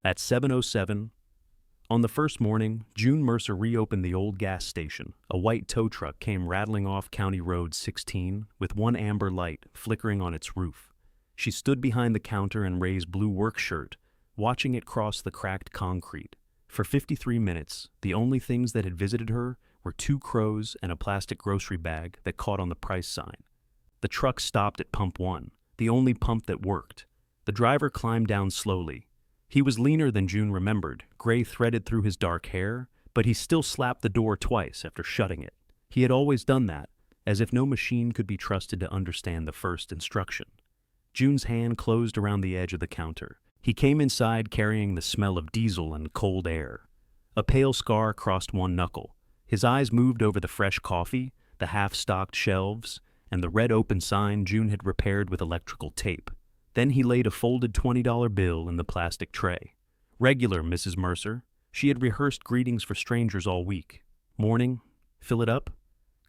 At 7:07, on the first morning, June Mercer reopened the old gas station. A white tow truck came rattling off County Road 16 with one amber light flickering on its roof. She stood behind the counter in Ray's blue work shirt, watching it cross the cracked concrete. For 53 minutes, the only things that had visited her were two crows and a plastic grocery bag that caught on the price sign. The truck stopped at pump 1, the only pump that worked. The driver climbed down slowly. He was leaner than June remembered, gray threaded through his dark hair, but he still slapped the door twice after shutting it. He had always done that, as if no machine could be trusted to understand the first instruction. June's hand closed around the edge of the counter. He came inside carrying the smell of diesel and cold air. A pale scar crossed one knuckle. His eyes moved over the fresh coffee, the half-stocked shelves, and the red open sign June had repaired with electrical tape. Then he laid a folded $20 bill in the plastic tray. Regular, Mrs. Mercer. She had rehearsed greetings for strangers all week. Morning. Fill it up.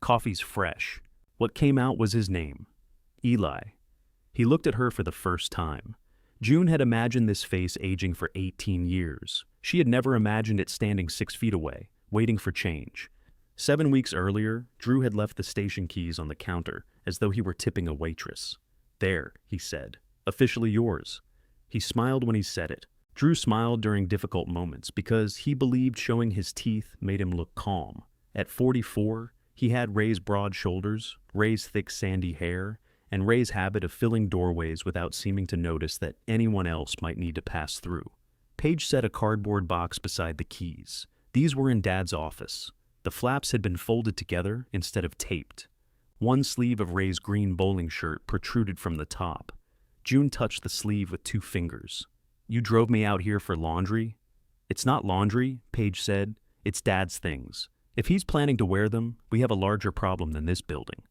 Coffee's fresh. What came out was his name. Eli. He looked at her for the first time. June had imagined this face aging for 18 years. She had never imagined it standing 6 feet away, waiting for change. 7 weeks earlier, Drew had left the station keys on the counter, as though he were tipping a waitress. There, he said. Officially yours. He smiled when he said it. Drew smiled during difficult moments because he believed showing his teeth made him look calm. At 44, he had Ray's broad shoulders, Ray's thick sandy hair, and Ray's habit of filling doorways without seeming to notice that anyone else might need to pass through. Paige set a cardboard box beside the keys. These were in Dad's office. The flaps had been folded together instead of taped. One sleeve of Ray's green bowling shirt protruded from the top. June touched the sleeve with 2 fingers. You drove me out here for laundry? It's not laundry, Paige said. It's Dad's things. If he's planning to wear them, we have a larger problem than this building.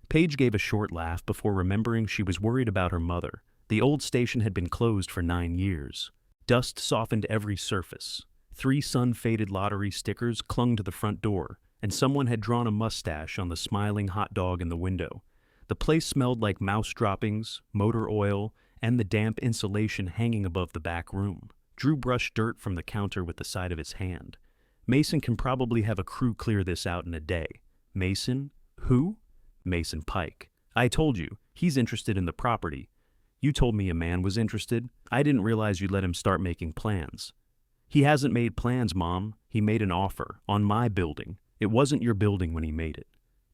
Paige gave a short laugh before remembering she was worried about her mother. The old station had been closed for 9 years. Dust softened every surface. 3 sun-faded lottery stickers clung to the front door, and someone had drawn a mustache on the smiling hot dog in the window. The place smelled like mouse droppings, motor oil, and the damp insulation hanging above the back room. Drew brushed dirt from the counter with the side of his hand. Mason can probably have a crew clear this out in a day. Mason? Who? Mason Pike. I told you, he's interested in the property. You told me a man was interested. I didn't realize you'd let him start making plans. He hasn't made plans, Mom. He made an offer, on my building. It wasn't your building when he made it.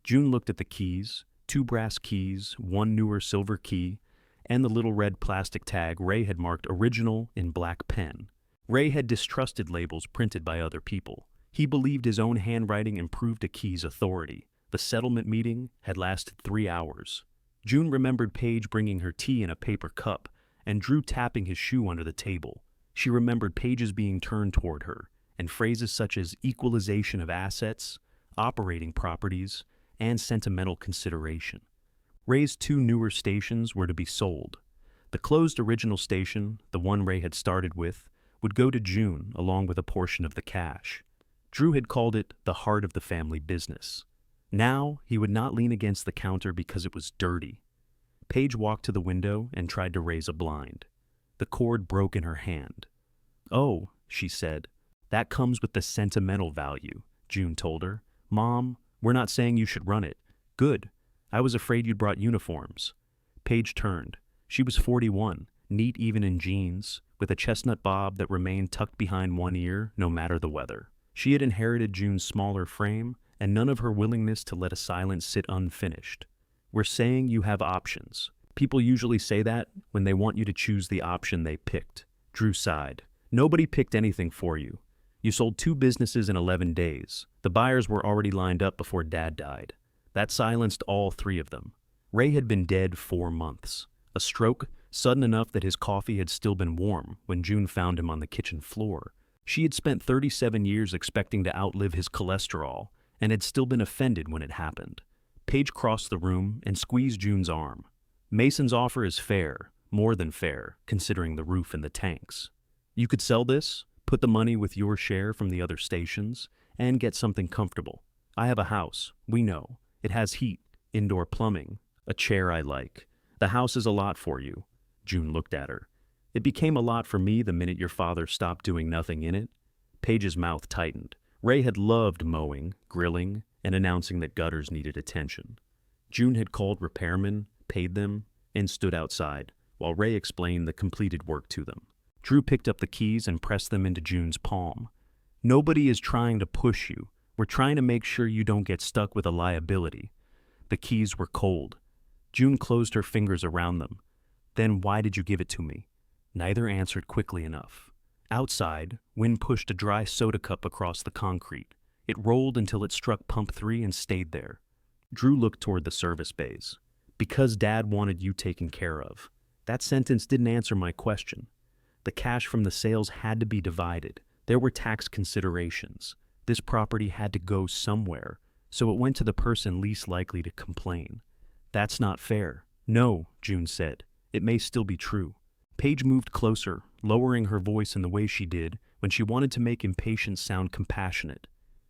June looked at the keys. 2 brass keys, 1 newer silver key, and the little red plastic tag Ray had marked original in black pen. Ray had distrusted labels printed by other people. He believed his own handwriting improved a key's authority. The settlement meeting had lasted 3 hours. June remembered Paige bringing her tea in a paper cup, and Drew tapping his shoe under the table. She remembered pages being turned toward her, and phrases such as equalization of assets, operating properties, and sentimental consideration. Ray's 2 newer stations were to be sold. The closed original station, the one Ray had started with, would go to June along with a portion of the cash. Drew had called it the heart of the family business. Now he would not lean against the counter because it was dirty. Paige walked to the window and tried to raise a blind. The cord broke in her hand. Oh, she said. That comes with the sentimental value, June told her. Mom, we're not saying you should run it. Good. I was afraid you'd brought uniforms. Paige turned. She was 41, neat even in jeans, with a chestnut bob that remained tucked behind one ear no matter the weather. She had inherited June's smaller frame and none of her willingness to let a silence sit unfinished. We're saying you have options. People usually say that when they want you to choose the option they picked. Drew sighed. Nobody picked anything for you. You sold 2 businesses in 11 days. The buyers were already lined up before Dad died. That silenced all 3 of them. Ray had been dead 4 months. A stroke, sudden enough that his coffee had still been warm when June found him on the kitchen floor. She had spent 37 years expecting to outlive his cholesterol and had still been offended when it happened. Paige crossed the room and squeezed June's arm. Mason's offer is fair, more than fair, considering the roof and the tanks. You could sell this, put the money with your share from the other stations, and get something comfortable. I have a house, we know. It has heat, indoor plumbing, a chair I like. The house is a lot for you. June looked at her. It became a lot for me the minute your father stopped doing nothing in it. Paige's mouth tightened. Ray had loved mowing, grilling, and announcing that gutters needed attention. June had called repairmen, paid them, and stood outside, while Ray explained the completed work to them. Drew picked up the keys and pressed them into June's palm. Nobody is trying to push you. We're trying to make sure you don't get stuck with a liability. The keys were cold. June closed her fingers around them. Then why did you give it to me? Neither answered quickly enough. Outside, wind pushed a dry soda cup across the concrete. It rolled until it struck pump 3 and stayed there. Drew looked toward the service bays. Because Dad wanted you taken care of. That sentence didn't answer my question. The cash from the sales had to be divided. There were tax considerations. This property had to go somewhere, so it went to the person least likely to complain. That's not fair. No, June said. It may still be true. Paige moved closer, lowering her voice in the way she did when she wanted to make impatience sound compassionate.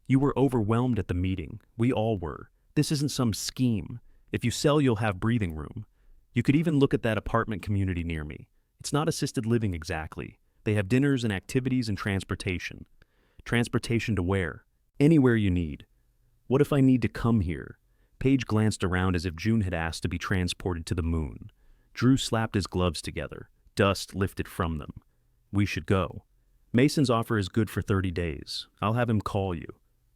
You were overwhelmed at the meeting. We all were. This isn't some scheme. If you sell, you'll have breathing room. You could even look at that apartment community near me. It's not assisted living exactly. They have dinners and activities and transportation. Transportation to where? Anywhere you need. What if I need to come here? Paige glanced around as if June had asked to be transported to the moon. Drew slapped his gloves together. Dust lifted from them. We should go. Mason's offer is good for 30 days. I'll have him call you.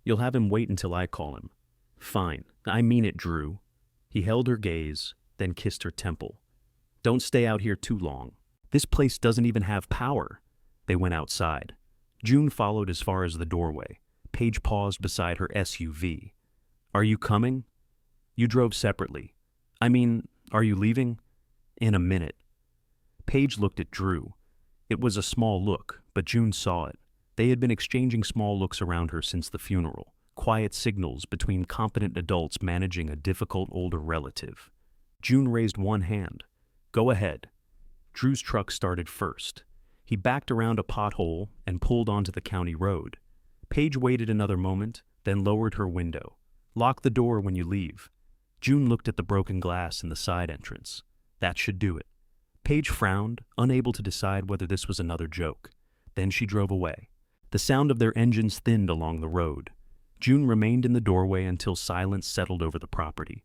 You'll have him wait until I call him. Fine. I mean it, Drew. He held her gaze, then kissed her temple. Don't stay out here too long. This place doesn't even have power. They went outside. June followed as far as the doorway. Paige paused beside her SUV. Are you coming? You drove separately. I mean, are you leaving? In a minute. Paige looked at Drew. It was a small look, but June saw it. They had been exchanging small looks around her since the funeral, quiet signals between competent adults managing a difficult older relative. June raised one hand. Go ahead. Drew's truck started first. He backed around a pothole and pulled onto the county road. Paige waited another moment, then lowered her window. Lock the door when you leave. June looked at the broken glass in the side entrance. That should do it. Paige frowned, unable to decide whether this was another joke. Then she drove away. The sound of their engines thinned along the road. June remained in the doorway until silence settled over the property.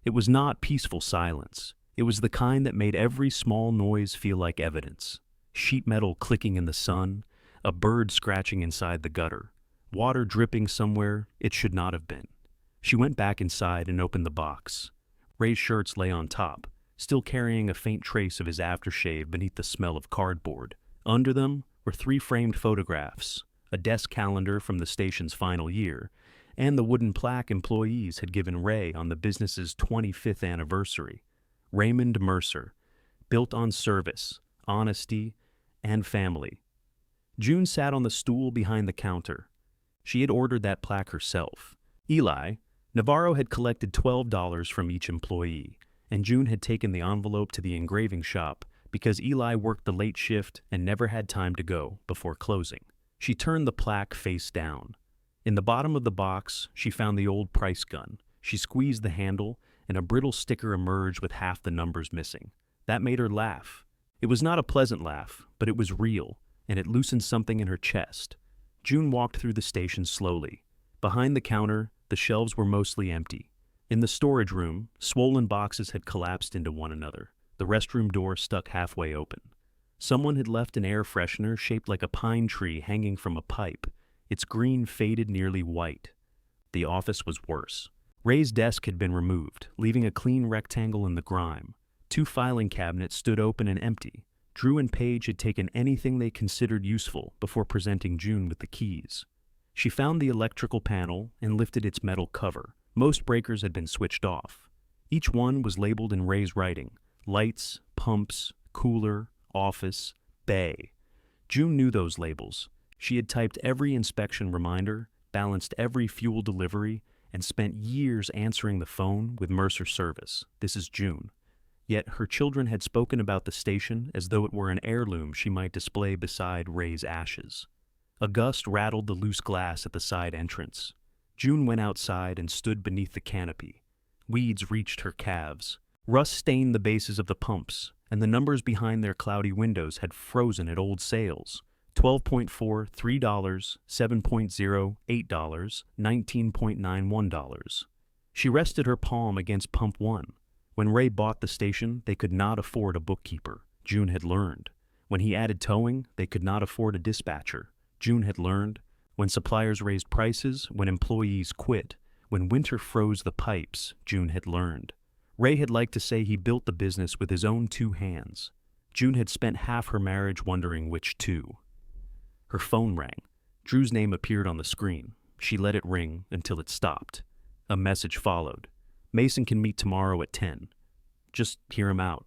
It was not peaceful silence. It was the kind that made every small noise feel like evidence. Sheet metal clicking in the sun, a bird scratching inside the gutter, water dripping somewhere it should not have been. She went back inside and opened the box. Ray's shirts lay on top, still carrying a faint trace of his aftershave beneath the smell of cardboard. Under them were 3 framed photographs, a desk calendar from the station's final year, and the wooden plaque employees had given Ray on the business's 25th anniversary. Raymond Mercer, built on service, honesty, and family. June sat on the stool behind the counter. She had ordered that plaque herself. Eli, Navarro had collected $12 from each employee, and June had taken the envelope to the engraving shop because Eli worked the late shift and never had time to go before closing. She turned the plaque face down. In the bottom of the box, she found the old price gun. She squeezed the handle, and a brittle sticker emerged with half the numbers missing. That made her laugh. It was not a pleasant laugh, but it was real, and it loosened something in her chest. June walked through the station slowly. Behind the counter, the shelves were mostly empty. In the storage room, swollen boxes had collapsed into one another. The restroom door stuck halfway open. Someone had left an air freshener shaped like a pine tree hanging from a pipe. Its green faded nearly white. The office was worse. Ray's desk had been removed, leaving a clean rectangle in the grime. 2 filing cabinets stood open and empty. Drew and Paige had taken anything they considered useful before presenting June with the keys. She found the electrical panel and lifted its metal cover. Most breakers had been switched off. Each one was labeled in Ray's writing: lights, pumps, cooler, office, bay. June knew those labels. She had typed every inspection reminder, balanced every fuel delivery, and spent years answering the phone with Mercer Service. This is June. Yet her children had spoken about the station as though it were an heirloom she might display beside Ray's ashes. A gust rattled the loose glass at the side entrance. June went outside and stood beneath the canopy. Weeds reached her calves. Rust stained the bases of the pumps, and the numbers behind their cloudy windows had frozen at old sales. 12.4, $3, 7.0, $8, $19.91. She rested her palm against pump 1. When Ray bought the station, they could not afford a bookkeeper. June had learned. When he added towing, they could not afford a dispatcher. June had learned. When suppliers raised prices, when employees quit, when winter froze the pipes, June had learned. Ray had liked to say he built the business with his own 2 hands. June had spent half her marriage wondering which 2. Her phone rang. Drew's name appeared on the screen. She let it ring until it stopped. A message followed. Mason can meet tomorrow at 10. Just hear him out.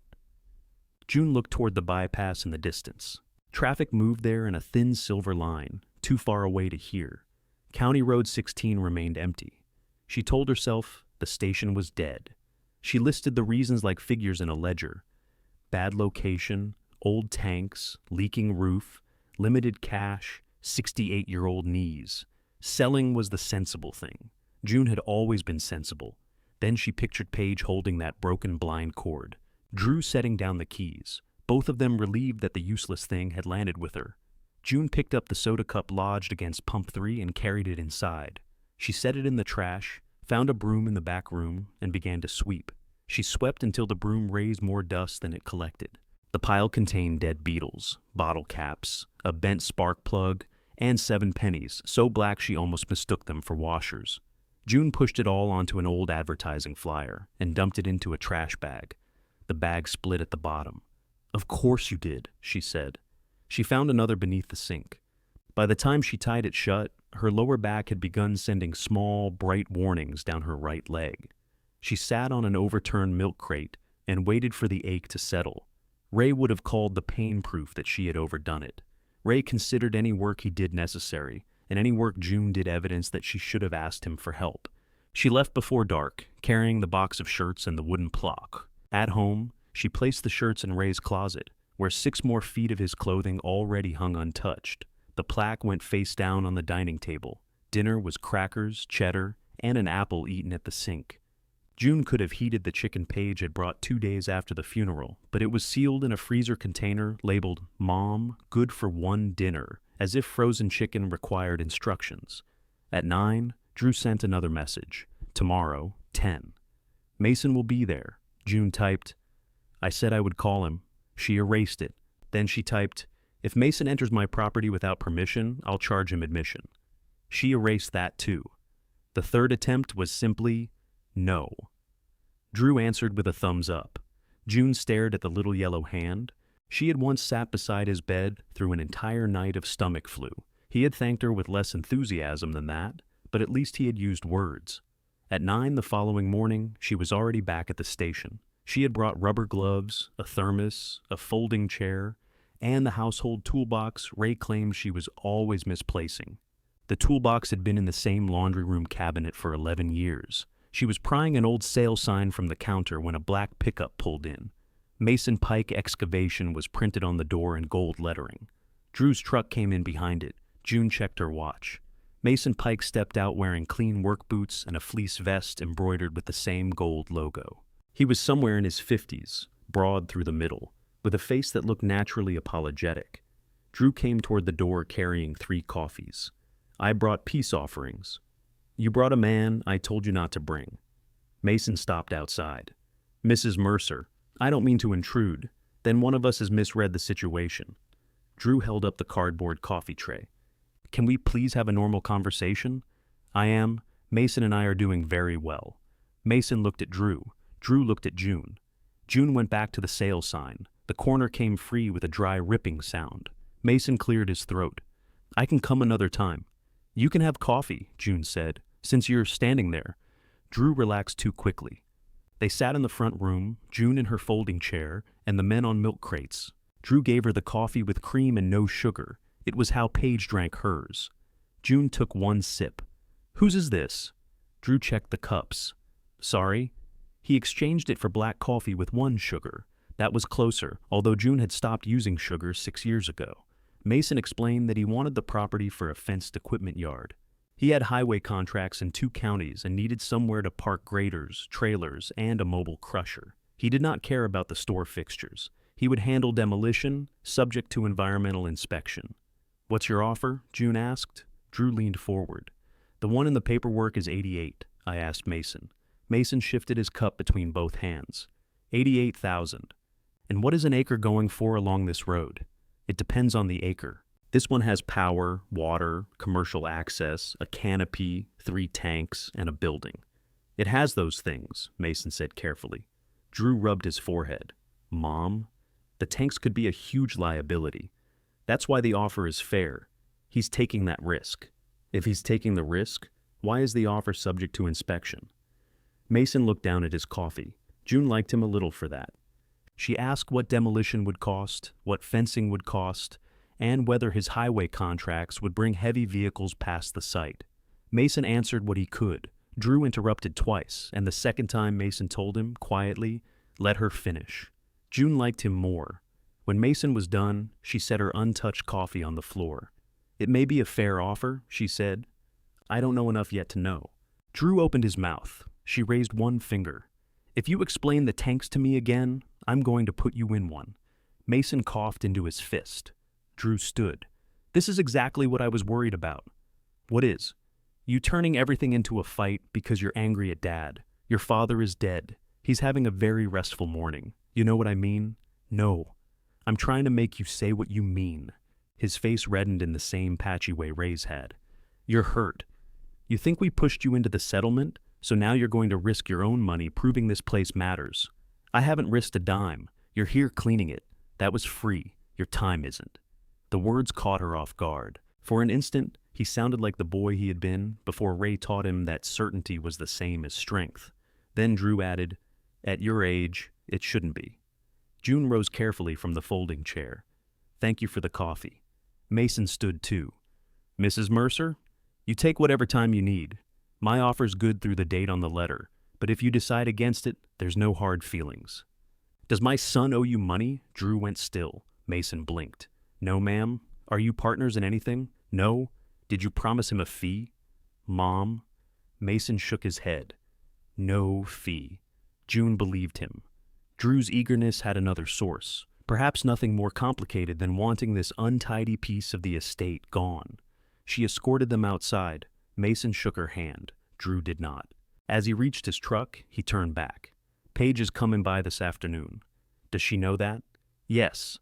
June looked toward the bypass in the distance. Traffic moved there in a thin silver line, too far away to hear. County Road 16 remained empty. She told herself the station was dead. She listed the reasons like figures in a ledger. Bad location, old tanks, leaking roof, limited cash, 68-year-old knees. Selling was the sensible thing. June had always been sensible. Then she pictured Paige holding that broken blind cord. Drew setting down the keys, both of them relieved that the useless thing had landed with her. June picked up the soda cup lodged against pump 3 and carried it inside. She set it in the trash, found a broom in the back room, and began to sweep. She swept until the broom raised more dust than it collected. The pile contained dead beetles, bottle caps, a bent spark plug, and 7 pennies, so black she almost mistook them for washers. June pushed it all onto an old advertising flyer and dumped it into a trash bag. The bag split at the bottom. "Of course you did," she said. She found another beneath the sink. By the time she tied it shut, her lower back had begun sending small, bright warnings down her right leg. She sat on an overturned milk crate and waited for the ache to settle. Ray would have called the pain proof that she had overdone it. Ray considered any work he did necessary, and any work June did evidence that she should have asked him for help. She left before dark, carrying the box of shirts and the wooden plaque. At home, she placed the shirts in Ray's closet, where 6 more feet of his clothing already hung untouched. The plaque went face down on the dining table. Dinner was crackers, cheddar, and an apple eaten at the sink. June could have heated the chicken Paige had brought 2 days after the funeral, but it was sealed in a freezer container labeled "Mom, good for 1 dinner," as if frozen chicken required instructions. At 9, Drew sent another message. Tomorrow, 10. Mason will be there. June typed, "I said I would call him." She erased it. Then she typed, "If Mason enters my property without permission, I'll charge him admission." She erased that too. The third attempt was simply, "No." Drew answered with a thumbs up. June stared at the little yellow hand. She had once sat beside his bed through an entire night of stomach flu. He had thanked her with less enthusiasm than that, but at least he had used words. At 9 the following morning, she was already back at the station. She had brought rubber gloves, a thermos, a folding chair, and the household toolbox Ray claimed she was always misplacing. The toolbox had been in the same laundry room cabinet for 11 years. She was prying an old sale sign from the counter when a black pickup pulled in. Mason Pike Excavation was printed on the door in gold lettering. Drew's truck came in behind it. June checked her watch. Mason Pike stepped out wearing clean work boots and a fleece vest embroidered with the same gold logo. He was somewhere in his 50s, broad through the middle, with a face that looked naturally apologetic. Drew came toward the door carrying 3 coffees. "I brought peace offerings." "You brought a man I told you not to bring." Mason stopped outside. "Mrs. Mercer, I don't mean to intrude. Then one of us has misread the situation." Drew held up the cardboard coffee tray. "Can we please have a normal conversation? Mason and I are doing very well." Mason looked at Drew. Drew looked at June. June went back to the sale sign. The corner came free with a dry ripping sound. Mason cleared his throat. "I can come another time." "You can have coffee," June said, "since you're standing there." Drew relaxed too quickly. They sat in the front room, June in her folding chair, and the men on milk crates. Drew gave her the coffee with cream and no sugar. It was how Paige drank hers. June took 1 sip. "Whose is this?" Drew checked the cups. "Sorry." He exchanged it for black coffee with 1 sugar. That was closer, although June had stopped using sugar 6 years ago. Mason explained that he wanted the property for a fenced equipment yard. He had highway contracts in 2 counties and needed somewhere to park graders, trailers, and a mobile crusher. He did not care about the store fixtures. He would handle demolition, subject to environmental inspection. "What's your offer?" June asked. Drew leaned forward. "The one in the paperwork is 88, I asked Mason. Mason shifted his cup between both hands. 88,000. And what is an acre going for along this road? It depends on the acre. This one has power, water, commercial access, a canopy, 3 tanks, and a building. It has those things," Mason said carefully. Drew rubbed his forehead. "Mom? The tanks could be a huge liability. That's why the offer is fair. He's taking that risk. If he's taking the risk, why is the offer subject to inspection?" Mason looked down at his coffee. June liked him a little for that. She asked what demolition would cost, what fencing would cost, and whether his highway contracts would bring heavy vehicles past the site. Mason answered what he could. Drew interrupted twice, and the second time Mason told him, quietly, "Let her finish." June liked him more. When Mason was done, she set her untouched coffee on the floor. "It may be a fair offer," she said. "I don't know enough yet to know." Drew opened his mouth. She raised one finger. "If you explain the tanks to me again, I'm going to put you in one." Mason coughed into his fist. Drew stood. "This is exactly what I was worried about." "What is?" "You turning everything into a fight because you're angry at Dad. Your father is dead. He's having a very restful morning. You know what I mean?" "No. I'm trying to make you say what you mean." His face reddened in the same patchy way Ray's had. "You're hurt. You think we pushed you into the settlement, so now you're going to risk your own money proving this place matters. I haven't risked a dime. You're here cleaning it. That was free. Your time isn't." The words caught her off guard. For an instant, he sounded like the boy he had been before Ray taught him that certainty was the same as strength. Then Drew added, "At your age, it shouldn't be." June rose carefully from the folding chair. "Thank you for the coffee." Mason stood too. "Mrs. Mercer, you take whatever time you need. My offer's good through the date on the letter, but if you decide against it, there's no hard feelings." "Does my son owe you money?" Drew went still. Mason blinked. "No, ma'am. Are you partners in anything? No? Did you promise him a fee?" "Mom?" Mason shook his head. "No fee." June believed him. Drew's eagerness had another source, perhaps nothing more complicated than wanting this untidy piece of the estate gone. She escorted them outside. Mason shook her hand. Drew did not. As he reached his truck, he turned back. "Paige is coming by this afternoon." "Does she know that?" "Yes."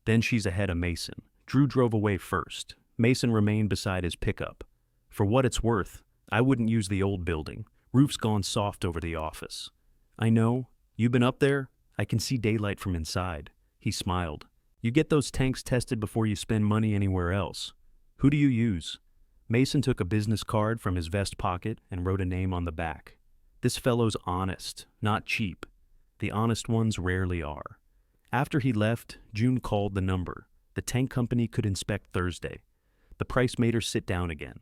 "Then she's ahead of Mason." Drew drove away first. Mason remained beside his pickup. "For what it's worth, I wouldn't use the old building. Roof's gone soft over the office." "I know. You been up there? I can see daylight from inside." He smiled. "You get those tanks tested before you spend money anywhere else. Who do you use?" Mason took a business card from his vest pocket and wrote a name on the back. "This fellow's honest, not cheap. The honest ones rarely are." After he left, June called the number. The tank company could inspect Thursday. The price made her sit down again.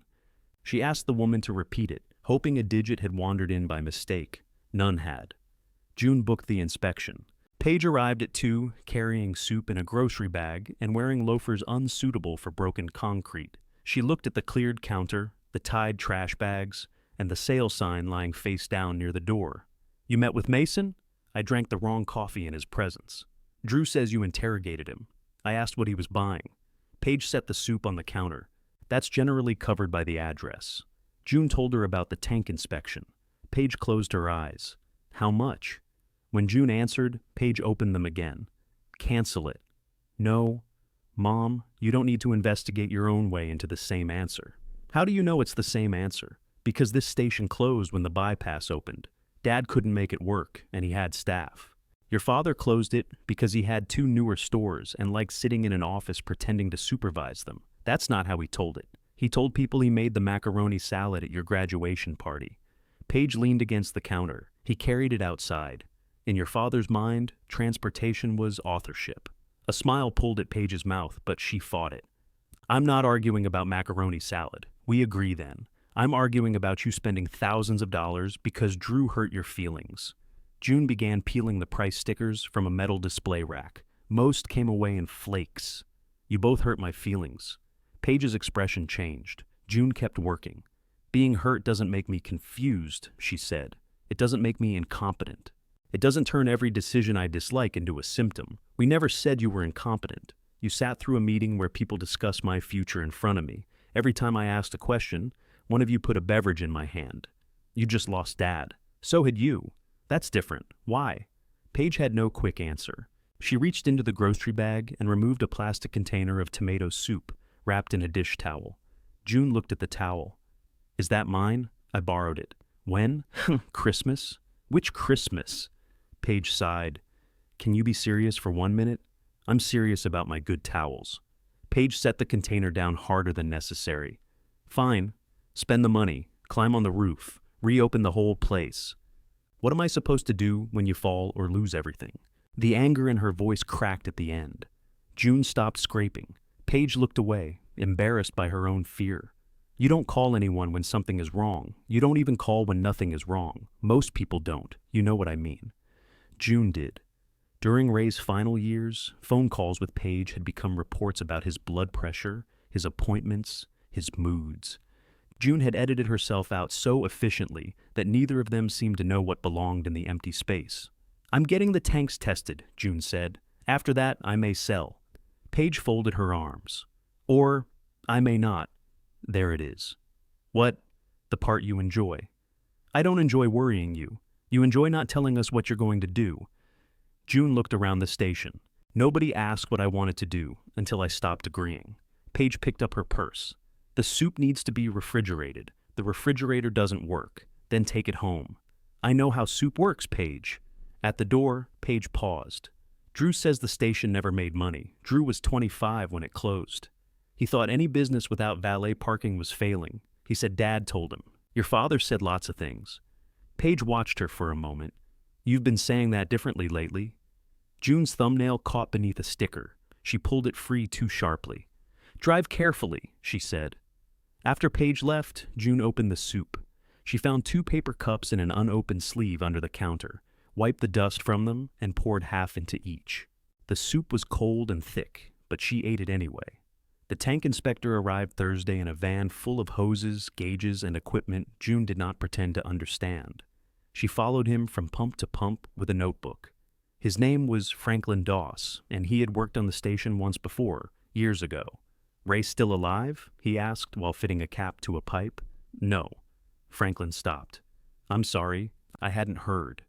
She asked the woman to repeat it, hoping a digit had wandered in by mistake. None had. June booked the inspection. Paige arrived at 2, carrying soup in a grocery bag and wearing loafers unsuitable for broken concrete. She looked at the cleared counter, the tied trash bags, and the sale sign lying face down near the door. "You met with Mason?" "I drank the wrong coffee in his presence." "Drew says you interrogated him." "I asked what he was buying." Paige set the soup on the counter. "That's generally covered by the address." June told her about the tank inspection. Paige closed her eyes. "How much?" When June answered, Paige opened them again. "Cancel it." "No. Mom, you don't need to investigate your own way into the same answer." "How do you know it's the same answer?" "Because this station closed when the bypass opened. Dad couldn't make it work, and he had staff." "Your father closed it because he had 2 newer stores and liked sitting in an office pretending to supervise them. That's not how he told it. He told people he made the macaroni salad at your graduation party." Paige leaned against the counter. "He carried it outside. In your father's mind, transportation was authorship." A smile pulled at Paige's mouth, but she fought it. "I'm not arguing about macaroni salad. We agree then. I'm arguing about you spending thousands of dollars because Drew hurt your feelings." June began peeling the price stickers from a metal display rack. Most came away in flakes. "You both hurt my feelings." Paige's expression changed. June kept working. "Being hurt doesn't make me confused," she said. "It doesn't make me incompetent. It doesn't turn every decision I dislike into a symptom. We never said you were incompetent. You sat through a meeting where people discuss my future in front of me. Every time I asked a question, one of you put a beverage in my hand. You just lost Dad. So had you. That's different. Why? Paige had no quick answer. She reached into the grocery bag and removed a plastic container of tomato soup, wrapped in a dish towel. June looked at the towel. Is that mine? I borrowed it. When? Christmas? Which Christmas? Paige sighed. Can you be serious for 1 minute? I'm serious about my good towels. Paige set the container down harder than necessary. Fine. Spend the money. Climb on the roof. Reopen the whole place. What am I supposed to do when you fall or lose everything? The anger in her voice cracked at the end. June stopped scraping. Paige looked away, embarrassed by her own fear. You don't call anyone when something is wrong. You don't even call when nothing is wrong. Most people don't. You know what I mean. June did. During Ray's final years, phone calls with Paige had become reports about his blood pressure, his appointments, his moods. June had edited herself out so efficiently that neither of them seemed to know what belonged in the empty space. I'm getting the tanks tested, June said. After that, I may sell. Paige folded her arms. Or, I may not. There it is. What? The part you enjoy. I don't enjoy worrying you. You enjoy not telling us what you're going to do. June looked around the station. Nobody asked what I wanted to do until I stopped agreeing. Paige picked up her purse. The soup needs to be refrigerated. The refrigerator doesn't work. Then take it home. I know how soup works, Paige. At the door, Paige paused. Drew says the station never made money. Drew was 25 when it closed. He thought any business without valet parking was failing. He said Dad told him. Your father said lots of things. Paige watched her for a moment. You've been saying that differently lately. June's thumbnail caught beneath a sticker. She pulled it free too sharply. Drive carefully, she said. After Paige left, June opened the soup. She found 2 paper cups in an unopened sleeve under the counter, wiped the dust from them, and poured half into each. The soup was cold and thick, but she ate it anyway. The tank inspector arrived Thursday in a van full of hoses, gauges, and equipment June did not pretend to understand. She followed him from pump to pump with a notebook. His name was Franklin Doss, and he had worked on the station once before, years ago. Ray still alive? He asked while fitting a cap to a pipe. No. Franklin stopped. I'm sorry, I hadn't heard.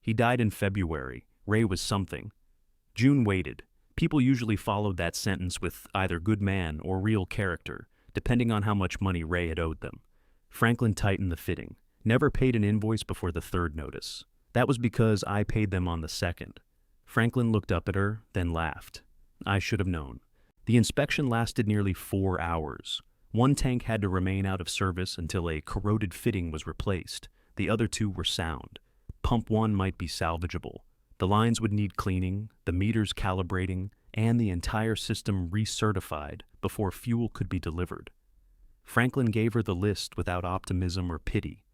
He died in February. Ray was something. June waited. People usually followed that sentence with either good man or real character, depending on how much money Ray had owed them. Franklin tightened the fitting. Never paid an invoice before the 3rd notice. That was because I paid them on the 2nd. Franklin looked up at her, then laughed. I should have known. The inspection lasted nearly 4 hours. One tank had to remain out of service until a corroded fitting was replaced. The other 2 were sound. Pump 1 might be salvageable. The lines would need cleaning, the meters calibrating, and the entire system recertified before fuel could be delivered. Franklin gave her the list without optimism or pity.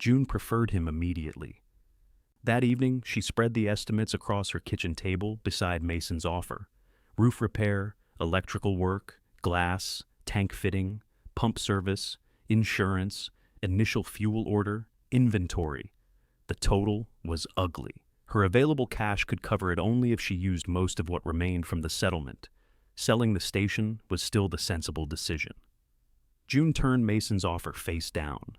June preferred him immediately. That evening, she spread the estimates across her kitchen table beside Mason's offer. Roof repair, electrical work, glass, tank fitting, pump service, insurance, initial fuel order, inventory. The total was ugly. Her available cash could cover it only if she used most of what remained from the settlement. Selling the station was still the sensible decision. June turned Mason's offer face down.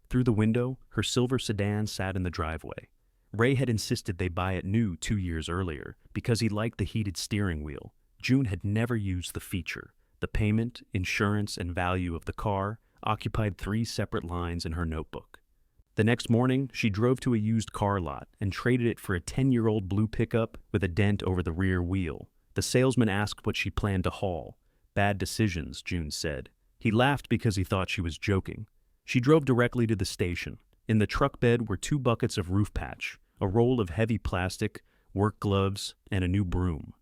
Through the window, her silver sedan sat in the driveway. Ray had insisted they buy it new 2 years earlier because he liked the heated steering wheel. June had never used the feature. The payment, insurance, and value of the car occupied 3 separate lines in her notebook. The next morning, she drove to a used car lot and traded it for a 10-year-old blue pickup with a dent over the rear wheel. The salesman asked what she planned to haul. Bad decisions, June said. He laughed because he thought she was joking. She drove directly to the station. In the truck bed were 2 buckets of roof patch, a roll of heavy plastic, work gloves, and a new broom.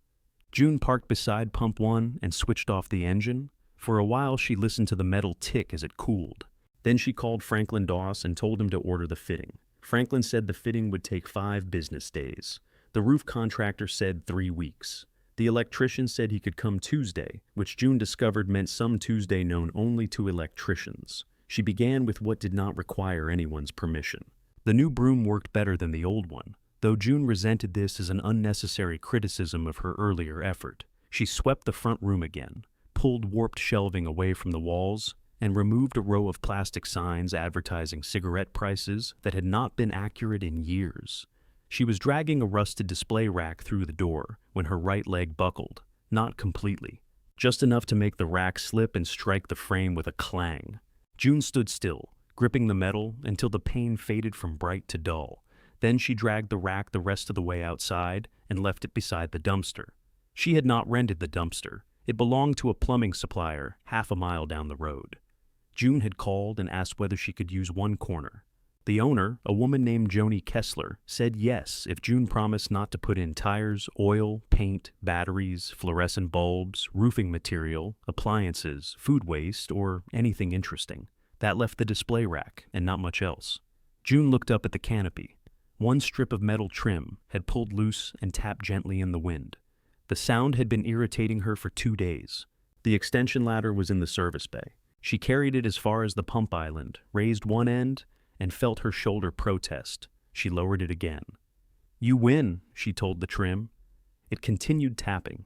June parked beside Pump 1 and switched off the engine. For a while, she listened to the metal tick as it cooled. Then she called Franklin Doss and told him to order the fitting. Franklin said the fitting would take 5 business days. The roof contractor said 3 weeks. The electrician said he could come Tuesday, which June discovered meant some Tuesday known only to electricians. She began with what did not require anyone's permission. The new broom worked better than the old one. though June resented this as an unnecessary criticism of her earlier effort. She swept the front room again, pulled warped shelving away from the walls, and removed a row of plastic signs advertising cigarette prices that had not been accurate in years. She was dragging a rusted display rack through the door when her right leg buckled, not completely, just enough to make the rack slip and strike the frame with a clang. June stood still, gripping the metal until the pain faded from bright to dull. Then she dragged the rack the rest of the way outside and left it beside the dumpster. She had not rented the dumpster. It belonged to a plumbing supplier half a mile down the road. June had called and asked whether she could use one corner. The owner, a woman named Joni Kessler, said yes if June promised not to put in tires, oil, paint, batteries, fluorescent bulbs, roofing material, appliances, food waste, or anything interesting. That left the display rack and not much else. June looked up at the canopy. One strip of metal trim had pulled loose and tapped gently in the wind. The sound had been irritating her for 2 days. The extension ladder was in the service bay. She carried it as far as the pump island, raised one end, and felt her shoulder protest. She lowered it again. "You win," she told the trim. It continued tapping.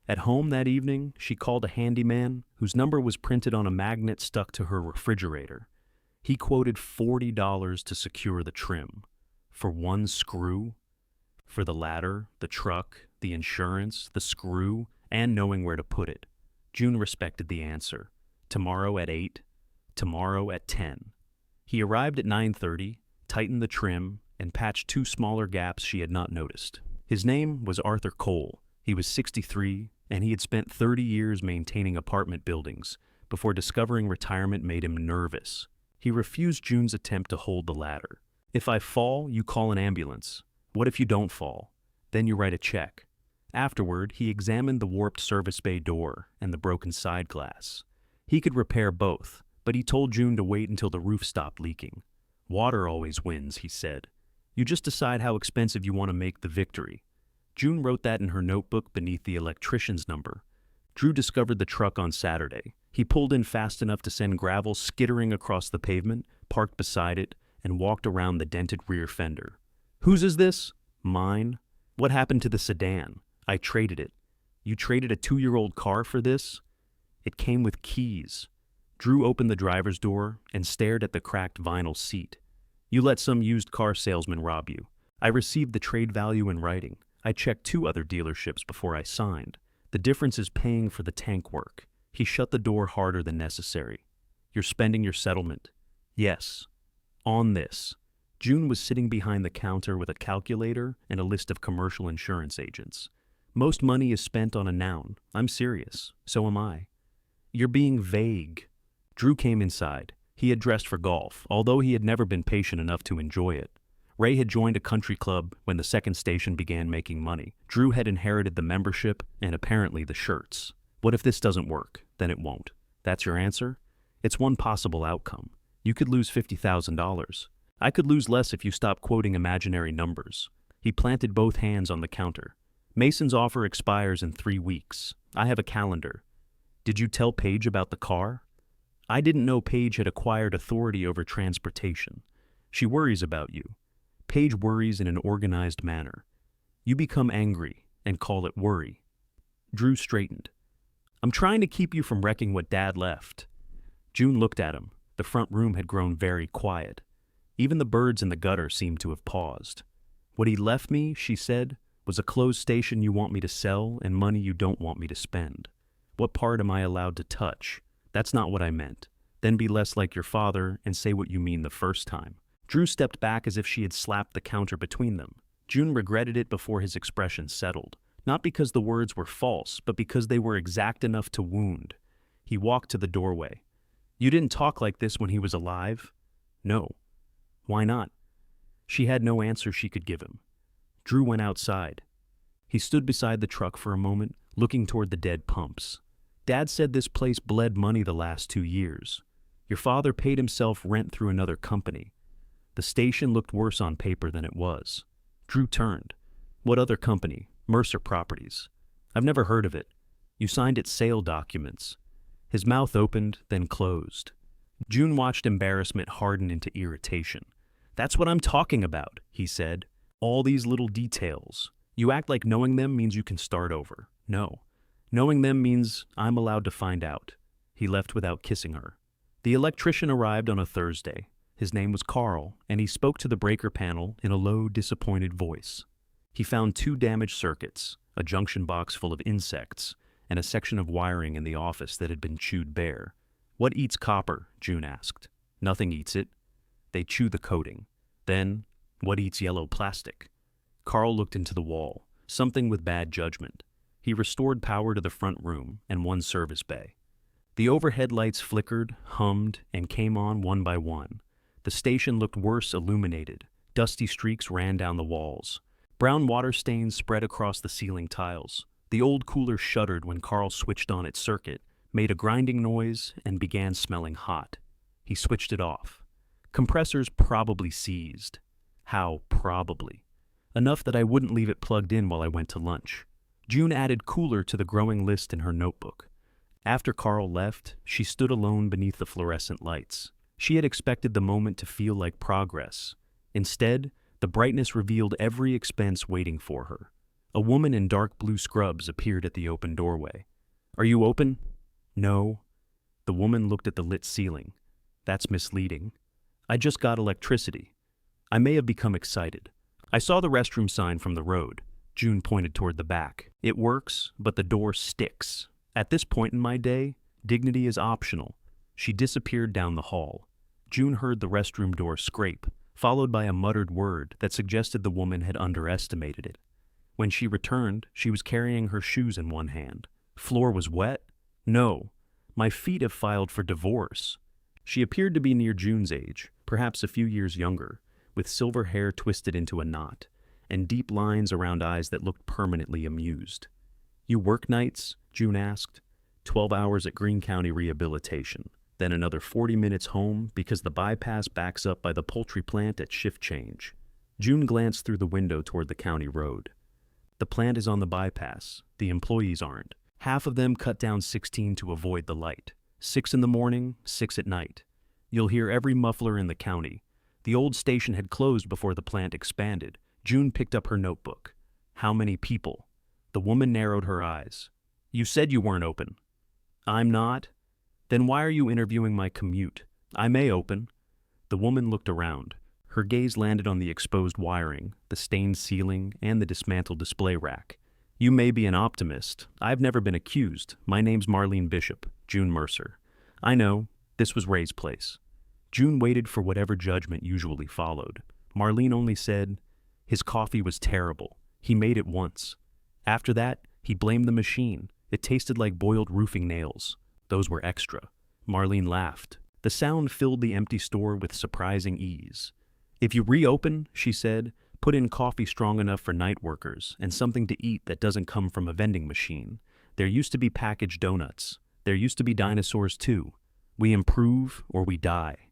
At home that evening, she called a handyman whose number was printed on a magnet stuck to her refrigerator. He quoted $40 to secure the trim. For one screw? For the ladder, the truck, the insurance, the screw, and knowing where to put it. June respected the answer. Tomorrow at 8, tomorrow at 10. He arrived at 9:30, tightened the trim, and patched 2 smaller gaps she had not noticed. His name was Arthur Cole. He was 63, and he had spent 30 years maintaining apartment buildings before discovering retirement made him nervous. He refused June's attempt to hold the ladder. "If I fall, you call an ambulance. What if you don't fall? Then you write a check." Afterward, he examined the warped service bay door and the broken side glass. He could repair both, but he told June to wait until the roof stopped leaking. "Water always wins," he said. "You just decide how expensive you want to make the victory." June wrote that in her notebook beneath the electrician's number. Drew discovered the truck on Saturday. He pulled in fast enough to send gravel skittering across the pavement, parked beside it, and walked around the dented rear fender. "Whose is this?" "Mine." "What happened to the sedan?" "I traded it." "You traded a 2-year-old car for this?" It came with keys. Drew opened the driver's door and stared at the cracked vinyl seat. "You let some used car salesman rob you. I received the trade value in writing. I checked 2 other dealerships before I signed. The difference is paying for the tank work." He shut the door harder than necessary. "You're spending your settlement." "Yes. On this." June was sitting behind the counter with a calculator and a list of commercial insurance agents. "Most money is spent on a noun. I'm serious. So am I." "You're being vague." Drew came inside. He had dressed for golf, although he had never been patient enough to enjoy it. Ray had joined a country club when the second station began making money. Drew had inherited the membership and apparently the shirts. "What if this doesn't work? Then it won't." "That's your answer?" "It's one possible outcome. You could lose $50,000. I could lose less if you stop quoting imaginary numbers." He planted both hands on the counter. "Mason's offer expires in 3 weeks. I have a calendar." "Did you tell Paige about the car?" "I didn't know Paige had acquired authority over transportation. She worries about you. Paige worries in an organized manner. You become angry and call it worry." Drew straightened. "I'm trying to keep you from wrecking what Dad left." June looked at him. The front room had grown very quiet. Even the birds in the gutter seemed to have paused. "What he left me," she said, "was a closed station you want me to sell and money you don't want me to spend. What part am I allowed to touch? That's not what I meant. Then be less like your father and say what you mean the first time." Drew stepped back as if she had slapped the counter between them. June regretted it before his expression settled, not because the words were false, but because they were exact enough to wound. He walked to the doorway. "You didn't talk like this when he was alive?" "No." "Why not?" She had no answer she could give him. Drew went outside. He stood beside the truck for a moment, looking toward the dead pumps. "Dad said this place bled money the last 2 years. Your father paid himself rent through another company. The station looked worse on paper than it was." Drew turned. "What other company?" "Mercer Properties." "I've never heard of it." "You signed its sale documents." His mouth opened, then closed. June watched embarrassment harden into irritation. "That's what I'm talking about," he said. All these little details. You act like knowing them means you can start over. No. Knowing them means I'm allowed to find out. He left without kissing her. The electrician arrived on a Thursday. His name was Carl, and he spoke to the breaker panel in a low, disappointed voice. He found 2 damaged circuits, a junction box full of insects, and a section of wiring in the office that had been chewed bare. "What eats copper?" June asked. "Nothing eats it. They chew the coating. Then, what eats yellow plastic?" Carl looked into the wall, something with bad judgment. He restored power to the front room and one service bay. The overhead lights flickered, hummed, and came on one by one. The station looked worse illuminated. Dusty streaks ran down the walls. Brown water stains spread across the ceiling tiles. The old cooler shuddered when Carl switched on its circuit, made a grinding noise, and began smelling hot. He switched it off. Compressors probably seized. How probably? Enough that I wouldn't leave it plugged in while I went to lunch. June added cooler to the growing list in her notebook. After Carl left, she stood alone beneath the fluorescent lights. She had expected the moment to feel like progress. Instead, the brightness revealed every expense waiting for her. A woman in dark blue scrubs appeared at the open doorway. "Are you open?" "No." The woman looked at the lit ceiling. "That's misleading. I just got electricity." I may have become excited. "I saw the restroom sign from the road." June pointed toward the back. "It works, but the door sticks. At this point in my day, dignity is optional." She disappeared down the hall. June heard the restroom door scrape, followed by a muttered word that suggested the woman had underestimated it. When she returned, she was carrying her shoes in one hand. "Floor was wet?" "No. My feet have filed for divorce." She appeared to be near June's age, perhaps a few years younger, with silver hair twisted into a knot, and deep lines around eyes that looked permanently amused. "You work nights?" June asked. 12 hours at Greene County Rehabilitation, then another 40 minutes home because the bypass backs up by the poultry plant at shift change. June glanced through the window toward the county road. "The plant is on the bypass. The employees aren't. Half of them cut down 16 to avoid the light. 6 in the morning, 6 at night. You'll hear every muffler in the county. The old station had closed before the plant expanded." June picked up her notebook. "How many people?" The woman narrowed her eyes. "You said you weren't open." "I'm not." "Then why are you interviewing my commute? I may open." The woman looked around. Her gaze landed on the exposed wiring, the stained ceiling, and the dismantled display rack. "You may be an optimist. I've never been accused. My name's Marlene Bishop, June Mercer." "I know. This was Ray's place." June waited for whatever judgment usually followed. Marlene only said, "His coffee was terrible. He made it once. After that, he blamed the machine. It tasted like boiled roofing nails. Those were extra." Marlene laughed. The sound filled the empty store with surprising ease. "If you reopen," she said, "put in coffee strong enough for night workers and something to eat that doesn't come from a vending machine. There used to be packaged donuts. There used to be dinosaurs too. We improve or we die."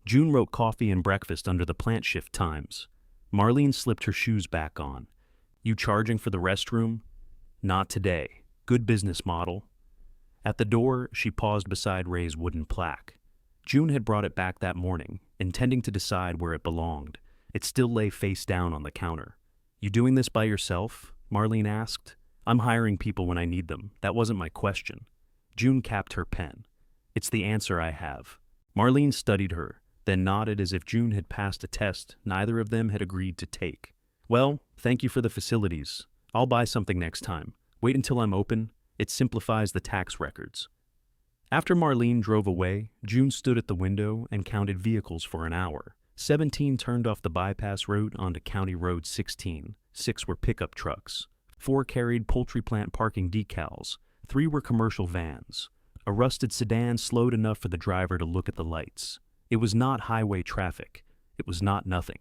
June wrote coffee and breakfast under the plant shift times. Marlene slipped her shoes back on. "You charging for the restroom?" "Not today. Good business model." At the door, she paused beside Ray's wooden plaque. June had brought it back that morning, intending to decide where it belonged. It still lay face down on the counter. "You doing this by yourself?" Marlene asked. "I'm hiring people when I need them. That wasn't my question." June capped her pen. "It's the answer I have." Marlene studied her, then nodded as if June had passed a test neither of them had agreed to take. "Well, thank you for the facilities. I'll buy something next time. Wait until I'm open. It simplifies the tax records." After Marlene drove away, June stood at the window and counted vehicles for an hour. 17 turned off the bypass road onto County Road 16. 6 were pickup trucks. 4 carried poultry plant parking decals. 3 were commercial vans. A rusted sedan slowed enough for the driver to look at the lights. It was not highway traffic. It was not nothing.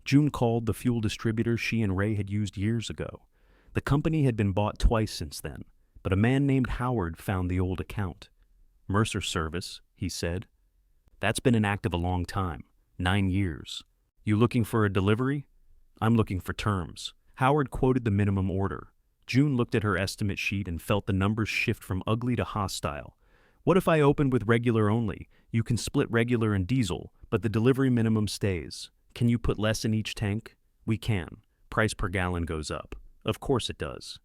June called the fuel distributor she and Ray had used years ago. The company had been bought twice since then, but a man named Howard found the old account. "Mercer Service," he said. "That's been inactive a long time. 9 years. You looking for a delivery?" "I'm looking for terms." Howard quoted the minimum order. June looked at her estimate sheet and felt the numbers shift from ugly to hostile. "What if I open with regular only? You can split regular and diesel, but the delivery minimum stays. Can you put less in each tank?" "We can. price per gallon goes up. Of course it does.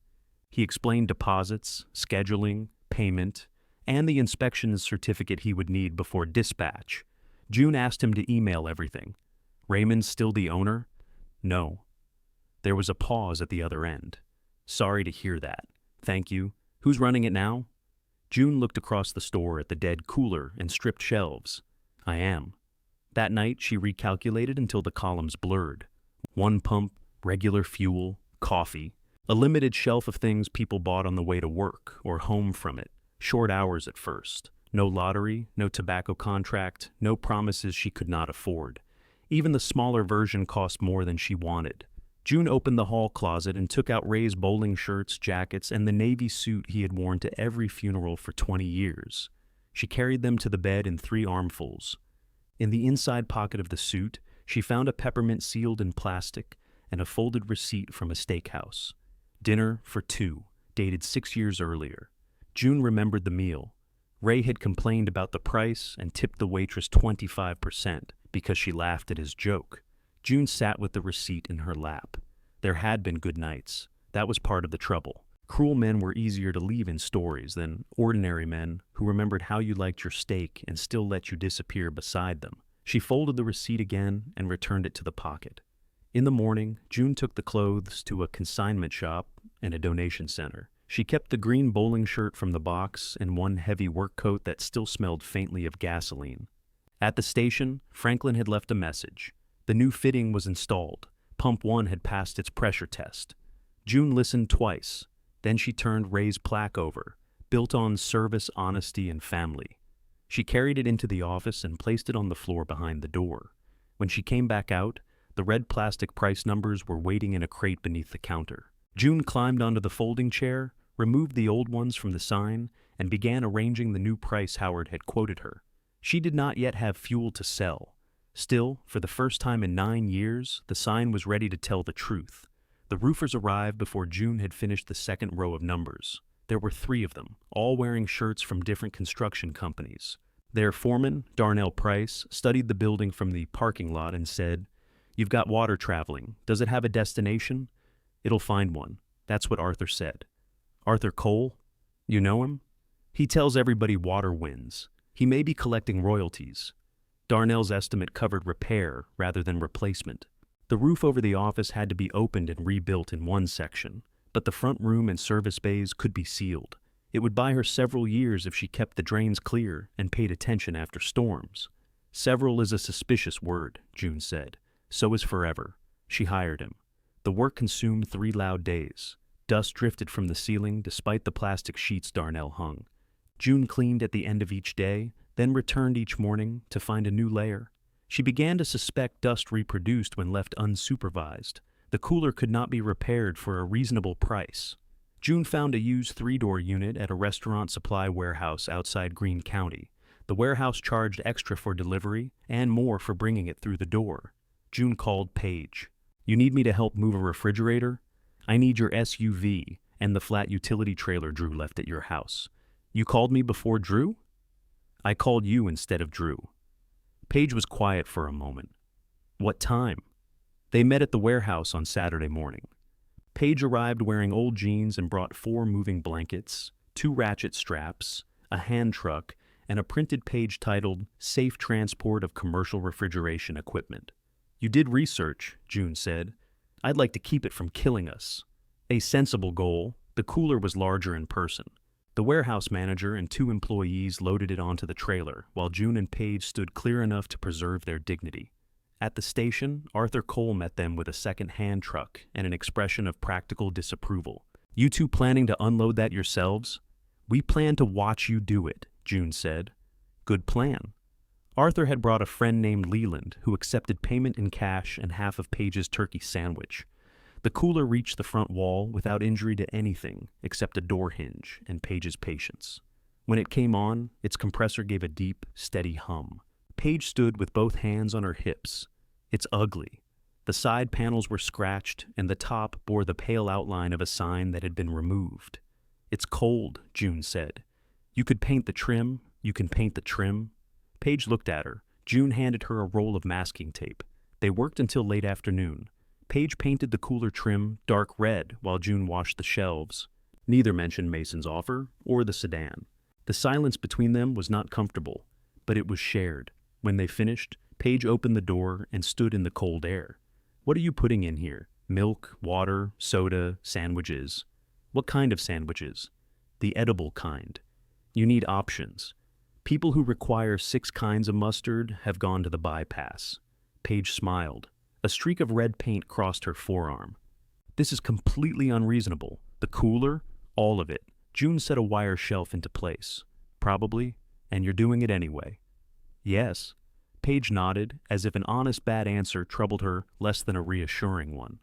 He explained deposits, scheduling, payment, and the inspection certificate he would need before dispatch. June asked him to email everything. Raymond's still the owner? No. There was a pause at the other end. Sorry to hear that. Thank you. Who's running it now? June looked across the store at the dead cooler and stripped shelves. I am. That night, she recalculated until the columns blurred. One pump, regular fuel, coffee, a limited shelf of things people bought on the way to work or home from it. Short hours at first. No lottery, no tobacco contract, no promises she could not afford. Even the smaller version cost more than she wanted. June opened the hall closet and took out Ray's bowling shirts, jackets, and the navy suit he had worn to every funeral for 20 years. She carried them to the bed in 3 armfuls. In the inside pocket of the suit, she found a peppermint sealed in plastic and a folded receipt from a steakhouse. Dinner for 2, dated 6 years earlier. June remembered the meal. Ray had complained about the price and tipped the waitress 25% because she laughed at his joke. June sat with the receipt in her lap. There had been good nights. That was part of the trouble. Cruel men were easier to leave in stories than ordinary men who remembered how you liked your steak and still let you disappear beside them. She folded the receipt again and returned it to the pocket. In the morning, June took the clothes to a consignment shop and a donation center. She kept the green bowling shirt from the box and one heavy work coat that still smelled faintly of gasoline. At the station, Franklin had left a message. The new fitting was installed. Pump 1 had passed its pressure test. June listened twice. Then she turned Ray's plaque over, built on service, honesty, and family. She carried it into the office and placed it on the floor behind the door. When she came back out, the red plastic price numbers were waiting in a crate beneath the counter. June climbed onto the folding chair, removed the old ones from the sign, and began arranging the new price Howard had quoted her. She did not yet have fuel to sell. Still, for the first time in 9 years, the sign was ready to tell the truth. The roofers arrived before June had finished the second row of numbers. There were 3 of them, all wearing shirts from different construction companies. Their foreman, Darnell Price, studied the building from the parking lot and said, "You've got water traveling. Does it have a destination?" "It'll find one." That's what Arthur said. "Arthur Cole? You know him?" "He tells everybody water wins. He may be collecting royalties." Darnell's estimate covered repair rather than replacement. The roof over the office had to be opened and rebuilt in one section, but the front room and service bays could be sealed. It would buy her several years if she kept the drains clear and paid attention after storms. Several is a suspicious word, June said. So is forever. She hired him. The work consumed 3 loud days. Dust drifted from the ceiling despite the plastic sheets Darnell hung. June cleaned at the end of each day, then returned each morning to find a new layer. She began to suspect dust reproduced when left unsupervised. The cooler could not be repaired for a reasonable price. June found a used 3-door unit at a restaurant supply warehouse outside Greene County. The warehouse charged extra for delivery and more for bringing it through the door. June called Paige. "You need me to help move a refrigerator? I need your SUV and the flat utility trailer Drew left at your house." "You called me before Drew?" "I called you instead of Drew." Paige was quiet for a moment. "What time?" They met at the warehouse on Saturday morning. Paige arrived wearing old jeans and brought 4 moving blankets, 2 ratchet straps, a hand truck, and a printed page titled "Safe Transport of Commercial Refrigeration Equipment." "You did research," June said. "I'd like to keep it from killing us." A sensible goal. The cooler was larger in person. The warehouse manager and 2 employees loaded it onto the trailer, while June and Paige stood clear enough to preserve their dignity. At the station, Arthur Cole met them with a second hand truck and an expression of practical disapproval. "You 2 planning to unload that yourselves?" "We plan to watch you do it," June said. "Good plan." Arthur had brought a friend named Leland, who accepted payment in cash and half of Paige's turkey sandwich. The cooler reached the front wall without injury to anything except a door hinge and Paige's patience. When it came on, its compressor gave a deep, steady hum. Paige stood with both hands on her hips. "It's ugly." The side panels were scratched, and the top bore the pale outline of a sign that had been removed. "It's cold," June said. "You could paint the trim. You can paint the trim." Paige looked at her. June handed her a roll of masking tape. They worked until late afternoon. Paige painted the cooler trim dark red while June washed the shelves. Neither mentioned Mason's offer or the sedan. The silence between them was not comfortable, but it was shared. When they finished, Paige opened the door and stood in the cold air. "What are you putting in here? Milk, water, soda, sandwiches?" "What kind of sandwiches?" "The edible kind. You need options. People who require 6 kinds of mustard have gone to the bypass." Paige smiled. A streak of red paint crossed her forearm. "This is completely unreasonable. The cooler, all of it." June set a wire shelf into place. "Probably, and you're doing it anyway." "Yes." Paige nodded, as if an honest bad answer troubled her less than a reassuring one.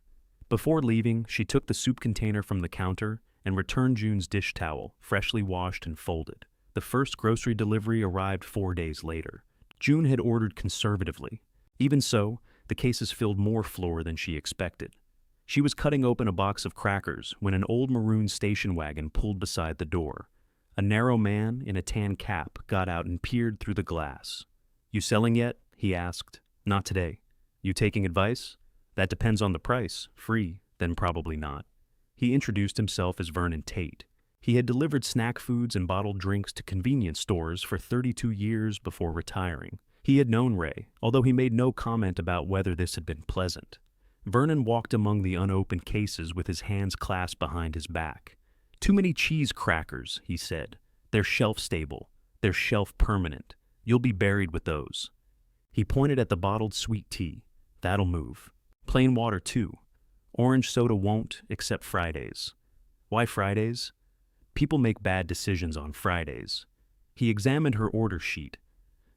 Before leaving, she took the soup container from the counter and returned June's dish towel, freshly washed and folded. The first grocery delivery arrived 4 days later. June had ordered conservatively. Even so, the cases filled more floor than she expected. She was cutting open a box of crackers when an old maroon station wagon pulled beside the door. A narrow man in a tan cap got out and peered through the glass. "You selling yet?" he asked. "Not today." "You taking advice?" "That depends on the price. Free, then probably not." He introduced himself as Vernon Tate. He had delivered snack foods and bottled drinks to convenience stores for 32 years before retiring. He had known Ray, although he made no comment about whether this had been pleasant. Vernon walked among the unopened cases with his hands clasped behind his back. "Too many cheese crackers," he said. "They're shelf-stable. They're shelf-permanent. You'll be buried with those." He pointed at the bottled sweet tea. "That'll move. Plain water, too. Orange soda won't, except Fridays." "Why Fridays?" "People make bad decisions on Fridays." He examined her order sheet.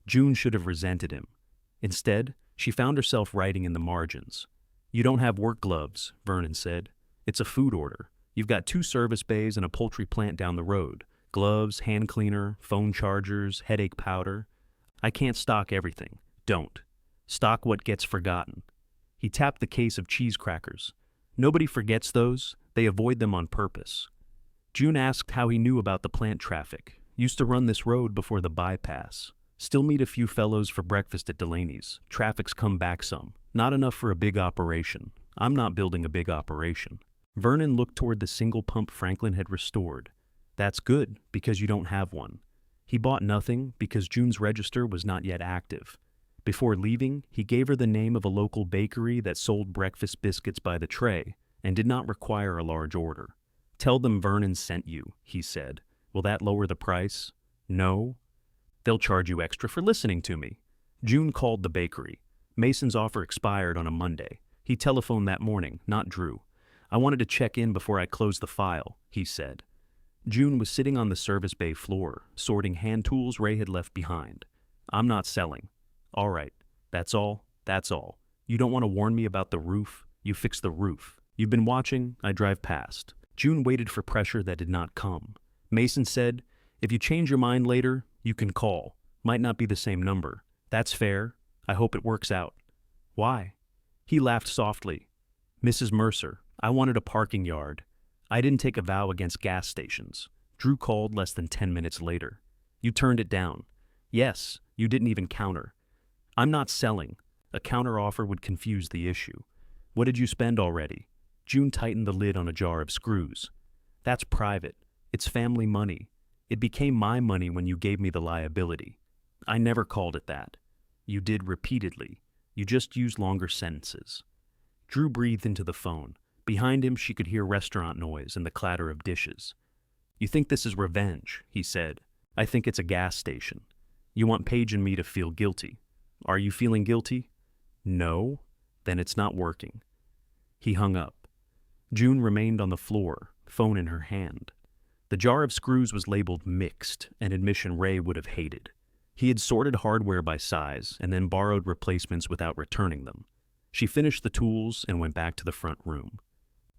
June should have resented him. Instead, she found herself writing in the margins. "You don't have work gloves," Vernon said. "It's a food order. You've got 2 service bays and a poultry plant down the road. Gloves, hand cleaner, phone chargers, headache powder. I can't stock everything. Don't. Stock what gets forgotten." He tapped the case of cheese crackers. "Nobody forgets those. They avoid them on purpose." June asked how he knew about the plant traffic. "Used to run this road before the bypass. Still meet a few fellows for breakfast at Delaney's. Traffic's come back some. Not enough for a big operation. I'm not building a big operation." Vernon looked toward the single pump Franklin had restored. "That's good, because you don't have one." He bought nothing because June's register was not yet active. Before leaving, he gave her the name of a local bakery that sold breakfast biscuits by the tray and did not require a large order. "Tell them Vernon sent you," he said. "Will that lower the price?" "No." "They'll charge you extra for listening to me." June called the bakery. Mason's offer expired on a Monday. He telephoned that morning, not Drew. "I wanted to check in before I closed the file," he said. June was sitting on the service bay floor, sorting hand tools Ray had left behind. "I'm not selling." "All right. That's all. That's all. You don't want to warn me about the roof? You fix the roof. You've been watching, I drive past." June waited for pressure that did not come. Mason said, "If you change your mind later, you can call. Might not be the same number. That's fair. I hope it works out." "Why?" He laughed softly. "Mrs. Mercer, I wanted a parking yard. I didn't take a vow against gas stations." Drew called less than 10 minutes later. "You turned it down." "Yes, you didn't even counter." "I'm not selling. A counter offer would confuse the issue." "What did you spend already?" June tightened the lid on a jar of screws. "That's private. It's family money. It became my money when you gave me the liability." "I never called it that." "You did repeatedly. You just used longer sentences." Drew breathed into the phone. Behind him, she could hear restaurant noise and the clatter of dishes. "You think this is revenge," he said. "I think it's a gas station. You want Paige and me to feel guilty. Are you feeling guilty?" "No." "Then it's not working." He hung up. June remained on the floor, phone in her hand. The jar of screws was labeled mixed, an admission Ray would have hated. He had sorted hardware by size and then borrowed replacements without returning them. She finished the tools and went back to the front room.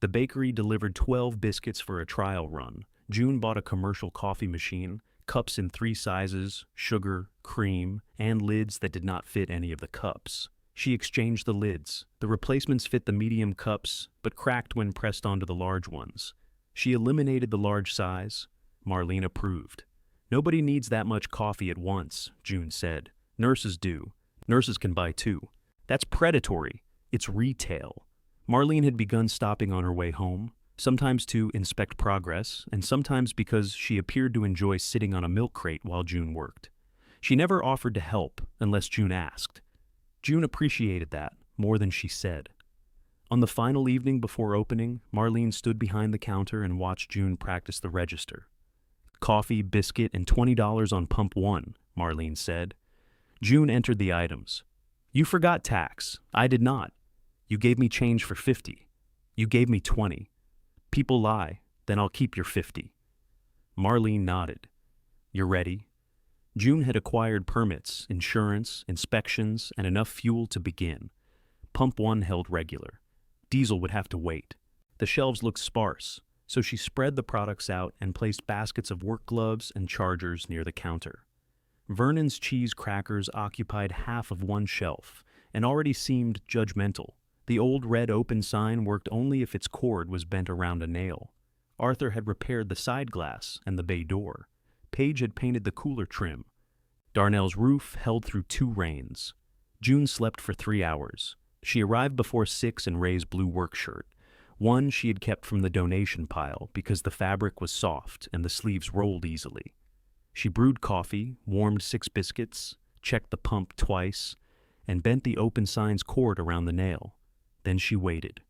The bakery delivered 12 biscuits for a trial run. June bought a commercial coffee machine, cups in 3 sizes, sugar, cream, and lids that did not fit any of the cups. She exchanged the lids. The replacements fit the medium cups, but cracked when pressed onto the large ones. She eliminated the large size. Marlene approved. "Nobody needs that much coffee at once," June said. "Nurses do. Nurses can buy 2. That's predatory. It's retail." Marlene had begun stopping on her way home, sometimes to inspect progress, and sometimes because she appeared to enjoy sitting on a milk crate while June worked. She never offered to help unless June asked. June appreciated that more than she said. On the final evening before opening, Marlene stood behind the counter and watched June practice the register. "Coffee, biscuit, and $20 on pump 1, Marlene said. June entered the items. "You forgot tax. I did not. You gave me change for 50. You gave me 20. People lie, then I'll keep your 50. Marlene nodded. "You're ready?" June had acquired permits, insurance, inspections, and enough fuel to begin. Pump 1 held regular. Diesel would have to wait. The shelves looked sparse, so she spread the products out and placed baskets of work gloves and chargers near the counter. Vernon's cheese crackers occupied half of one shelf and already seemed judgmental. The old red open sign worked only if its cord was bent around a nail. Arthur had repaired the side glass and the bay door. Paige had painted the cooler trim. Darnell's roof held through 2 rains. June slept for 3 hours. She arrived before 6 in Ray's blue work shirt. One she had kept from the donation pile because the fabric was soft and the sleeves rolled easily. She brewed coffee, warmed 6 biscuits, checked the pump twice, and bent the open sign's cord around the nail. Then she waited.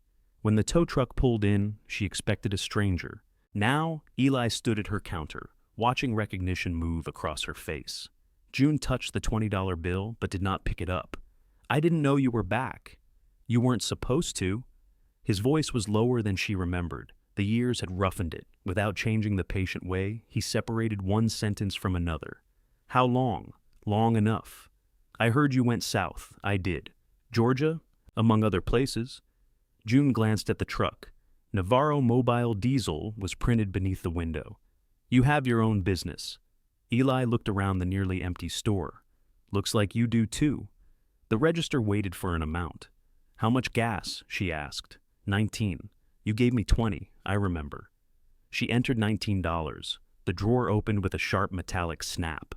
When the tow truck pulled in, she expected a stranger. Now, Eli stood at her counter, watching recognition move across her face. June touched the $20 bill but did not pick it up. "I didn't know you were back." "You weren't supposed to." His voice was lower than she remembered. The years had roughened it. Without changing the patient way, he separated one sentence from another. "How long?" "Long enough." "I heard you went south." "I did." "Georgia?" "Among other places." June glanced at the truck. "Navarro Mobile Diesel" was printed beneath the window. "You have your own business." Eli looked around the nearly empty store. "Looks like you do too." The register waited for an amount. "How much gas?" she asked. 19. "You gave me 20, I remember." She entered $19. The drawer opened with a sharp metallic snap.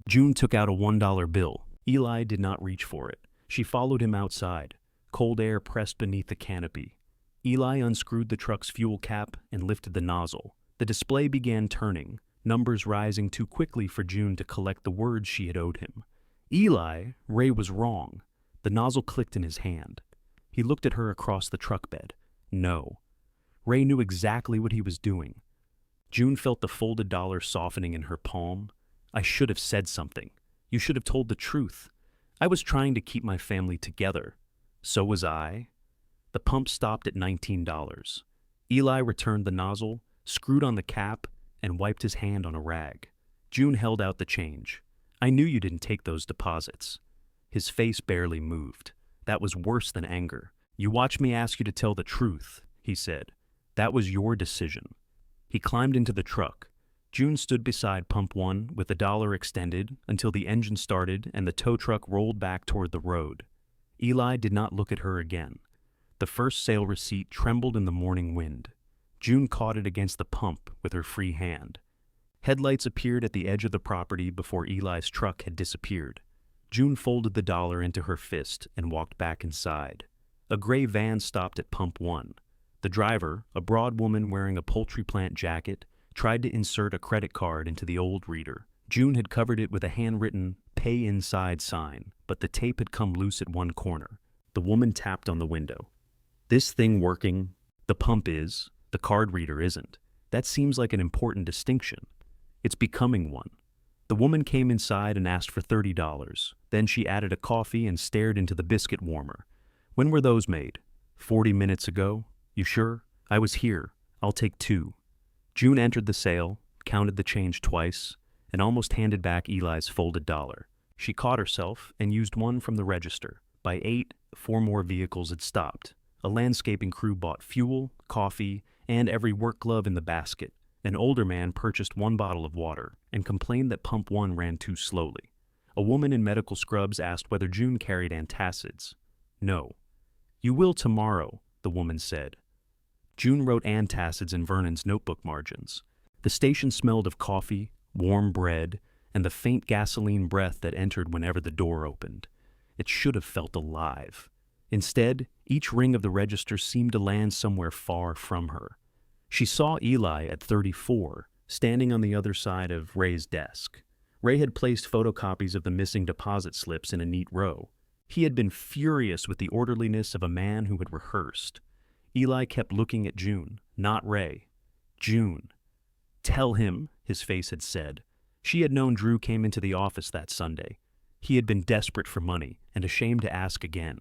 June took out a $1 bill. Eli did not reach for it. She followed him outside. Cold air pressed beneath the canopy. Eli unscrewed the truck's fuel cap and lifted the nozzle. The display began turning, numbers rising too quickly for June to collect the words she had owed him. "Eli, Ray was wrong." The nozzle clicked in his hand. He looked at her across the truck bed. "No." Ray knew exactly what he was doing. June felt the folded dollar softening in her palm. "I should have said something. You should have told the truth. I was trying to keep my family together." "So was I." The pump stopped at $19. Eli returned the nozzle, screwed on the cap, and wiped his hand on a rag. June held out the change. "I knew you didn't take those deposits." His face barely moved. That was worse than anger. "You watched me ask you to tell the truth," he said. "That was your decision." He climbed into the truck. June stood beside pump 1 with the dollar extended until the engine started and the tow truck rolled back toward the road. Eli did not look at her again. The first sale receipt trembled in the morning wind. June caught it against the pump with her free hand. Headlights appeared at the edge of the property before Eli's truck had disappeared. June folded the dollar into her fist and walked back inside. A gray van stopped at pump 1. The driver, a broad woman wearing a poultry plant jacket, tried to insert a credit card into the old reader. June had covered it with a handwritten "Pay Inside" sign, but the tape had come loose at one corner. The woman tapped on the window. "This thing working? The pump is. The card reader isn't. That seems like an important distinction." "It's becoming one." The woman came inside and asked for $30. Then she added a coffee and stared into the biscuit warmer. "When were those made?" 40 minutes ago." "You sure?" "I was here. I'll take 2. June entered the sale, counted the change twice, and almost handed back Eli's folded dollar. She caught herself and used one from the register. By 8, 4 more vehicles had stopped. A landscaping crew bought fuel, coffee, and every work glove in the basket. An older man purchased 1 bottle of water and complained that pump 1 ran too slowly. A woman in medical scrubs asked whether June carried antacids. "No." "You will tomorrow," the woman said. June wrote antacids in Vernon's notebook margins. The station smelled of coffee, warm bread, and the faint gasoline breath that entered whenever the door opened. It should have felt alive. Instead, each ring of the register seemed to land somewhere far from her. She saw Eli at 34, standing on the other side of Ray's desk. Ray had placed photocopies of the missing deposit slips in a neat row. He had been furious with the orderliness of a man who had rehearsed. Eli kept looking at June, not Ray. June. Tell him, his face had said. She had known Drew came into the office that Sunday. He had been desperate for money and ashamed to ask again.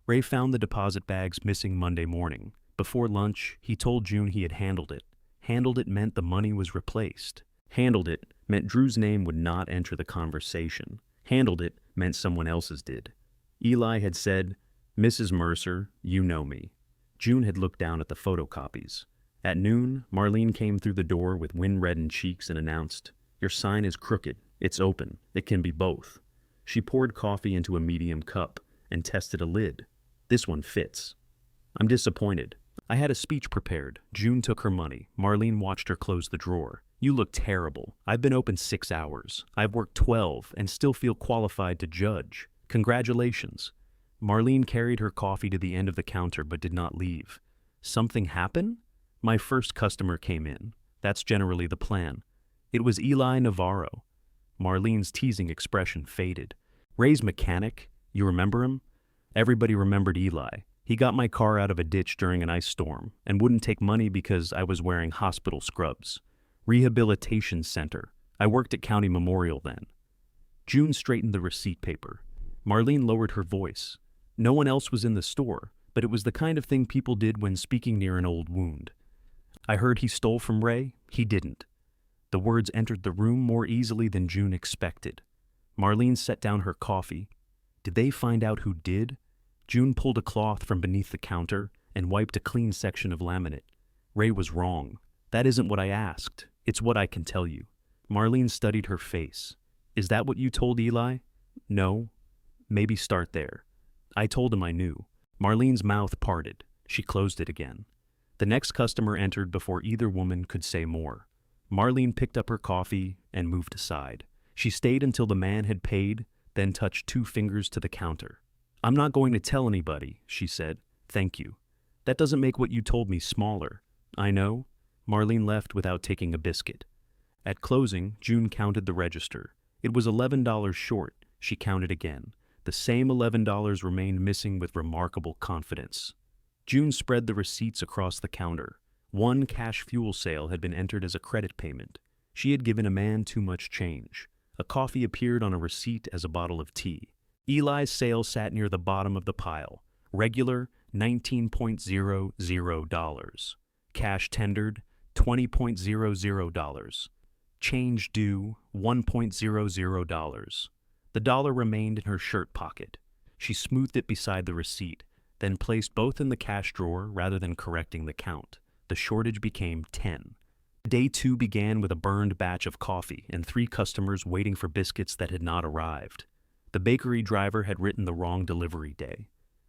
Ray found the deposit bags missing Monday morning. Before lunch, he told June he had handled it. Handled it meant the money was replaced. Handled it meant Drew's name would not enter the conversation. Handled it meant someone else's did. Eli had said, "Mrs. Mercer, you know me." June had looked down at the photocopies. At noon, Marlene came through the door with wind-reddened cheeks and announced, "Your sign is crooked. It's open. It can be both." She poured coffee into a medium cup and tested a lid. "This one fits." "I'm disappointed. I had a speech prepared." June took her money. Marlene watched her close the drawer. "You look terrible. I've been open 6 hours. I've worked 12 and still feel qualified to judge. Congratulations." Marlene carried her coffee to the end of the counter but did not leave. "Something happen?" "My first customer came in. That's generally the plan." It was Eli Navarro. Marlene's teasing expression faded. "Ray's mechanic? You remember him?" Everybody remembered Eli. "He got my car out of a ditch during an ice storm and wouldn't take money because I was wearing hospital scrubs. Rehabilitation center. I worked at County Memorial then." June straightened the receipt paper. Marlene lowered her voice. No one else was in the store, but it was the kind of thing people did when speaking near an old wound. "I heard he stole from Ray. He didn't." The words entered the room more easily than June expected. Marlene set down her coffee. Did they find out who did? June pulled a cloth from beneath the counter and wiped a clean section of laminate. "Ray was wrong. That isn't what I asked. It's what I can tell you." Marlene studied her face. "Is that what you told Eli?" "No." "Maybe start there." "I told him I knew." Marlene's mouth parted. She closed it again. The next customer entered before either woman could say more. Marlene picked up her coffee and moved aside. She stayed until the man had paid, then touched 2 fingers to the counter. "I'm not going to tell anybody," she said. "Thank you." "That doesn't make what you told me smaller." "I know." Marlene left without taking a biscuit. At closing, June counted the register. It was $11 short. She counted again. The same $11 remained missing with remarkable confidence. June spread the receipts across the counter. One cash fuel sale had been entered as a credit payment. She had given a man too much change. A coffee appeared on a receipt as a bottle of tea. Eli's sale sat near the bottom of the pile. Regular, $19.00. Cash tendered, $20.00. Change due, $1.00. The dollar remained in her shirt pocket. She smoothed it beside the receipt, then placed both in the cash drawer rather than correcting the count. The shortage became 10. Day 2 began with a burned batch of coffee and 3 customers waiting for biscuits that had not arrived. The bakery driver had written the wrong delivery day.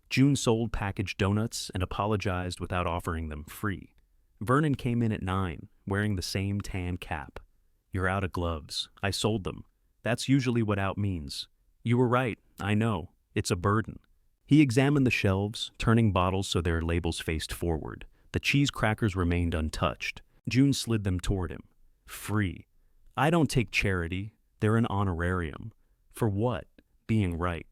June sold packaged donuts and apologized without offering them free. Vernon came in at 9, wearing the same tan cap. "You're out of gloves. I sold them. That's usually what out means." "You were right. I know. It's a burden." He examined the shelves, turning bottles so their labels faced forward. The cheese crackers remained untouched. June slid them toward him. "Free. I don't take charity. They're an honorarium." "For what?" "Being right."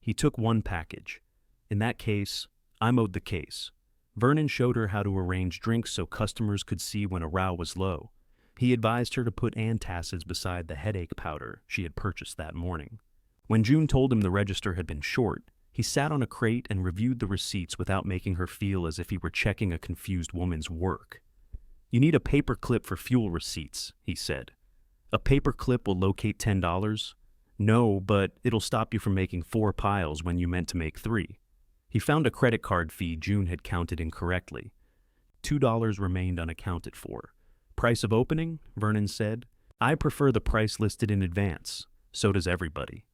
He took one package. "In that case, I'm owed the case." Vernon showed her how to arrange drinks so customers could see when a row was low. He advised her to put antacids beside the headache powder she had purchased that morning. When June told him the register had been short, he sat on a crate and reviewed the receipts without making her feel as if he were checking a confused woman's work. "You need a paper clip for fuel receipts," he said. "A paper clip will locate $10? "No, but it'll stop you from making 4 piles when you meant to make 3. He found a credit card fee June had counted incorrectly. $2 remained unaccounted for. "Price of opening?" Vernon said. "I prefer the price listed in advance. So does everybody."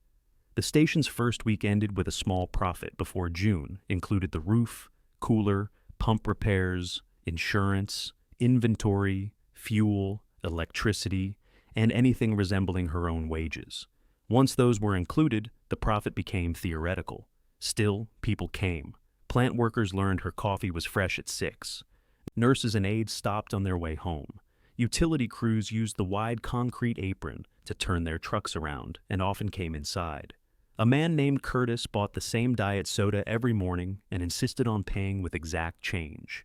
The station's first week ended with a small profit before June included the roof, cooler, pump repairs, insurance, inventory, fuel, electricity, and anything resembling her own wages. Once those were included, the profit became theoretical. Still, people came. Plant workers learned her coffee was fresh at 6. Nurses and aides stopped on their way home. Utility crews used the wide concrete apron to turn their trucks around and often came inside. A man named Curtis bought the same diet soda every morning and insisted on paying with exact change.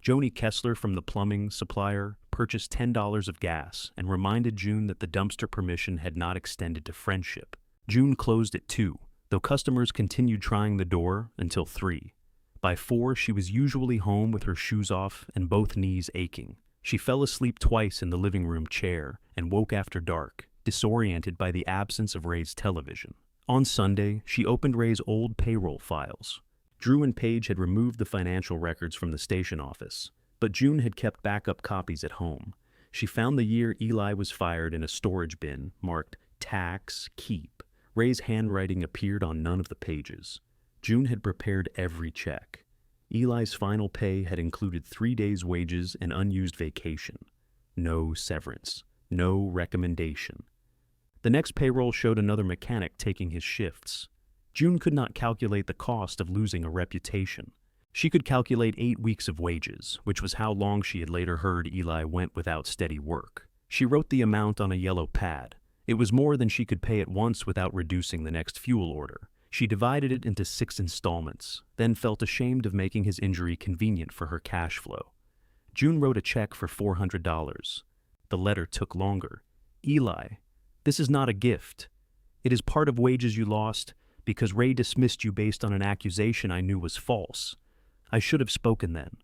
Joni Kessler from the plumbing supplier purchased $10 of gas and reminded June that the dumpster permission had not extended to friendship. June closed at 2, though customers continued trying the door until 3. By 4, she was usually home with her shoes off and both knees aching. She fell asleep twice in the living room chair and woke after dark, disoriented by the absence of Ray's television. On Sunday, she opened Ray's old payroll files. Drew and Paige had removed the financial records from the station office, but June had kept backup copies at home. She found the year Eli was fired in a storage bin marked Tax Keep. Ray's handwriting appeared on none of the pages. June had prepared every check. Eli's final pay had included 3 days' wages and unused vacation. No severance. No recommendation. The next payroll showed another mechanic taking his shifts. June could not calculate the cost of losing a reputation. She could calculate 8 weeks of wages, which was how long she had later heard Eli went without steady work. She wrote the amount on a yellow pad. It was more than she could pay at once without reducing the next fuel order. She divided it into 6 installments, then felt ashamed of making his injury convenient for her cash flow. June wrote a check for $400. The letter took longer. Eli, this is not a gift. It is part of wages you lost because Ray dismissed you based on an accusation I knew was false. I should have spoken then.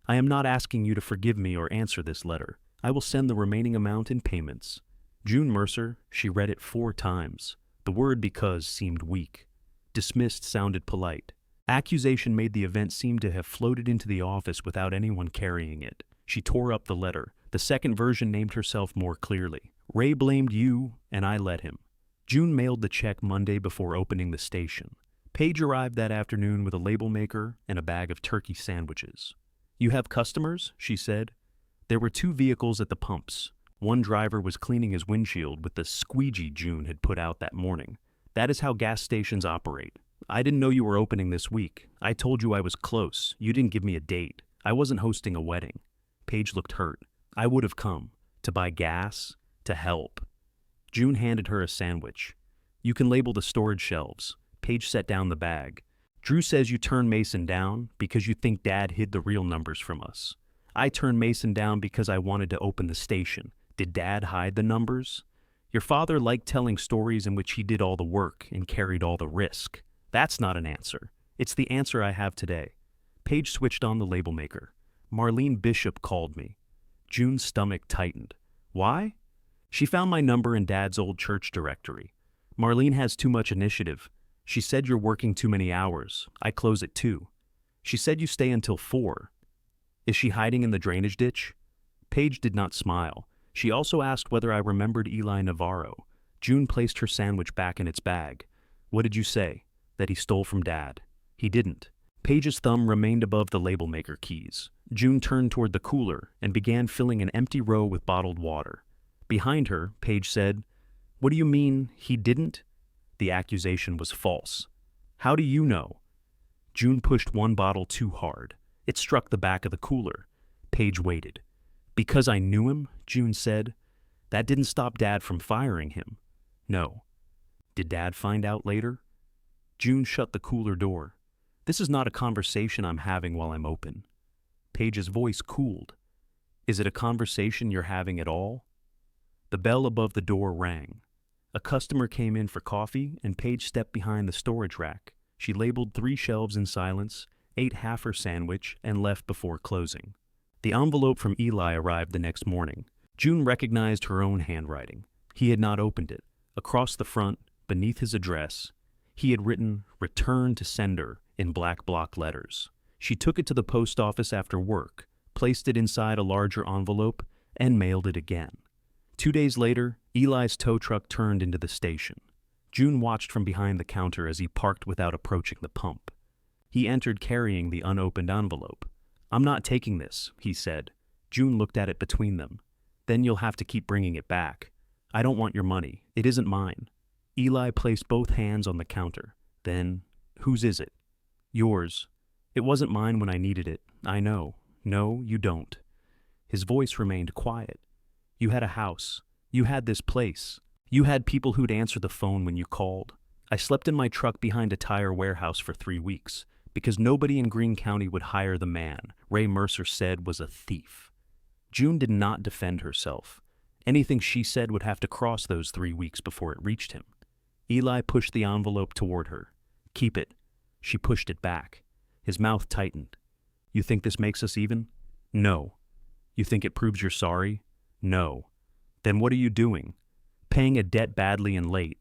I am not asking you to forgive me or answer this letter. I will send the remaining amount in payments. June Mercer, she read it 4 times. The word because seemed weak. Dismissed sounded polite. Accusation made the event seem to have floated into the office without anyone carrying it. She tore up the letter. The second version named herself more clearly. Ray blamed you, and I let him. June mailed the check Monday before opening the station. Paige arrived that afternoon with a label maker and a bag of turkey sandwiches. You have customers? She said. There were 2 vehicles at the pumps. One driver was cleaning his windshield with the squeegee June had put out that morning. That is how gas stations operate. I didn't know you were opening this week. I told you I was close. You didn't give me a date. I wasn't hosting a wedding. Paige looked hurt. I would have come. To buy gas. To help. June handed her a sandwich. You can label the storage shelves. Paige set down the bag. Drew says you turned Mason down because you think Dad hid the real numbers from us. I turned Mason down because I wanted to open the station. Did Dad hide the numbers? Your father liked telling stories in which he did all the work and carried all the risk. That's not an answer. It's the answer I have today. Paige switched on the label maker. Marlene Bishop called me. June's stomach tightened. Why? She found my number in Dad's old church directory. Marlene has too much initiative. She said you're working too many hours. I close at 2. She said you stay until 4. Is she hiding in the drainage ditch? Paige did not smile. She also asked whether I remembered Eli Navarro. June placed her sandwich back in its bag. What did you say? That he stole from Dad. He didn't. Paige's thumb remained above the label maker keys. June turned toward the cooler and began filling an empty row with bottled water. Behind her, Paige said, What do you mean, he didn't? The accusation was false. How do you know? June pushed one bottle too hard. It struck the back of the cooler. Paige waited. Because I knew him, June said. That didn't stop Dad from firing him. No. Did Dad find out later? June shut the cooler door. This is not a conversation I'm having while I'm open. Paige's voice cooled. Is it a conversation you're having at all? The bell above the door rang. A customer came in for coffee, and Paige stepped behind the storage rack. She labeled 3 shelves in silence, ate half her sandwich, and left before closing. The envelope from Eli arrived the next morning. June recognized her own handwriting. He had not opened it. Across the front, beneath his address, he had written, "Return to sender," in black block letters. She took it to the post office after work, placed it inside a larger envelope, and mailed it again. 2 days later, Eli's tow truck turned into the station. June watched from behind the counter as he parked without approaching the pump. He entered carrying the unopened envelope. "I'm not taking this," he said. June looked at it between them. "Then you'll have to keep bringing it back. I don't want your money. It isn't mine." Eli placed both hands on the counter. Then, "Whose is it?" "Yours." It wasn't mine when I needed it. I know. No, you don't. His voice remained quiet. You had a house. You had this place. You had people who'd answer the phone when you called. I slept in my truck behind a tire warehouse for 3 weeks because nobody in Greene County would hire the man Ray Mercer said was a thief. June did not defend herself. Anything she said would have to cross those 3 weeks before it reached him. Eli pushed the envelope toward her. Keep it. She pushed it back. His mouth tightened. You think this makes us even? No. You think it proves you're sorry? No. Then what are you doing? Paying a debt badly and late.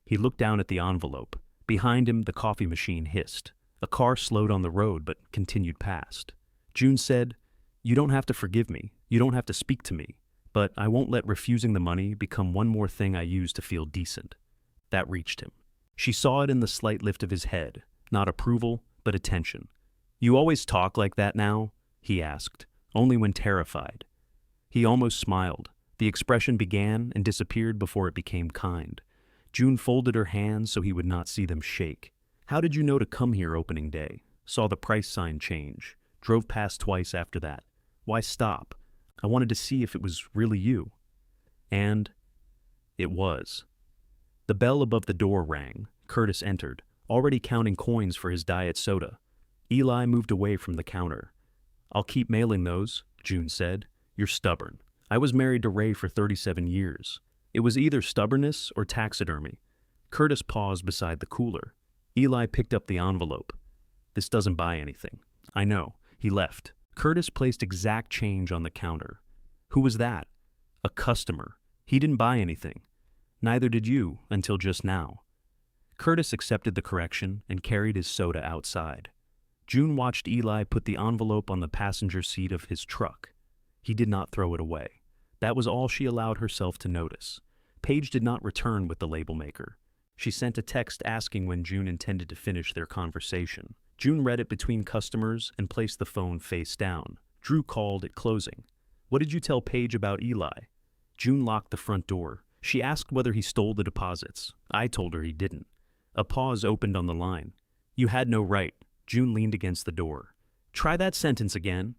He looked down at the envelope. Behind him, the coffee machine hissed. A car slowed on the road but continued past. June said, You don't have to forgive me. You don't have to speak to me. But I won't let refusing the money become one more thing I use to feel decent. That reached him. She saw it in the slight lift of his head. Not approval, but attention. You always talk like that now? He asked, only when terrified. He almost smiled. The expression began and disappeared before it became kind. June folded her hands so he would not see them shake. How did you know to come here opening day? Saw the price sign change. Drove past twice after that. Why stop? I wanted to see if it was really you. And it was. The bell above the door rang. Curtis entered, already counting coins for his diet soda. Eli moved away from the counter. I'll keep mailing those, June said. You're stubborn. I was married to Ray for 37 years. It was either stubbornness or taxidermy. Curtis paused beside the cooler. Eli picked up the envelope. This doesn't buy anything. I know. He left. Curtis placed exact change on the counter. Who was that? A customer. He didn't buy anything. Neither did you, until just now. Curtis accepted the correction and carried his soda outside. June watched Eli put the envelope on the passenger seat of his truck. He did not throw it away. That was all she allowed herself to notice. Paige did not return with the label maker. She sent a text asking when June intended to finish their conversation. June read it between customers and placed the phone face down. Drew called at closing. What did you tell Paige about Eli? June locked the front door. She asked whether he stole the deposits. I told her he didn't. A pause opened on the line. You had no right. June leaned against the door. Try that sentence again.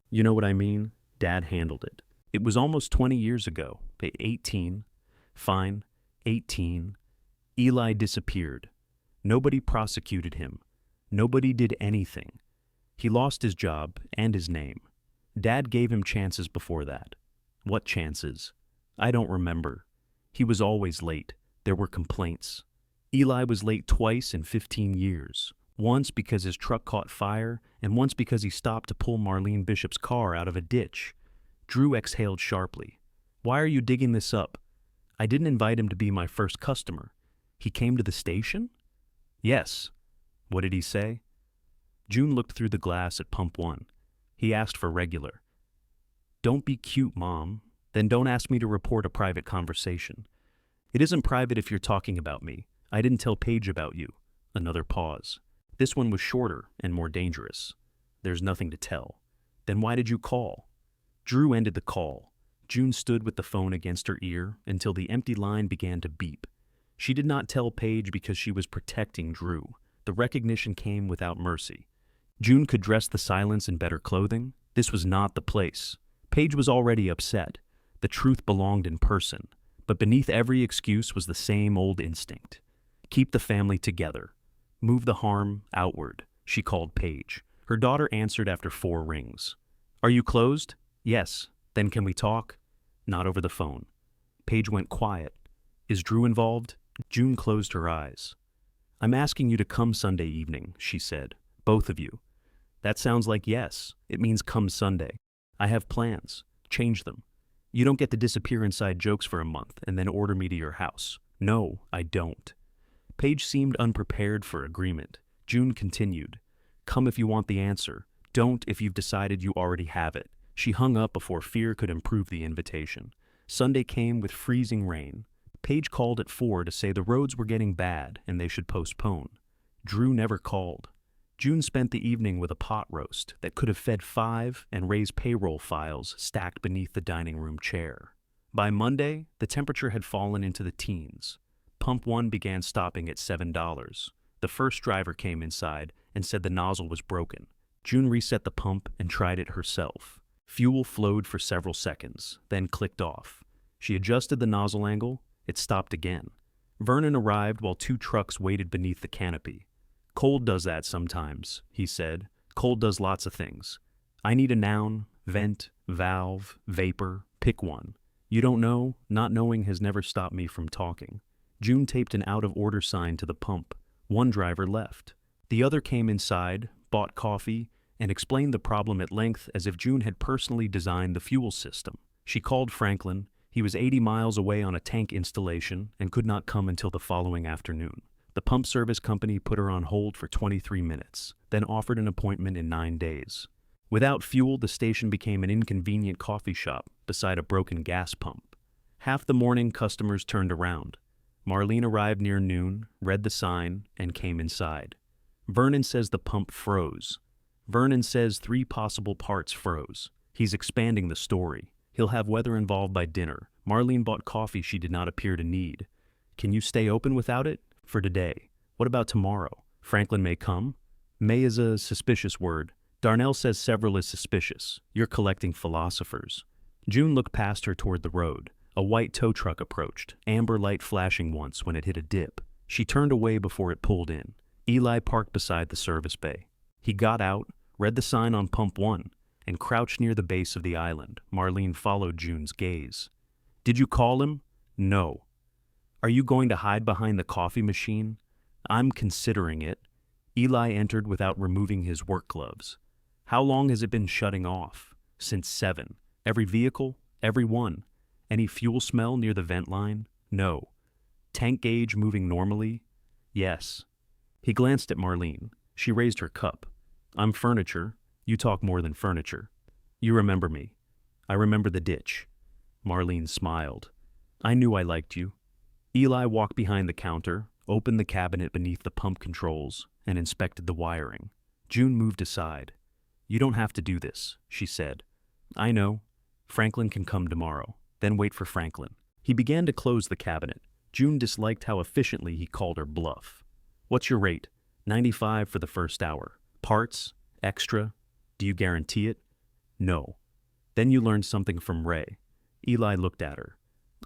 You know what I mean? Dad handled it. It was almost 20 years ago. 18. Fine. 18. Eli disappeared. Nobody prosecuted him. Nobody did anything. He lost his job and his name. Dad gave him chances before that. What chances? I don't remember. He was always late. There were complaints. Eli was late twice in 15 years. Once because his truck caught fire, and once because he stopped to pull Marlene Bishop's car out of a ditch. Drew exhaled sharply. Why are you digging this up? I didn't invite him to be my first customer. He came to the station? Yes. What did he say? June looked through the glass at pump 1. He asked for regular. Don't be cute, Mom. Then don't ask me to report a private conversation. It isn't private if you're talking about me. I didn't tell Paige about you. Another pause. This one was shorter and more dangerous. There's nothing to tell. Then why did you call? Drew ended the call. June stood with the phone against her ear until the empty line began to beep. She did not tell Paige because she was protecting Drew. The recognition came without mercy. June could dress the silence in better clothing. This was not the place. Paige was already upset. The truth belonged in person. But beneath every excuse was the same old instinct. Keep the family together. Move the harm outward, she called Paige. Her daughter answered after 4 rings. Are you closed? Yes. Then can we talk? Not over the phone. Paige went quiet. Is Drew involved? June closed her eyes. I'm asking you to come Sunday evening, she said. Both of you. That sounds like yes. It means come Sunday. I have plans. Change them. You don't get to disappear inside jokes for a month and then order me to your house. No, I don't. Paige seemed unprepared for agreement. June continued. Come if you want the answer. Don't if you've decided you already have it. She hung up before fear could improve the invitation. Sunday came with freezing rain. Paige called at 4 to say the roads were getting bad and they should postpone. Drew never called. June spent the evening with a pot roast that could have fed 5 and raised payroll files stacked beneath the dining room chair. By Monday, the temperature had fallen into the teens. Pump 1 began stopping at $7. The first driver came inside, and said the nozzle was broken. June reset the pump and tried it herself. Fuel flowed for several seconds, then clicked off. She adjusted the nozzle angle. It stopped again. Vernon arrived while 2 trucks waited beneath the canopy. "Cold does that sometimes," he said. "Cold does lots of things. I need a noun, vent, valve, vapor, pick one. You don't know? Not knowing has never stopped me from talking." June taped an out-of-order sign to the pump. One driver left. The other came inside, bought coffee, and explained the problem at length as if June had personally designed the fuel system. She called Franklin. He was 80 miles away on a tank installation and could not come until the following afternoon. The pump service company put her on hold for 23 minutes, then offered an appointment in 9 days. Without fuel, the station became an inconvenient coffee shop beside a broken gas pump. Half the morning, customers turned around. Marlene arrived near noon, read the sign, and came inside. "Vernon says the pump froze. Vernon says 3 possible parts froze. He's expanding the story. He'll have weather involved by dinner. Marlene bought coffee she did not appear to need. Can you stay open without it? For today. What about tomorrow? Franklin may come? May is a suspicious word. Darnell says several is suspicious. You're collecting philosophers." June looked past her toward the road. A white tow truck approached, amber light flashing once when it hit a dip. She turned away before it pulled in. Eli parked beside the service bay. He got out, read the sign on pump 1, and crouched near the base of the island. Marlene followed June's gaze. "Did you call him?" "No." "Are you going to hide behind the coffee machine?" "I'm considering it." Eli entered without removing his work gloves. "How long has it been shutting off?" "Since 7. Every vehicle?" "Every one." "Any fuel smell near the vent line?" "No." "Tank gauge moving normally?" "Yes." He glanced at Marlene. She raised her cup. "I'm furniture. You talk more than furniture. You remember me." "I remember the ditch." Marlene smiled. "I knew I liked you." Eli walked behind the counter, opened the cabinet beneath the pump controls, and inspected the wiring. June moved aside. "You don't have to do this," she said. "I know. Franklin can come tomorrow. Then wait for Franklin." He began to close the cabinet. June disliked how efficiently he called her bluff. "What's your rate?" "$95 for the first hour. Parts? Extra? Do you guarantee it?" "No." "Then you learned something from Ray." Eli looked at her.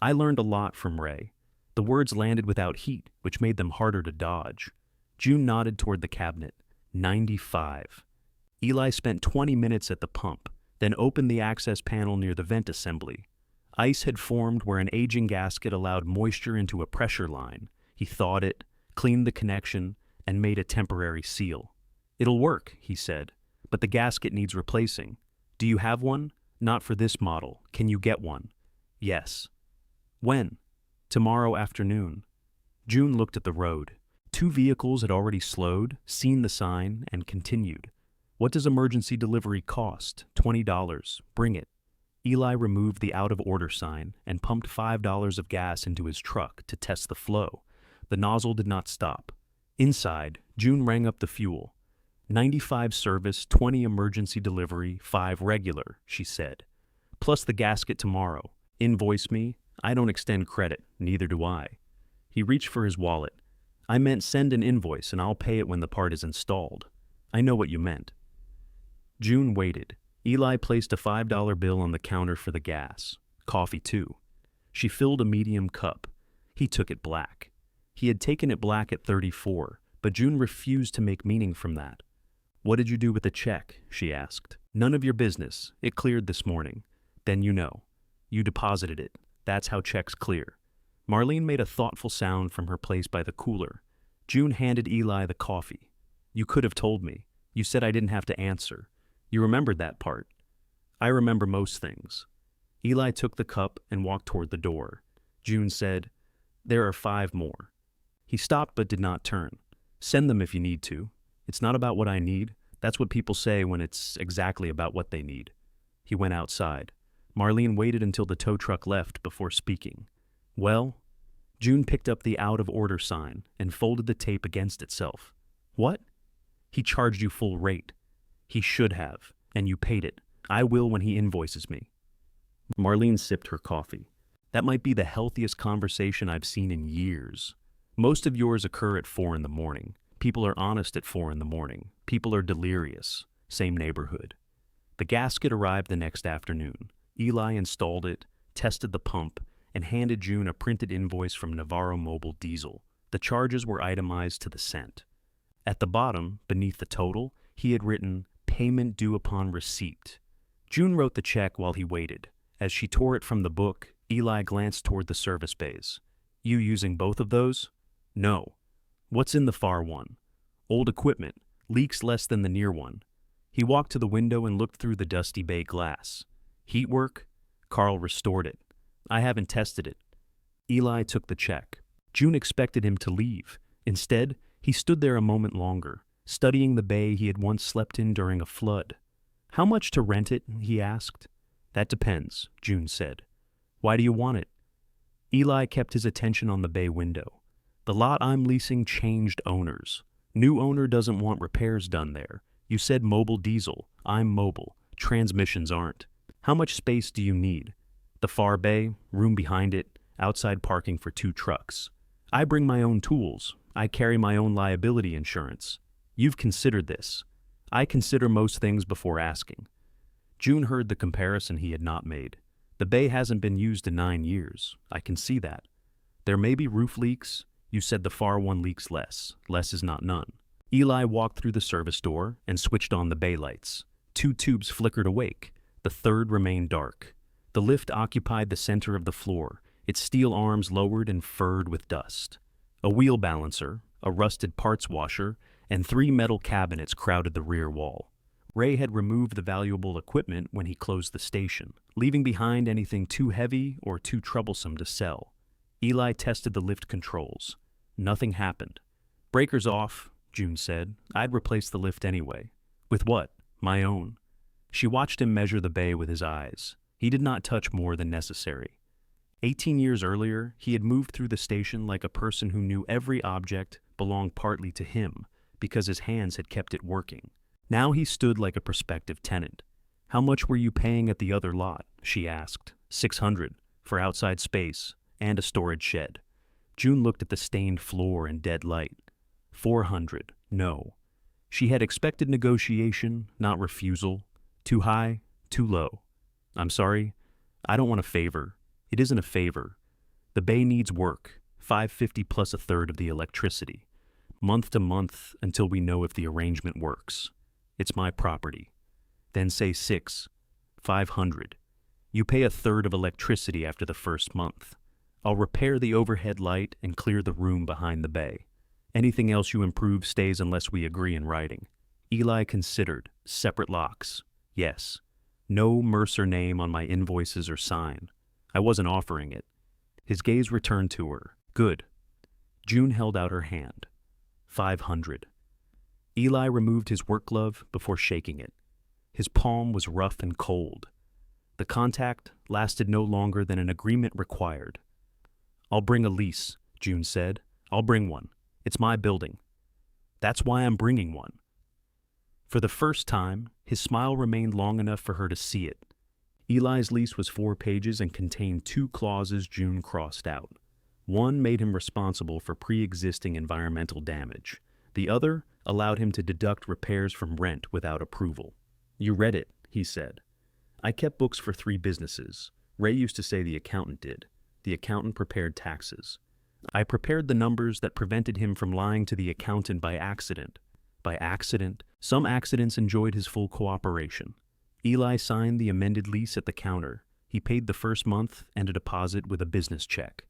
"I learned a lot from Ray." The words landed without heat, which made them harder to dodge. June nodded toward the cabinet. 95. Eli spent 20 minutes at the pump, then opened the access panel near the vent assembly. Ice had formed where an aging gasket allowed moisture into a pressure line. He thawed it, cleaned the connection, and made a temporary seal. "It'll work," he said, "but the gasket needs replacing. Do you have one?" "Not for this model. Can you get one?" "Yes." "When?" "Tomorrow afternoon." June looked at the road. 2 vehicles had already slowed, seen the sign, and continued. "What does emergency delivery cost?" $20. "Bring it." Eli removed the out-of-order sign and pumped $5 of gas into his truck to test the flow. The nozzle did not stop. Inside, June rang up the fuel. 95 service, 20 emergency delivery, 5 regular, she said. "Plus the gasket tomorrow. Invoice me. I don't extend credit, neither do I." He reached for his wallet. "I meant send an invoice and I'll pay it when the part is installed." "I know what you meant." June waited. Eli placed a $5 bill on the counter for the gas. Coffee, too. She filled a medium cup. He took it black. He had taken it black at 34, but June refused to make meaning from that. "What did you do with the check?" she asked. "None of your business. It cleared this morning." "Then you know. You deposited it. That's how checks clear." Marlene made a thoughtful sound from her place by the cooler. June handed Eli the coffee. "You could have told me. You said I didn't have to answer. You remembered that part." "I remember most things." Eli took the cup and walked toward the door. June said, "There are 5 more." He stopped but did not turn. "Send them if you need to. It's not about what I need. That's what people say when it's exactly about what they need." He went outside. Marlene waited until the tow truck left before speaking. "Well?" June picked up the out-of-order sign and folded the tape against itself. "What?" "He charged you full rate." "He should have, and you paid it. I will when he invoices me." Marlene sipped her coffee. "That might be the healthiest conversation I've seen in years. Most of yours occur at 4 in the morning. People are honest at 4 in the morning. People are delirious. Same neighborhood. The gasket arrived the next afternoon. Eli installed it, tested the pump, and handed June a printed invoice from Navarro Mobile Diesel. The charges were itemized to the cent. At the bottom, beneath the total, he had written, "Payment due upon receipt." June wrote the check while he waited. As she tore it from the book, Eli glanced toward the service bays. "You using both of those?" "No." "What's in the far one?" "Old equipment. Leaks less than the near one." He walked to the window and looked through the dusty bay glass. "Heat work?" Carl restored it. "I haven't tested it." Eli took the check. June expected him to leave. Instead, he stood there a moment longer, studying the bay he had once slept in during a flood. "How much to rent it?" he asked. "That depends," June said. "Why do you want it?" Eli kept his attention on the bay window. "The lot I'm leasing changed owners. New owner doesn't want repairs done there. You said mobile diesel. I'm mobile. Transmissions aren't. How much space do you need?" "The far bay, room behind it, outside parking for 2 trucks. I bring my own tools. I carry my own liability insurance. You've considered this." "I consider most things before asking." June heard the comparison he had not made. "The bay hasn't been used in 9 years. I can see that. There may be roof leaks. You said the far one leaks less. Less is not none." Eli walked through the service door and switched on the bay lights. 2 tubes flickered awake. The third remained dark. The lift occupied the center of the floor, its steel arms lowered and furred with dust. A wheel balancer, a rusted parts washer, and 3 metal cabinets crowded the rear wall. Ray had removed the valuable equipment when he closed the station, leaving behind anything too heavy or too troublesome to sell. Eli tested the lift controls. Nothing happened. "Breakers off," June said. "I'd replace the lift anyway." "With what?" "My own." She watched him measure the bay with his eyes. He did not touch more than necessary. 18 years earlier, he had moved through the station like a person who knew every object belonged partly to him, because his hands had kept it working. Now he stood like a prospective tenant. "How much were you paying at the other lot?" she asked. "600, for outside space, and a storage shed." June looked at the stained floor and dead light. 400, no. She had expected negotiation, not refusal. Too high, too low. "I'm sorry, I don't want a favor. It isn't a favor. The bay needs work, 550 plus a third of the electricity. Month to month until we know if the arrangement works. It's my property." "Then say 6, 500. You pay a third of electricity after the first month. I'll repair the overhead light and clear the room behind the bay. Anything else you improve stays unless we agree in writing." Eli considered. "Separate locks. Yes. No Mercer name on my invoices or sign. I wasn't offering it." His gaze returned to her. "Good." June held out her hand. 500. Eli removed his work glove before shaking it. His palm was rough and cold. The contact lasted no longer than an agreement required. "I'll bring a lease," June said. "I'll bring one. It's my building." "That's why I'm bringing one." For the first time, his smile remained long enough for her to see it. Eli's lease was 4 pages and contained 2 clauses June crossed out. One made him responsible for pre-existing environmental damage. The other allowed him to deduct repairs from rent without approval. "You read it," he said. "I kept books for 3 businesses. Ray used to say the accountant did. The accountant prepared taxes. I prepared the numbers that prevented him from lying to the accountant by accident. By accident, some accidents enjoyed his full cooperation." Eli signed the amended lease at the counter. He paid the first month and a deposit with a business check.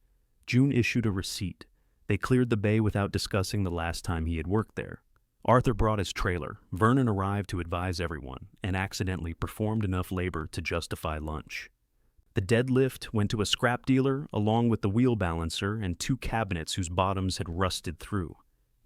June issued a receipt. They cleared the bay without discussing the last time he had worked there. Arthur brought his trailer. Vernon arrived to advise everyone, and accidentally performed enough labor to justify lunch. The deadlift went to a scrap dealer along with the wheel balancer and 2 cabinets whose bottoms had rusted through.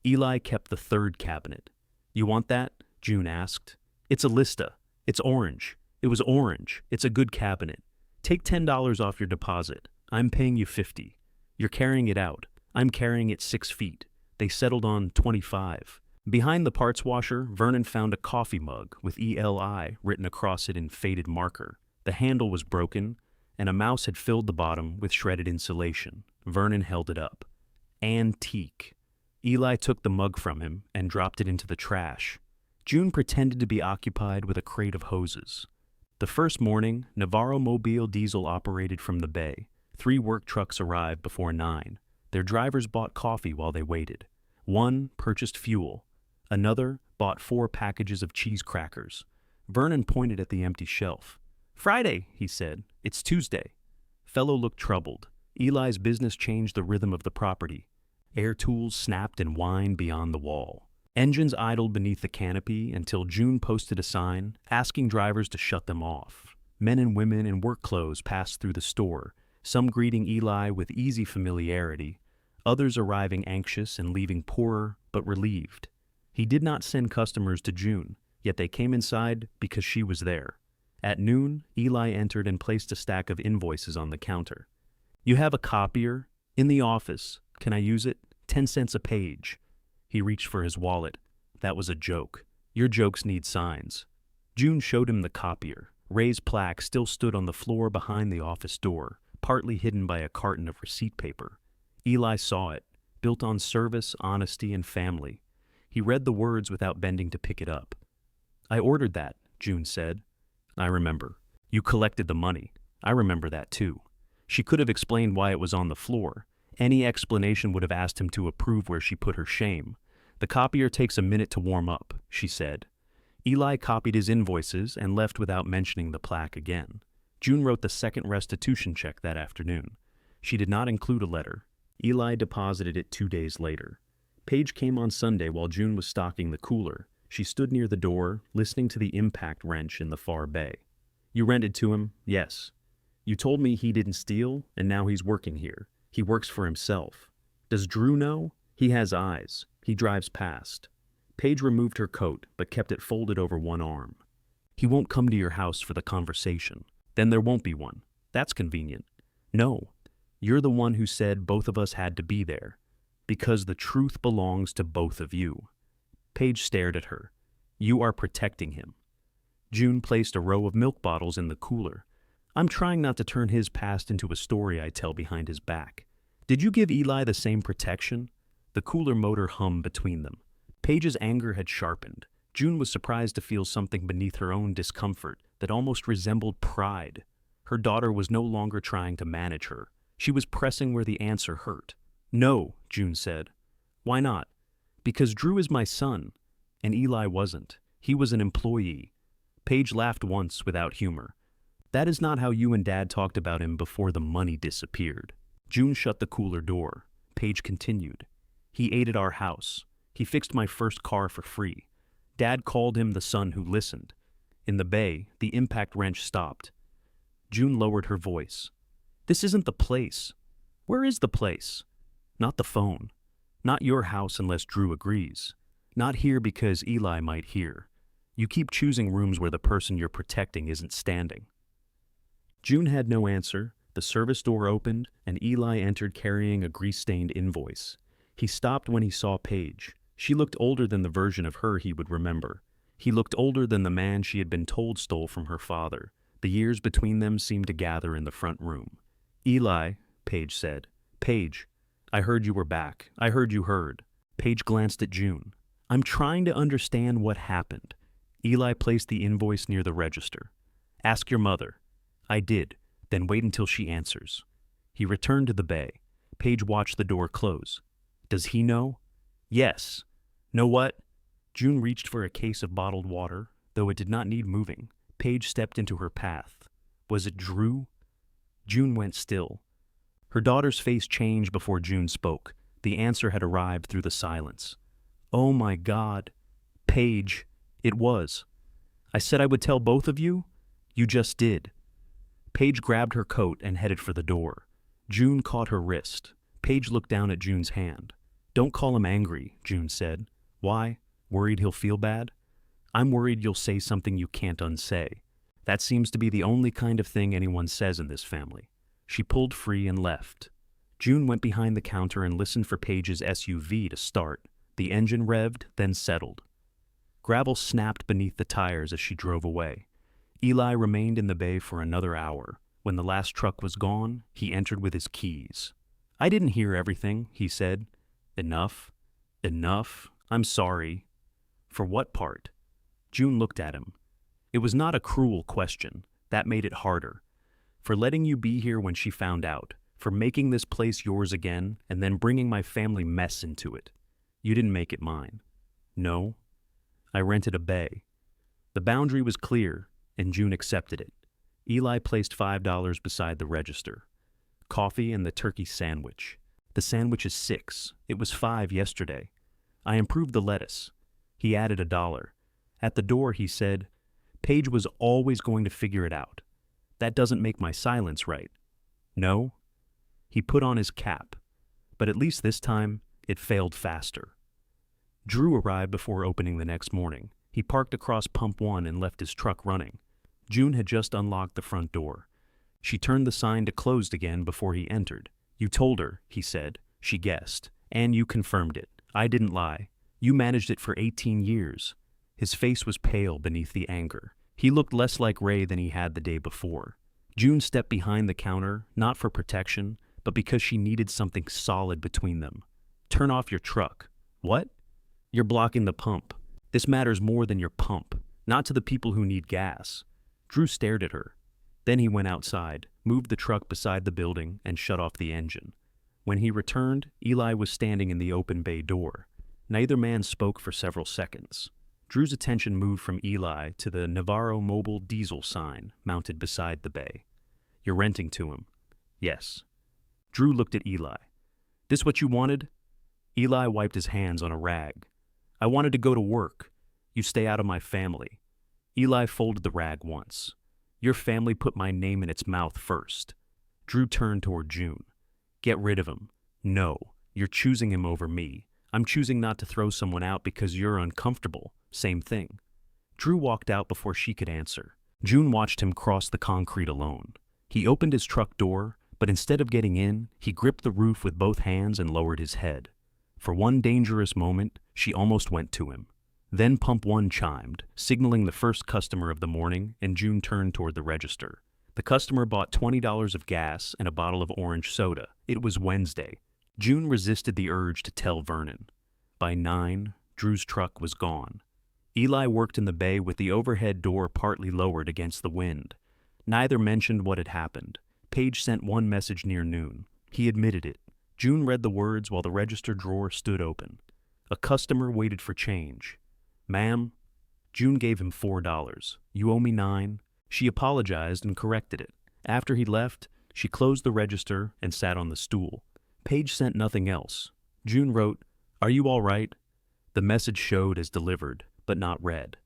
Eli kept the 3rd cabinet. "You want that?" June asked. "It's a Lista. It's orange. It was orange. It's a good cabinet. Take $10 off your deposit. I'm paying you 50. You're carrying it out. I'm carrying it 6 feet. They settled on 25. Behind the parts washer, Vernon found a coffee mug with ELI written across it in faded marker. The handle was broken, and a mouse had filled the bottom with shredded insulation. Vernon held it up. "Antique." Eli took the mug from him and dropped it into the trash. June pretended to be occupied with a crate of hoses. The first morning, Navarro Mobile Diesel operated from the bay. 3 work trucks arrived before 9. Their drivers bought coffee while they waited. One purchased fuel. Another bought 4 packages of cheese crackers. Vernon pointed at the empty shelf. "Friday," he said. "It's Tuesday." Fellow looked troubled. Eli's business changed the rhythm of the property. Air tools snapped and whined beyond the wall. Engines idled beneath the canopy until June posted a sign asking drivers to shut them off. Men and women in work clothes passed through the store, some greeting Eli with easy familiarity, others arriving anxious and leaving poorer but relieved. He did not send customers to June, yet they came inside because she was there. At noon, Eli entered and placed a stack of invoices on the counter. "You have a copier? In the office. Can I use it? 10 cents a page." He reached for his wallet. That was a joke. Your jokes need signs. June showed him the copier. Ray's plaque still stood on the floor behind the office door, partly hidden by a carton of receipt paper. Eli saw it, built on service, honesty, and family. He read the words without bending to pick it up. "I ordered that," June said. "I remember. You collected the money. I remember that too." She could have explained why it was on the floor. Any explanation would have asked him to approve where she put her shame. "The copier takes a minute to warm up," she said. Eli copied his invoices and left without mentioning the plaque again. June wrote the second restitution check that afternoon. She did not include a letter. Eli deposited it 2 days later. Paige came on Sunday while June was stocking the cooler. She stood near the door, listening to the impact wrench in the far bay. "You rented to him?" "Yes." "You told me he didn't steal, and now he's working here. He works for himself. Does Drew know? He has eyes. He drives past." Paige removed her coat, but kept it folded over one arm. "He won't come to your house for the conversation. Then there won't be one. That's convenient." "No. You're the one who said both of us had to be there. Because the truth belongs to both of you." Paige stared at her. "You are protecting him." June placed a row of milk bottles in the cooler. "I'm trying not to turn his past into a story I tell behind his back. Did you give Eli the same protection?" The cooler motor hummed between them. Paige's anger had sharpened. June was surprised to feel something beneath her own discomfort that almost resembled pride. Her daughter was no longer trying to manage her. She was pressing where the answer hurt. "No," June said. "Why not?" "Because Drew is my son." And Eli wasn't. He was an employee. Paige laughed once without humor. "That is not how you and Dad talked about him before the money disappeared." June shut the cooler door. Paige continued. "He ate at our house. He fixed my first car for free. Dad called him the son who listened." In the bay, the impact wrench stopped. June lowered her voice. "This isn't the place." "Where is the place?" "Not the phone. Not your house unless Drew agrees. Not here because Eli might hear. You keep choosing rooms where the person you're protecting isn't standing." June had no answer. The service door opened, and Eli entered carrying a grease-stained invoice. He stopped when he saw Paige. She looked older than the version of her he would remember. He looked older than the man she had been told stole from her father. The years between them seemed to gather in the front room. "Eli," Paige said. "Paige, I heard you were back. I heard you heard." Paige glanced at June. "I'm trying to understand what happened." Eli placed the invoice near the register. "Ask your mother." "I did. Then wait until she answers." He returned to the bay. Paige watched the door close. "Does he know?" "Yes." "Know what?" June reached for a case of bottled water, though it did not need moving. Paige stepped into her path. "Was it Drew?" June went still. Her daughter's face changed before June spoke. The answer had arrived through the silence. "Oh my God. Paige, it was. I said I would tell both of you. You just did." Paige grabbed her coat and headed for the door. June caught her wrist. Paige looked down at June's hand. "Don't call him angry," June said. "Why? Worried he'll feel bad?" "I'm worried you'll say something you can't unsay. That seems to be the only kind of thing anyone says in this family." She pulled free and left. June went behind the counter and listened for Paige's SUV to start. The engine revved, then settled. Gravel snapped beneath the tires as she drove away. Eli remained in the bay for another hour. When the last truck was gone, he entered with his keys. "I didn't hear everything," he said. "Enough?" Enough? I'm sorry. For what part? June looked at him. It was not a cruel question. That made it harder. For letting you be here when she found out. For making this place yours again, and then bringing my family mess into it. You didn't make it mine. No. I rented a bay. The boundary was clear, and June accepted it. Eli placed $5 beside the register. Coffee and the turkey sandwich. The sandwich is $6. It was $5 yesterday. I improved the lettuce. He added $1. At the door, he said, Paige was always going to figure it out. That doesn't make my silence right. No? He put on his cap. But at least this time, it failed faster. Drew arrived before opening the next morning. He parked across Pump 1 and left his truck running. June had just unlocked the front door. She turned the sign to closed again before he entered. You told her, he said. She guessed. And you confirmed it. I didn't lie. You managed it for 18 years. His face was pale beneath the anger. He looked less like Ray than he had the day before. June stepped behind the counter, not for protection, but because she needed something solid between them. Turn off your truck. What? You're blocking the pump. This matters more than your pump, not to the people who need gas. Drew stared at her. Then he went outside, moved the truck beside the building, and shut off the engine. When he returned, Eli was standing in the open bay door. Neither man spoke for several seconds. Drew's attention moved from Eli to the Navarro Mobile Diesel sign mounted beside the bay. You're renting to him. Yes. Drew looked at Eli. This what you wanted? Eli wiped his hands on a rag. I wanted to go to work. You stay out of my family. Eli folded the rag once. Your family put my name in its mouth first. Drew turned toward June. Get rid of him. No, you're choosing him over me. I'm choosing not to throw someone out because you're uncomfortable. Same thing. Drew walked out before she could answer. June watched him cross the concrete alone. He opened his truck door, but instead of getting in, he gripped the roof with both hands and lowered his head. For one dangerous moment, she almost went to him. Then Pump 1 chimed, signaling the first customer of the morning, and June turned toward the register. The customer bought $20 of gas and a bottle of orange soda. It was Wednesday. June resisted the urge to tell Vernon. By 9, Drew's truck was gone. Eli worked in the bay with the overhead door partly lowered against the wind. Neither mentioned what had happened. Paige sent one message near noon. He admitted it. June read the words while the register drawer stood open. A customer waited for change. Ma'am? June gave him $4. You owe me 9. She apologized and corrected it. After he left, she closed the register and sat on the stool. Paige sent nothing else. June wrote, Are you all right? The message showed as delivered, but not read.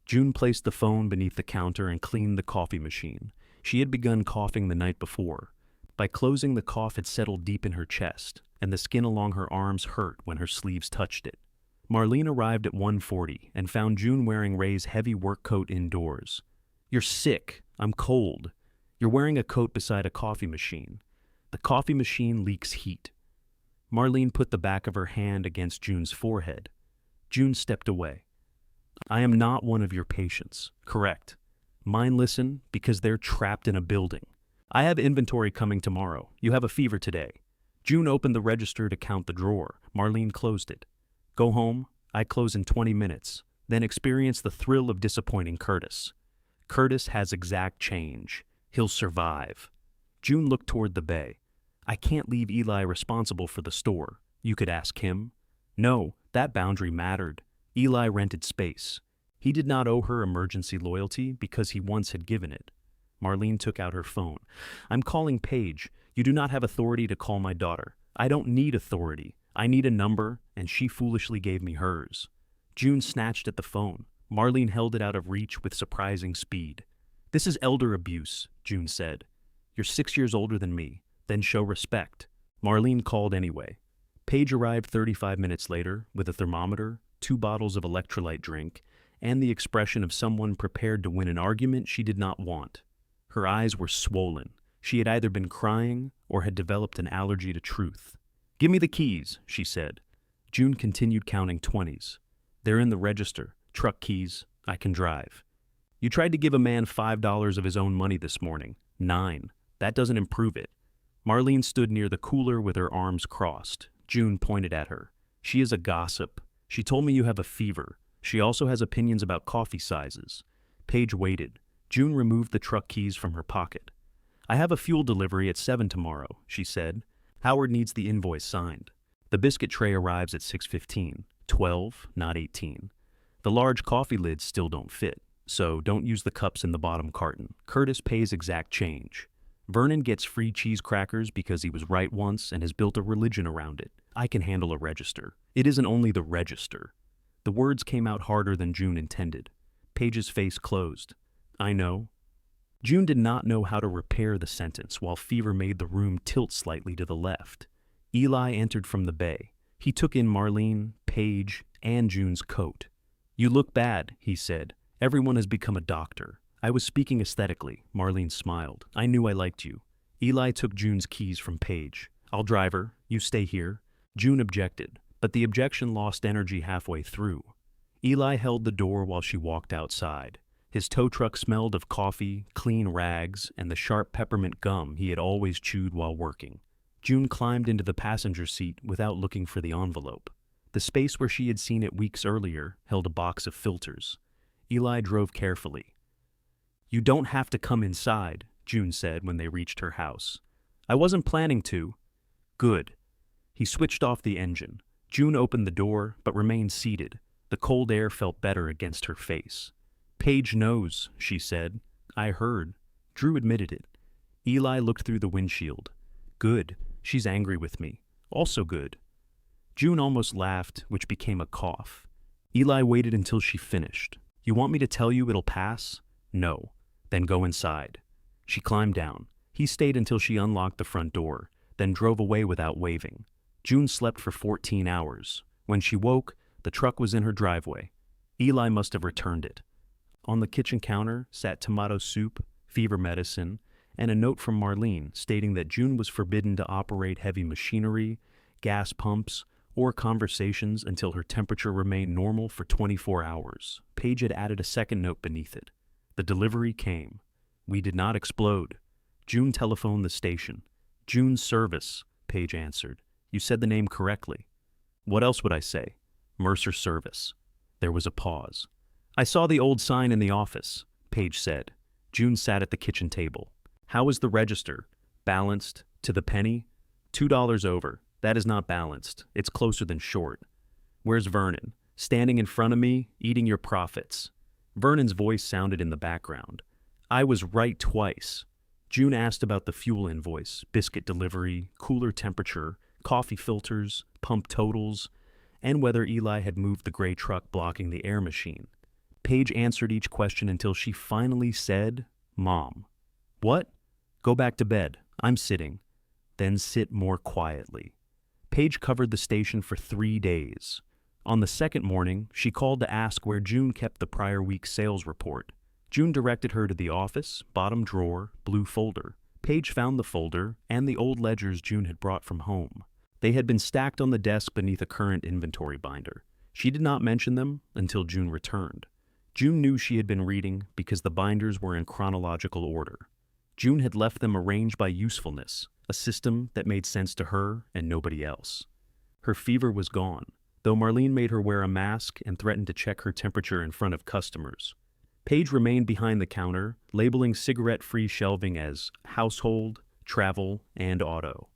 June placed the phone beneath the counter and cleaned the coffee machine. She had begun coughing the night before. By closing, the cough had settled deep in her chest, and the skin along her arms hurt when her sleeves touched it. Marlene arrived at 1:40 and found June wearing Ray's heavy work coat indoors. You're sick. I'm cold. You're wearing a coat beside a coffee machine. The coffee machine leaks heat. Marlene put the back of her hand against June's forehead. June stepped away. I am not one of your patients. Correct. Mine listen because they're trapped in a building. I have inventory coming tomorrow. You have a fever today. June opened the register to count the drawer. Marlene closed it. Go home. I close in 20 minutes. Then experience the thrill of disappointing Curtis. Curtis has exact change. He'll survive. June looked toward the bay. I can't leave Eli responsible for the store. You could ask him. No, that boundary mattered. Eli rented space. He did not owe her emergency loyalty because he once had given it. Marlene took out her phone. I'm calling Paige. You do not have authority to call my daughter. I don't need authority. I need a number, and she foolishly gave me hers. June snatched at the phone. Marlene held it out of reach with surprising speed. This is elder abuse, June said. You're 6 years older than me. Then show respect. Marlene called anyway. Paige arrived 35 minutes later with a thermometer, 2 bottles of electrolyte drink, and the expression of someone prepared to win an argument she did not want. Her eyes were swollen. She had either been crying or had developed an allergy to truth. Give me the keys, she said. June continued counting 20s. They're in the register. Truck keys. I can drive. You tried to give a man $5 of his own money this morning. 9. That doesn't improve it. Marlene stood near the cooler with her arms crossed. June pointed at her. She is a gossip. She told me you have a fever. She also has opinions about coffee sizes. Paige waited. June removed the truck keys from her pocket. I have a fuel delivery at 7 tomorrow, she said. Howard needs the invoice signed. The biscuit tray arrives at 6:15. 12, not 18. The large coffee lids still don't fit, so don't use the cups in the bottom carton. Curtis pays exact change. Vernon gets free cheese crackers because he was right once and has built a religion around it. I can handle a register. It isn't only the register. The words came out harder than June intended. Paige's face closed. I know. June did not know how to repair the sentence while fever made the room tilt slightly to the left. Eli entered from the bay. He took in Marlene, Paige, and June's coat. You look bad, he said. Everyone has become a doctor. I was speaking aesthetically. Marlene smiled. I knew I liked you. Eli took June's keys from Paige. I'll drive her. You stay here. June objected, but the objection lost energy halfway through. Eli held the door while she walked outside. His tow truck smelled of coffee, clean rags, and the sharp peppermint gum he had always chewed while working. June climbed into the passenger seat without looking for the envelope. The space where she had seen it weeks earlier held a box of filters. Eli drove carefully. You don't have to come inside, June said when they reached her house. I wasn't planning to. Good. He switched off the engine. June opened the door, but remained seated. The cold air felt better against her face. Paige knows, she said. I heard. Drew admitted it. Eli looked through the windshield. Good. She's angry with me. Also good. June almost laughed, which became a cough. Eli waited until she finished. You want me to tell you it'll pass? No. Then go inside. She climbed down. He stayed until she unlocked the front door, then drove away without waving. June slept for 14 hours. When she woke, the truck was in her driveway. Eli must have returned it. On the kitchen counter sat tomato soup, fever medicine, and a note from Marlene stating that June was forbidden to operate heavy machinery, gas pumps, or conversations until her temperature remained normal for 24 hours. Paige had added a second note beneath it. The delivery came. We did not explode. June telephoned the station. June's service, Paige answered. You said the name correctly. What else would I say? Mercer Service. There was a pause. I saw the old sign in the office, Paige said. June sat at the kitchen table. How is the register? Balanced? To the penny? $2 over. That is not balanced. It's closer than short. Where's Vernon? Standing in front of me, eating your profits. Vernon's voice sounded in the background. I was right twice. June asked about the fuel invoice, biscuit delivery, cooler temperature, coffee filters, pump totals, and whether Eli had moved the gray truck blocking the air machine. Paige answered each question until she finally said, Mom. What? Go back to bed. I'm sitting. Then sit more quietly. Paige covered the station for 3 days. On the second morning, she called to ask where June kept the prior week's sales report. June directed her to the office, bottom drawer, blue folder. Paige found the folder and the old ledgers June had brought from home. They had been stacked on the desk beneath a current inventory binder. She did not mention them until June returned. June knew she had been reading because the binders were in chronological order. June had left them arranged by usefulness, a system that made sense to her and nobody else. Her fever was gone, though Marlene made her wear a mask and threatened to check her temperature in front of customers. Paige remained behind the counter, labeling cigarette-free shelving as household, travel, and auto.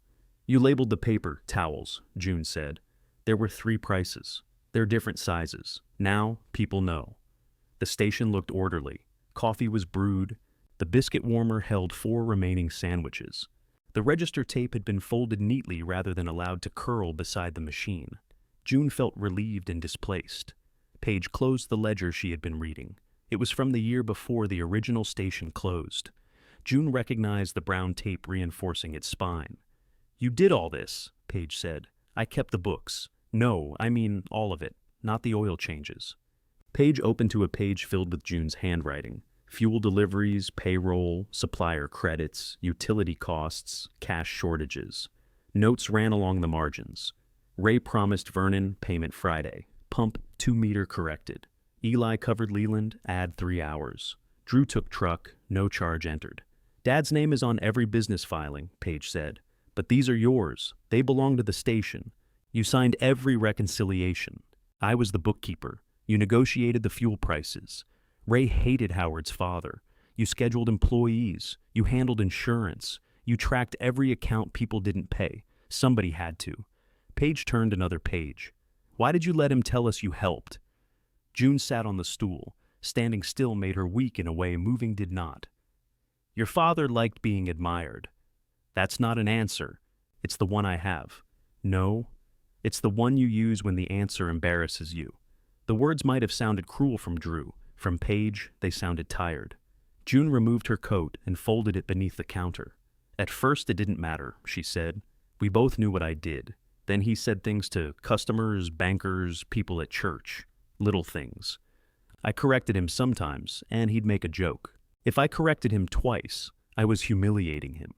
You labeled the paper towels, June said. There were 3 prices. They're different sizes. Now, people know. The station looked orderly. Coffee was brewed. The biscuit warmer held 4 remaining sandwiches. The register tape had been folded neatly rather than allowed to curl beside the machine. June felt relieved and displaced. Paige closed the ledger she had been reading. It was from the year before the original station closed. June recognized the brown tape reinforcing its spine. You did all this, Paige said. I kept the books. No, I mean all of it, not the oil changes. Paige opened to a page filled with June's handwriting. Fuel deliveries, payroll, supplier credits, utility costs, cash shortages. Notes ran along the margins. Ray promised Vernon payment Friday. Pump 2 meter corrected. Eli covered Leland, add 3 hours. Drew took truck, no charge entered. Dad's name is on every business filing, Paige said. But these are yours. They belong to the station. You signed every reconciliation. I was the bookkeeper. You negotiated the fuel prices. Ray hated Howard's father. You scheduled employees. You handled insurance. You tracked every account people didn't pay. Somebody had to. Paige turned another page. Why did you let him tell us you helped? June sat on the stool. Standing still made her weak in a way moving did not. Your father liked being admired. That's not an answer. It's the one I have. No, it's the one you use when the answer embarrasses you. The words might have sounded cruel from Drew. From Paige, they sounded tired. June removed her coat and folded it beneath the counter. At first it didn't matter, she said. We both knew what I did. Then he said things to customers, bankers, people at church. Little things. I corrected him sometimes, and he'd make a joke. If I corrected him twice, I was humiliating him.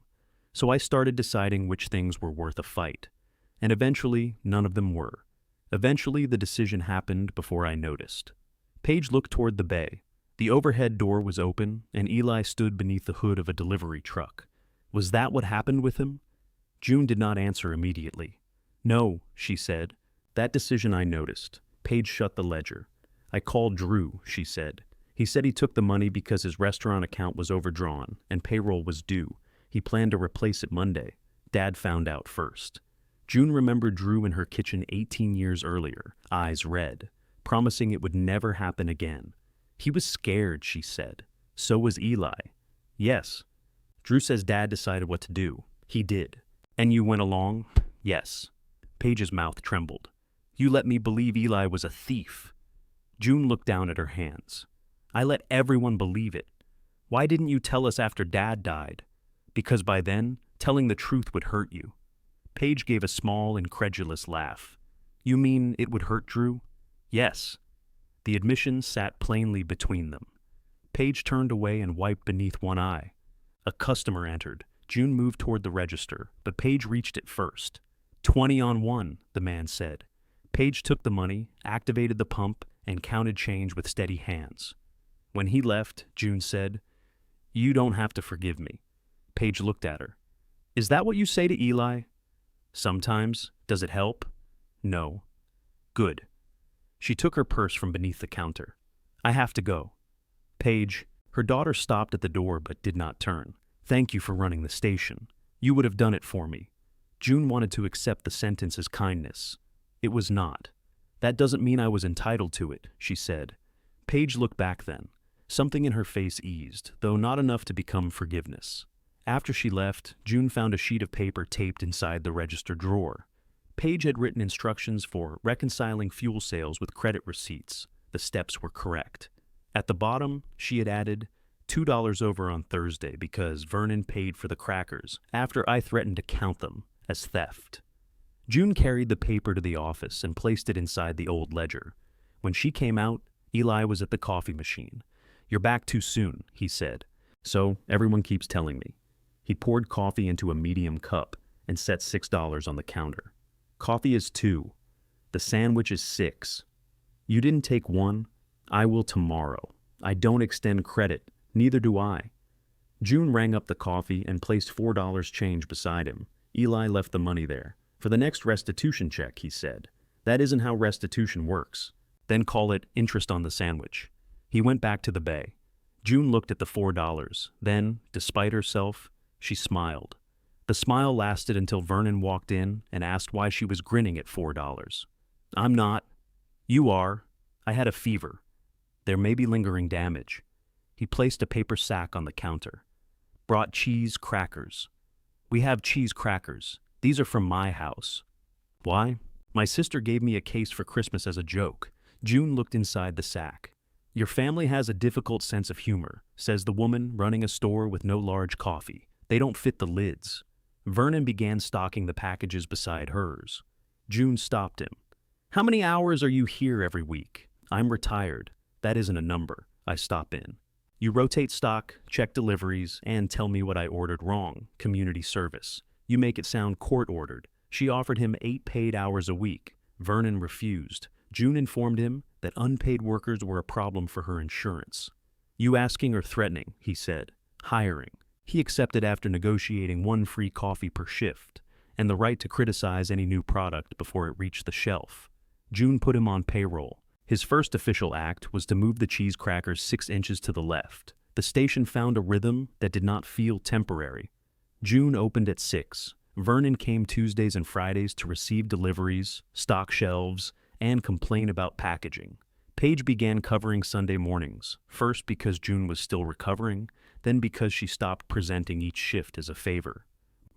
So I started deciding which things were worth a fight. And eventually, none of them were. Eventually, the decision happened before I noticed. Paige looked toward the bay. The overhead door was open, and Eli stood beneath the hood of a delivery truck. Was that what happened with him? June did not answer immediately. No, she said. That decision I noticed. Paige shut the ledger. I called Drew, she said. He said he took the money because his restaurant account was overdrawn and payroll was due. He planned to replace it Monday. Dad found out first. June remembered Drew in her kitchen 18 years earlier, eyes red, promising it would never happen again. He was scared, she said. So was Eli. Yes. Drew says Dad decided what to do. He did. And you went along? Yes. Paige's mouth trembled. You let me believe Eli was a thief. June looked down at her hands. I let everyone believe it. Why didn't you tell us after Dad died? Because by then, telling the truth would hurt you. Paige gave a small, incredulous laugh. You mean it would hurt Drew? Yes. The admission sat plainly between them. Paige turned away and wiped beneath one eye. A customer entered. June moved toward the register, but Paige reached it first. 20 on 1, the man said. Paige took the money, activated the pump, and counted change with steady hands. When he left, June said, You don't have to forgive me. Paige looked at her. Is that what you say to Eli? Sometimes. Does it help? No. Good. She took her purse from beneath the counter. I have to go. Paige, her daughter stopped at the door but did not turn. Thank you for running the station. You would have done it for me. June wanted to accept the sentence as kindness. It was not. That doesn't mean I was entitled to it, she said. Paige looked back then. Something in her face eased, though not enough to become forgiveness. After she left, June found a sheet of paper taped inside the register drawer. Paige had written instructions for reconciling fuel sales with credit receipts. The steps were correct. At the bottom, she had added $2 over on Thursday because Vernon paid for the crackers after I threatened to count them as theft. June carried the paper to the office and placed it inside the old ledger. When she came out, Eli was at the coffee machine. You're back too soon, he said. So everyone keeps telling me. He poured coffee into a medium cup and set $6 on the counter. Coffee is $2. The sandwich is $6. You didn't take one. I will tomorrow. I don't extend credit. Neither do I. June rang up the coffee and placed $4 change beside him. Eli left the money there. For the next restitution check, he said. That isn't how restitution works. Then call it interest on the sandwich. He went back to the bay. June looked at the $4. Then, despite herself, she smiled. The smile lasted until Vernon walked in and asked why she was grinning at $4. I'm not. You are. I had a fever. There may be lingering damage. He placed a paper sack on the counter. Brought cheese crackers. We have cheese crackers. These are from my house. Why? My sister gave me a case for Christmas as a joke. June looked inside the sack. Your family has a difficult sense of humor, says the woman running a store with no large coffee. They don't fit the lids. Vernon began stocking the packages beside hers. June stopped him. How many hours are you here every week? I'm retired. That isn't a number. I stop in. You rotate stock, check deliveries, and tell me what I ordered wrong. Community service. You make it sound court-ordered. She offered him 8 paid hours a week. Vernon refused. June informed him that unpaid workers were a problem for her insurance. You asking or threatening, he said. Hiring. He accepted after negotiating 1 free coffee per shift. and the right to criticize any new product before it reached the shelf. June put him on payroll. His first official act was to move the cheese crackers 6 inches to the left. The station found a rhythm that did not feel temporary. June opened at 6. Vernon came Tuesdays and Fridays to receive deliveries, stock shelves, and complain about packaging. Paige began covering Sunday mornings, first because June was still recovering, then because she stopped presenting each shift as a favor.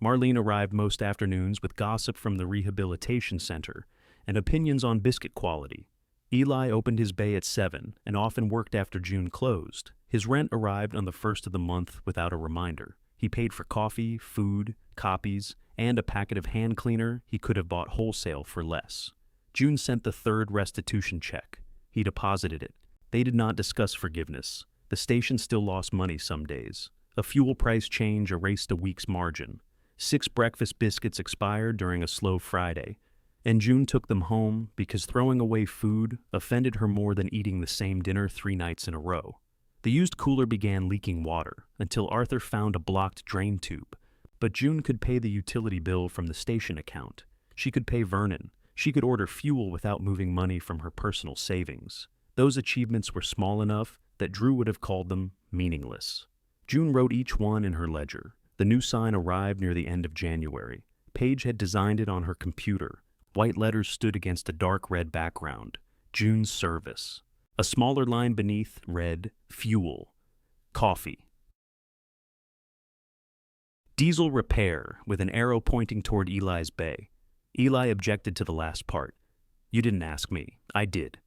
Marlene arrived most afternoons with gossip from the rehabilitation center and opinions on biscuit quality. Eli opened his bay at 7 and often worked after June closed. His rent arrived on the first of the month without a reminder. He paid for coffee, food, copies, and a packet of hand cleaner he could have bought wholesale for less. June sent the third restitution check. He deposited it. They did not discuss forgiveness. The station still lost money some days. A fuel price change erased a week's margin. 6 breakfast biscuits expired during a slow Friday, and June took them home because throwing away food offended her more than eating the same dinner 3 nights in a row. The used cooler began leaking water until Arthur found a blocked drain tube. But June could pay the utility bill from the station account. She could pay Vernon. She could order fuel without moving money from her personal savings. Those achievements were small enough that Drew would have called them meaningless. June wrote each one in her ledger. The new sign arrived near the end of January. Paige had designed it on her computer. White letters stood against a dark red background. June's service. A smaller line beneath read, Fuel. Coffee. Diesel repair, with an arrow pointing toward Eli's bay. Eli objected to the last part. You didn't ask me. I did.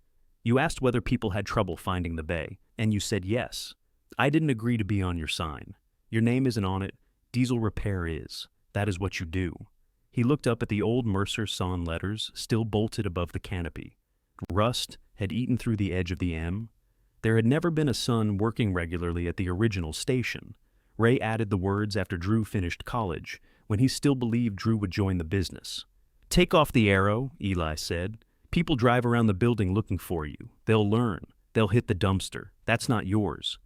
You asked whether people had trouble finding the bay, and you said yes. I didn't agree to be on your sign. Your name isn't on it. Diesel repair is. That is what you do. He looked up at the old Mercer sawn letters still bolted above the canopy. Rust had eaten through the edge of the M. There had never been a son working regularly at the original station. Ray added the words after Drew finished college, when he still believed Drew would join the business. Take off the arrow, Eli said. People drive around the building looking for you. They'll learn. They'll hit the dumpster. That's not yours.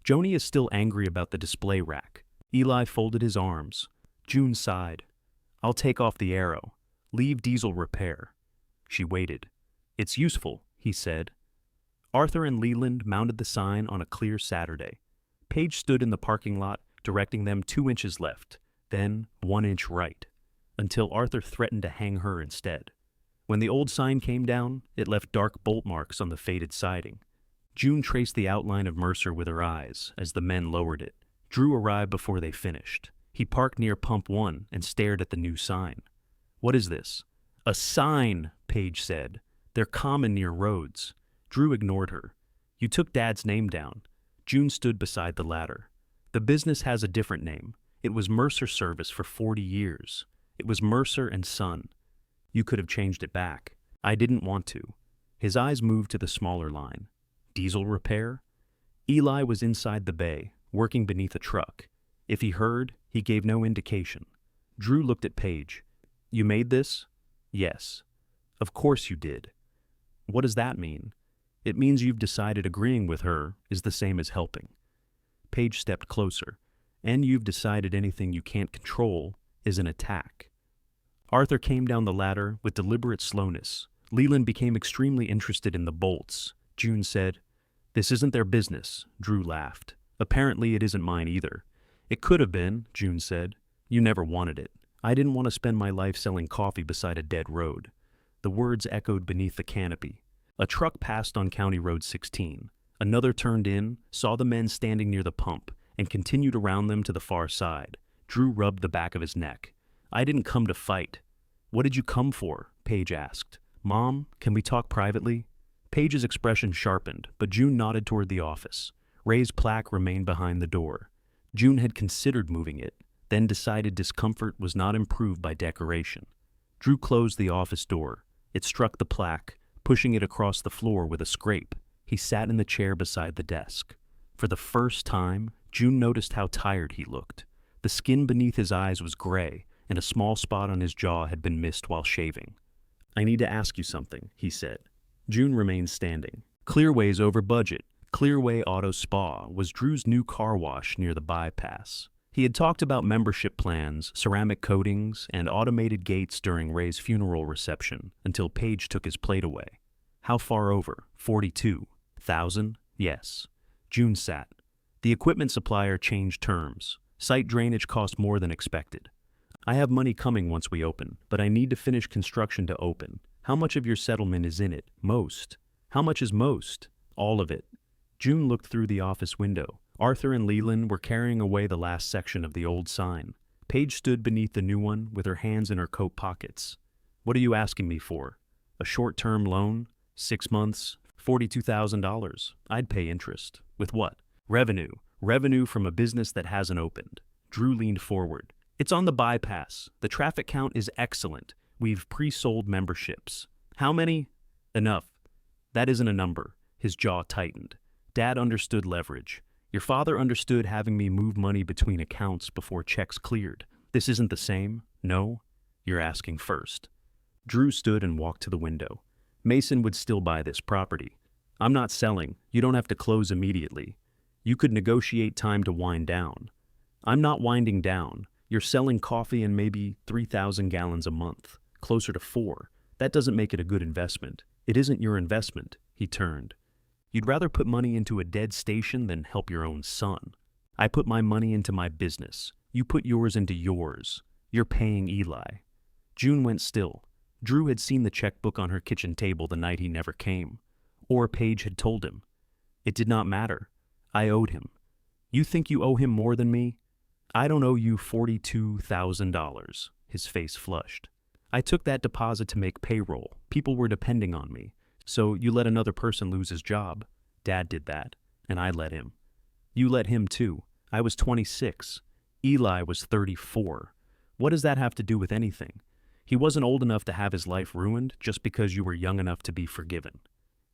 Joni is still angry about the display rack. Eli folded his arms. June sighed. I'll take off the arrow. Leave diesel repair. She waited. It's useful, he said. Arthur and Leland mounted the sign on a clear Saturday. Paige stood in the parking lot, directing them 2 inches left, then 1 inch right, until Arthur threatened to hang her instead. When the old sign came down, it left dark bolt marks on the faded siding. June traced the outline of Mercer with her eyes as the men lowered it. Drew arrived before they finished. He parked near Pump 1 and stared at the new sign. What is this? A sign, Paige said. They're common near roads. Drew ignored her. You took Dad's name down. June stood beside the ladder. The business has a different name. It was Mercer Service for 40 years. It was Mercer and Son. You could have changed it back. I didn't want to. His eyes moved to the smaller line. Diesel repair? Eli was inside the bay, working beneath a truck. If he heard, he gave no indication. Drew looked at Paige. You made this? Yes. Of course you did. What does that mean? It means you've decided agreeing with her is the same as helping. Paige stepped closer. And you've decided anything you can't control is an attack. Arthur came down the ladder with deliberate slowness. Leland became extremely interested in the bolts. June said, This isn't their business. Drew laughed. Apparently it isn't mine either. It could have been, June said. You never wanted it. I didn't want to spend my life selling coffee beside a dead road. The words echoed beneath the canopy. A truck passed on County Road 16. Another turned in, saw the men standing near the pump, and continued around them to the far side. Drew rubbed the back of his neck. I didn't come to fight. What did you come for? Paige asked. Mom, can we talk privately? Paige's expression sharpened, but June nodded toward the office. Ray's plaque remained behind the door. June had considered moving it, then decided discomfort was not improved by decoration. Drew closed the office door. It struck the plaque, pushing it across the floor with a scrape. He sat in the chair beside the desk. For the first time, June noticed how tired he looked. The skin beneath his eyes was gray, and a small spot on his jaw had been missed while shaving. I need to ask you something, he said. June remained standing. Clearway's over budget. Clearway Auto Spa was Drew's new car wash near the bypass. He had talked about membership plans, ceramic coatings, and automated gates during Ray's funeral reception until Paige took his plate away. How far over? 42,000? Yes. June sat. The equipment supplier changed terms. Site drainage cost more than expected. I have money coming once we open, but I need to finish construction to open. How much of your settlement is in it? Most. How much is most? All of it. June looked through the office window. Arthur and Leland were carrying away the last section of the old sign. Paige stood beneath the new one with her hands in her coat pockets. What are you asking me for? A short-term loan? 6 months? $42,000. I'd pay interest. With what? Revenue. Revenue from a business that hasn't opened. Drew leaned forward. It's on the bypass. The traffic count is excellent. We've pre-sold memberships. How many? Enough. That isn't a number. His jaw tightened. Dad understood leverage. Your father understood having me move money between accounts before checks cleared. This isn't the same? No? You're asking first. Drew stood and walked to the window. Mason would still buy this property. I'm not selling. You don't have to close immediately. You could negotiate time to wind down. I'm not winding down. You're selling coffee and maybe 3,000 gallons a month. Closer to 4. That doesn't make it a good investment. It isn't your investment. He turned. You'd rather put money into a dead station than help your own son. I put my money into my business. You put yours into yours. You're paying Eli. June went still. Drew had seen the checkbook on her kitchen table the night he never came. Or Paige had told him. It did not matter. I owed him. You think you owe him more than me? I don't owe you $42,000. His face flushed. I took that deposit to make payroll. People were depending on me. So you let another person lose his job. Dad did that, and I let him. You let him too. I was 26. Eli was 34. What does that have to do with anything? He wasn't old enough to have his life ruined just because you were young enough to be forgiven.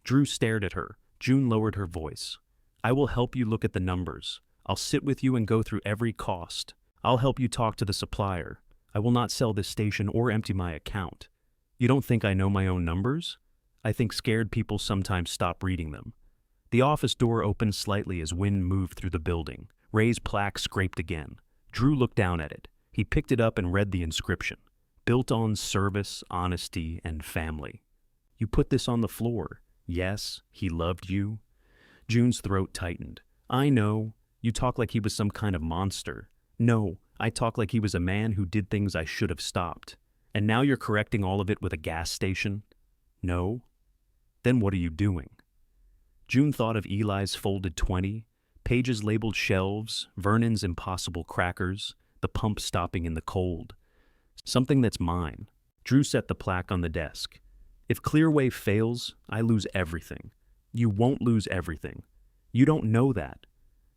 Drew stared at her. June lowered her voice. I will help you look at the numbers. I'll sit with you and go through every cost. I'll help you talk to the supplier. I will not sell this station or empty my account. You don't think I know my own numbers? I think scared people sometimes stop reading them. The office door opened slightly as wind moved through the building. Ray's plaque scraped again. Drew looked down at it. He picked it up and read the inscription. Built on service, honesty, and family. You put this on the floor. Yes, he loved you. June's throat tightened. I know. You talk like he was some kind of monster. No, I talk like he was a man who did things I should have stopped. And now you're correcting all of it with a gas station? No? Then what are you doing? June thought of Eli's folded 20, Paige's labeled shelves, Vernon's impossible crackers, the pump stopping in the cold. Something that's mine. Drew set the plaque on the desk. If Clearway fails, I lose everything. You won't lose everything. You don't know that.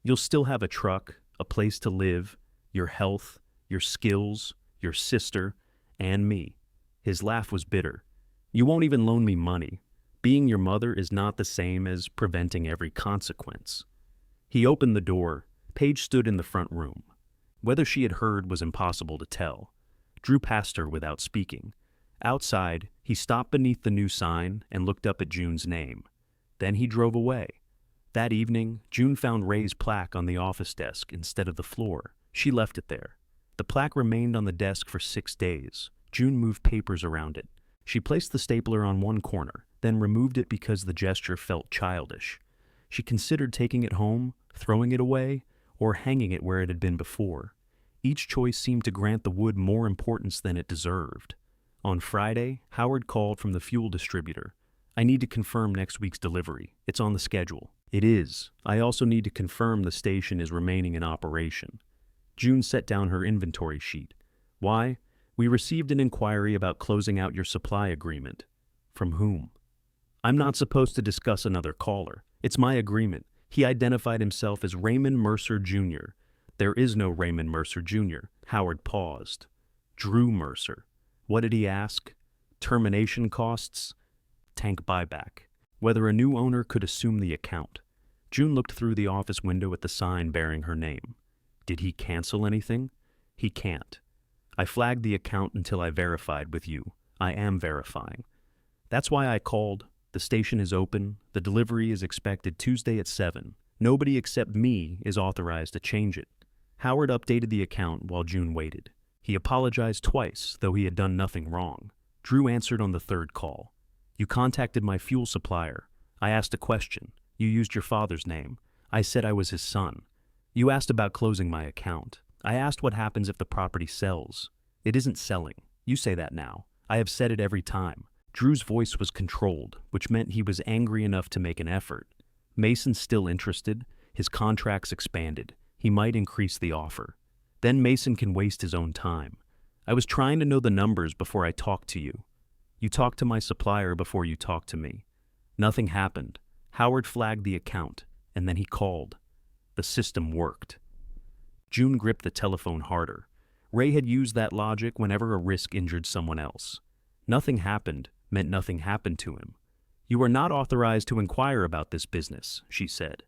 You'll still have a truck, a place to live, your health, your skills, your sister, and me. His laugh was bitter. You won't even loan me money. Being your mother is not the same as preventing every consequence. He opened the door. Paige stood in the front room. Whether she had heard was impossible to tell. Drew passed her without speaking. Outside, he stopped beneath the new sign and looked up at June's name. Then he drove away. That evening, June found Ray's plaque on the office desk instead of the floor. She left it there. The plaque remained on the desk for 6 days. June moved papers around it. She placed the stapler on one corner, then removed it because the gesture felt childish. She considered taking it home, throwing it away, or hanging it where it had been before. Each choice seemed to grant the wood more importance than it deserved. On Friday, Howard called from the fuel distributor. I need to confirm next week's delivery. It's on the schedule. It is. I also need to confirm the station is remaining in operation. June set down her inventory sheet. Why? We received an inquiry about closing out your supply agreement. From whom? I'm not supposed to discuss another caller. It's my agreement. He identified himself as Raymond Mercer, Jr. There is no Raymond Mercer, Jr. Howard paused. Drew Mercer. What did he ask? Termination costs? Tank buyback. Whether a new owner could assume the account. June looked through the office window at the sign bearing her name. Did he cancel anything? He can't. I flagged the account until I verified with you. I am verifying. That's why I called. The station is open. The delivery is expected Tuesday at 7. Nobody except me is authorized to change it. Howard updated the account while June waited. He apologized twice, though he had done nothing wrong. Drew answered on the third call. You contacted my fuel supplier. I asked a question. You used your father's name. I said I was his son. You asked about closing my account. I asked what happens if the property sells. It isn't selling. You say that now. I have said it every time. Drew's voice was controlled, which meant he was angry enough to make an effort. Mason's still interested. His contract's expanded. He might increase the offer. Then Mason can waste his own time. I was trying to know the numbers before I talked to you. You talked to my supplier before you talked to me. Nothing happened. Howard flagged the account, and then he called. The system worked. June gripped the telephone harder. Ray had used that logic whenever a risk injured someone else. Nothing happened meant nothing happened to him. You are not authorized to inquire about this business, she said.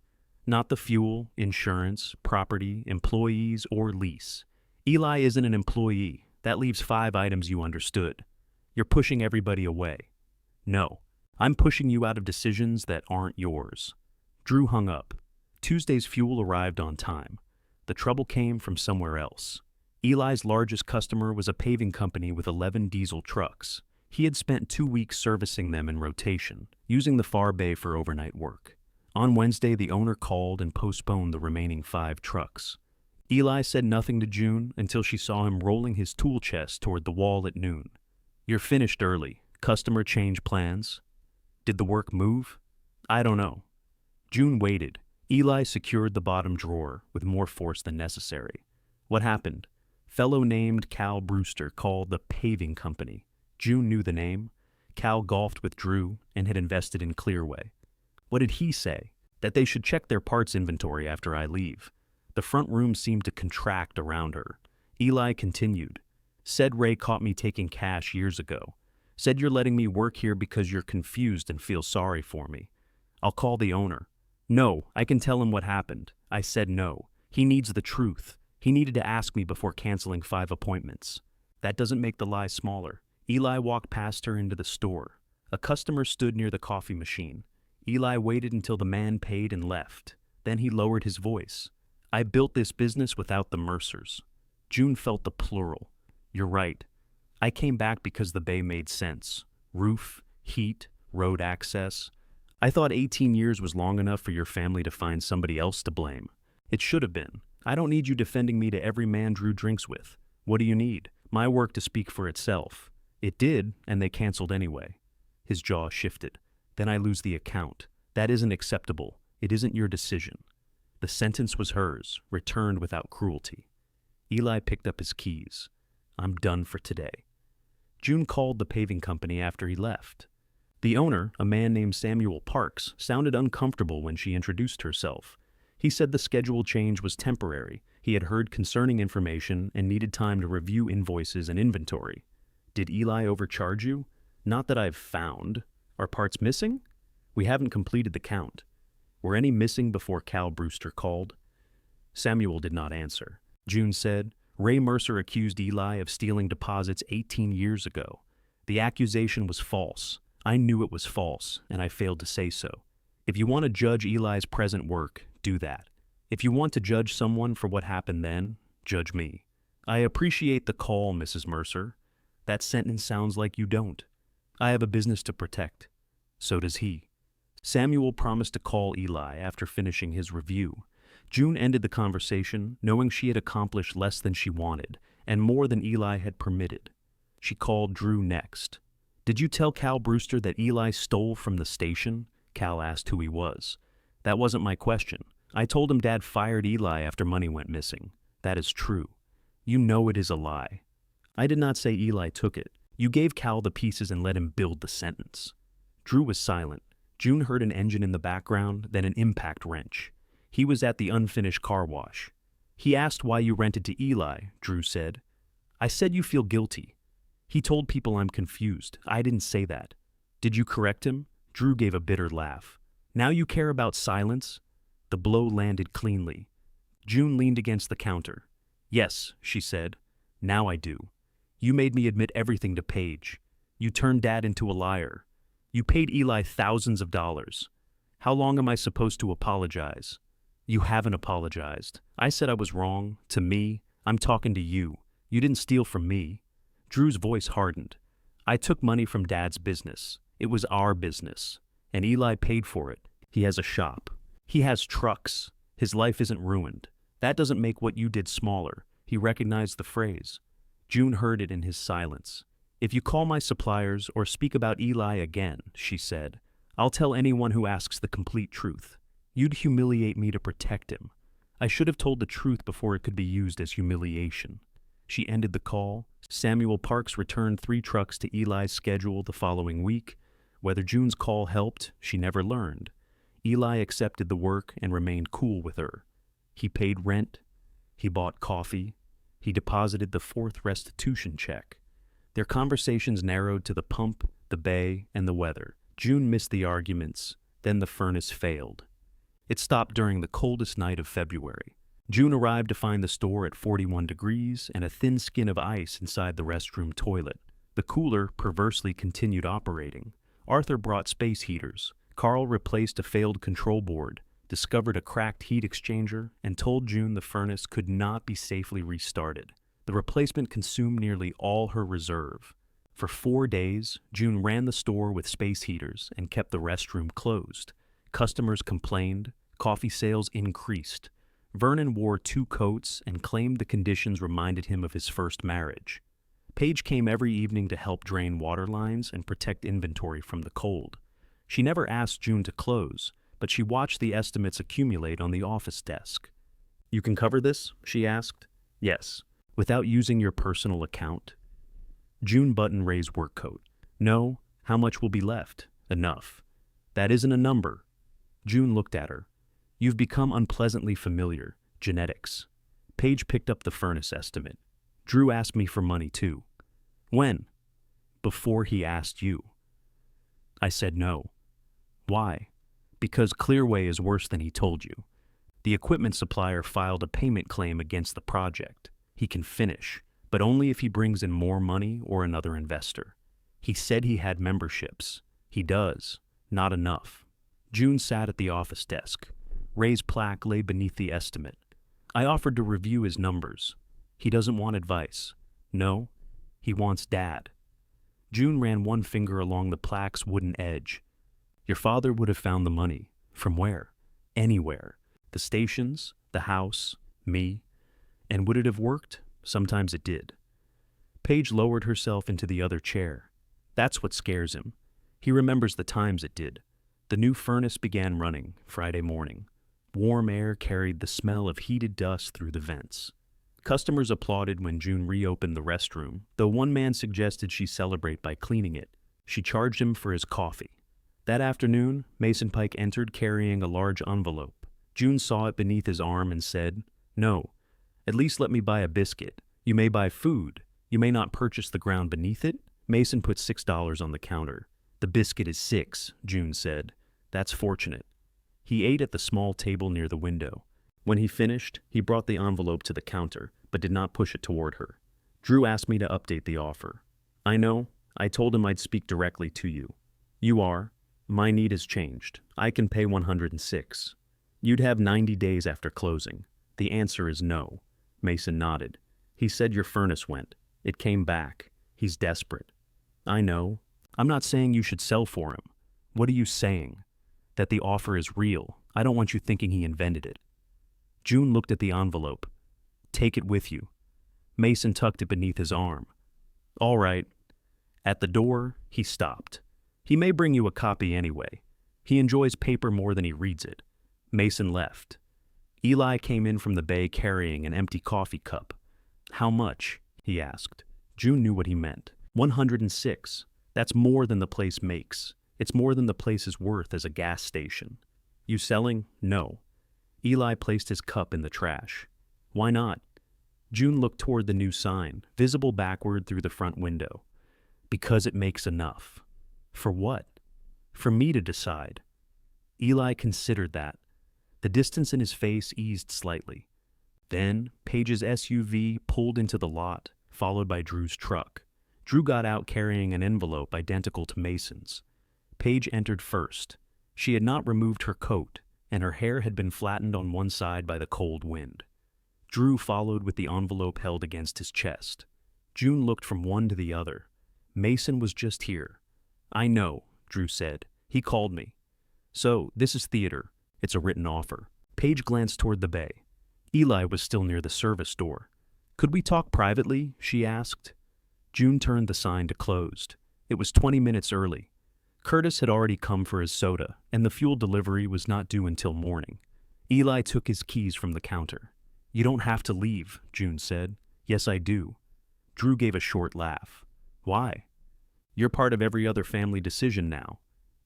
Not the fuel, insurance, property, employees, or lease. Eli isn't an employee. That leaves 5 items you understood. You're pushing everybody away. No, I'm pushing you out of decisions that aren't yours. Drew hung up. Tuesday's fuel arrived on time. The trouble came from somewhere else. Eli's largest customer was a paving company with 11 diesel trucks. He had spent 2 weeks servicing them in rotation, using the far bay for overnight work. On Wednesday, the owner called and postponed the remaining 5 trucks. Eli said nothing to June until she saw him rolling his tool chest toward the wall at noon. You're finished early. Customer change plans? Did the work move? I don't know. June waited. Eli secured the bottom drawer with more force than necessary. What happened? Fellow named Cal Brewster called the paving company. June knew the name. Cal golfed with Drew and had invested in Clearway. What did he say? That they should check their parts inventory after I leave. The front room seemed to contract around her. Eli continued. Said Ray caught me taking cash years ago. Said you're letting me work here because you're confused and feel sorry for me. I'll call the owner. No, I can tell him what happened. I said no. He needs the truth. He needed to ask me before canceling 5 appointments. That doesn't make the lie smaller. Eli walked past her into the store. A customer stood near the coffee machine. Eli waited until the man paid and left. Then he lowered his voice. I built this business without the Mercers. June felt the plural. You're right. I came back because the bay made sense. Roof, heat, road access. I thought 18 years was long enough for your family to find somebody else to blame. It should have been. I don't need you defending me to every man Drew drinks with. What do you need? My work to speak for itself. It did, and they canceled anyway. His jaw shifted. Then I lose the account. That isn't acceptable. It isn't your decision. The sentence was hers, returned without cruelty. Eli picked up his keys. I'm done for today. June called the paving company after he left. The owner, a man named Samuel Parks, sounded uncomfortable when she introduced herself. He said the schedule change was temporary. He had heard concerning information and needed time to review invoices and inventory. Did Eli overcharge you? Not that I've found. Are parts missing? We haven't completed the count. Were any missing before Cal Brewster called? Samuel did not answer. June said, Ray Mercer accused Eli of stealing deposits 18 years ago. The accusation was false. I knew it was false, and I failed to say so. If you want to judge Eli's present work, do that. If you want to judge someone for what happened then, judge me. I appreciate the call, Mrs. Mercer. That sentence sounds like you don't. I have a business to protect. So does he. Samuel promised to call Eli after finishing his review. June ended the conversation, knowing she had accomplished less than she wanted, and more than Eli had permitted. She called Drew next. Did you tell Cal Brewster that Eli stole from the station? Cal asked who he was. That wasn't my question. I told him Dad fired Eli after money went missing. That is true. You know it is a lie. I did not say Eli took it. You gave Cal the pieces and let him build the sentence. Drew was silent. June heard an engine in the background, then an impact wrench. He was at the unfinished car wash. He asked why you rented to Eli, Drew said. I said you feel guilty. He told people I'm confused. I didn't say that. Did you correct him? Drew gave a bitter laugh. Now you care about silence? The blow landed cleanly. June leaned against the counter. Yes, she said. Now I do. You made me admit everything to Paige. You turned Dad into a liar. You paid Eli thousands of dollars. How long am I supposed to apologize? You haven't apologized. I said I was wrong. To me, I'm talking to you. You didn't steal from me. Drew's voice hardened. I took money from Dad's business. It was our business. And Eli paid for it. He has a shop. He has trucks. His life isn't ruined. That doesn't make what you did smaller. He recognized the phrase. June heard it in his silence. If you call my suppliers or speak about Eli again, she said, I'll tell anyone who asks the complete truth. You'd humiliate me to protect him. I should have told the truth before it could be used as humiliation. She ended the call. Samuel Parks returned 3 trucks to Eli's schedule the following week. Whether June's call helped, she never learned. Eli accepted the work and remained cool with her. He paid rent. He bought coffee. He deposited the 4th restitution check. Their conversations narrowed to the pump, the bay, and the weather. June missed the arguments. Then the furnace failed. It stopped during the coldest night of February. June arrived to find the store at 41 degrees and a thin skin of ice inside the restroom toilet. The cooler perversely continued operating. Arthur brought space heaters. Carl replaced a failed control board, discovered a cracked heat exchanger, and told June the furnace could not be safely restarted. The replacement consumed nearly all her reserve. For 4 days, June ran the store with space heaters and kept the restroom closed. Customers complained. Coffee sales increased. Vernon wore 2 coats and claimed the conditions reminded him of his first marriage. Paige came every evening to help drain water lines and protect inventory from the cold. She never asked June to close, but she watched the estimates accumulate on the office desk. You can cover this? She asked. Yes. Without using your personal account? June buttoned Ray's work coat. No. How much will be left? Enough. That isn't a number. June looked at her. You've become unpleasantly familiar. Genetics. Paige picked up the furnace estimate. Drew asked me for money too. When? Before he asked you. I said no. Why? Because Clearway is worse than he told you. The equipment supplier filed a payment claim against the project. He can finish, but only if he brings in more money or another investor. He said he had memberships. He does. Not enough. June sat at the office desk. Ray's plaque lay beneath the estimate. I offered to review his numbers. He doesn't want advice. No, he wants Dad. June ran one finger along the plaque's wooden edge. Your father would have found the money. From where? Anywhere. The stations, the house, me. And would it have worked? Sometimes it did. Paige lowered herself into the other chair. That's what scares him. He remembers the times it did. The new furnace began running Friday morning. Warm air carried the smell of heated dust through the vents. Customers applauded when June reopened the restroom, though one man suggested she celebrate by cleaning it. She charged him for his coffee. That afternoon, Mason Pike entered carrying a large envelope. June saw it beneath his arm and said, No, at least let me buy a biscuit. You may buy food. You may not purchase the ground beneath it. Mason put $6 on the counter. The biscuit is $6, June said. That's fortunate. He ate at the small table near the window. When he finished, he brought the envelope to the counter, but did not push it toward her. Drew asked me to update the offer. I know. I told him I'd speak directly to you. You are. My need has changed. I can pay 106. You'd have 90 days after closing. The answer is no. Mason nodded. He said your furnace went. It came back. He's desperate. I know. I'm not saying you should sell for him. What are you saying? That the offer is real. I don't want you thinking he invented it. June looked at the envelope. Take it with you. Mason tucked it beneath his arm. All right. At the door, he stopped. He may bring you a copy anyway. He enjoys paper more than he reads it. Mason left. Eli came in from the bay carrying an empty coffee cup. How much? He asked. June knew what he meant. 106. That's more than the place makes. It's more than the place is worth as a gas station. You selling? No. Eli placed his cup in the trash. Why not? June looked toward the new sign, visible backward through the front window. Because it makes enough. For what? For me to decide. Eli considered that. The distance in his face eased slightly. Then, Paige's SUV pulled into the lot, followed by Drew's truck. Drew got out carrying an envelope identical to Mason's. Paige entered first. She had not removed her coat. and her hair had been flattened on one side by the cold wind. Drew followed with the envelope held against his chest. June looked from one to the other. Mason was just here. I know, Drew said. He called me. So, this is theater. It's a written offer. Paige glanced toward the bay. Eli was still near the service door. Could we talk privately? She asked. June turned the sign to closed. It was 20 minutes early. Curtis had already come for his soda, and the fuel delivery was not due until morning. Eli took his keys from the counter. You don't have to leave, June said. Yes, I do. Drew gave a short laugh. Why? You're part of every other family decision now.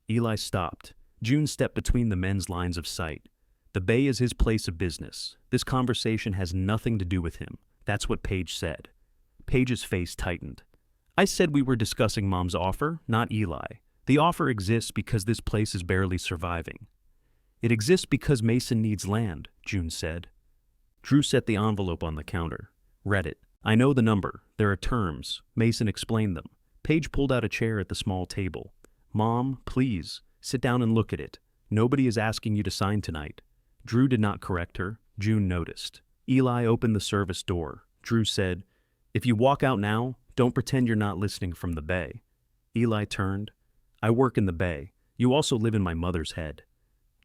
Eli stopped. June stepped between the men's lines of sight. The bay is his place of business. This conversation has nothing to do with him. That's what Paige said. Paige's face tightened. I said we were discussing Mom's offer, not Eli. The offer exists because this place is barely surviving. It exists because Mason needs land, June said. Drew set the envelope on the counter. Read it. I know the number. There are terms. Mason explained them. Paige pulled out a chair at the small table. Mom, please, sit down and look at it. Nobody is asking you to sign tonight. Drew did not correct her. June noticed. Eli opened the service door. Drew said, If you walk out now, don't pretend you're not listening from the bay. Eli turned. I work in the bay. You also live in my mother's head.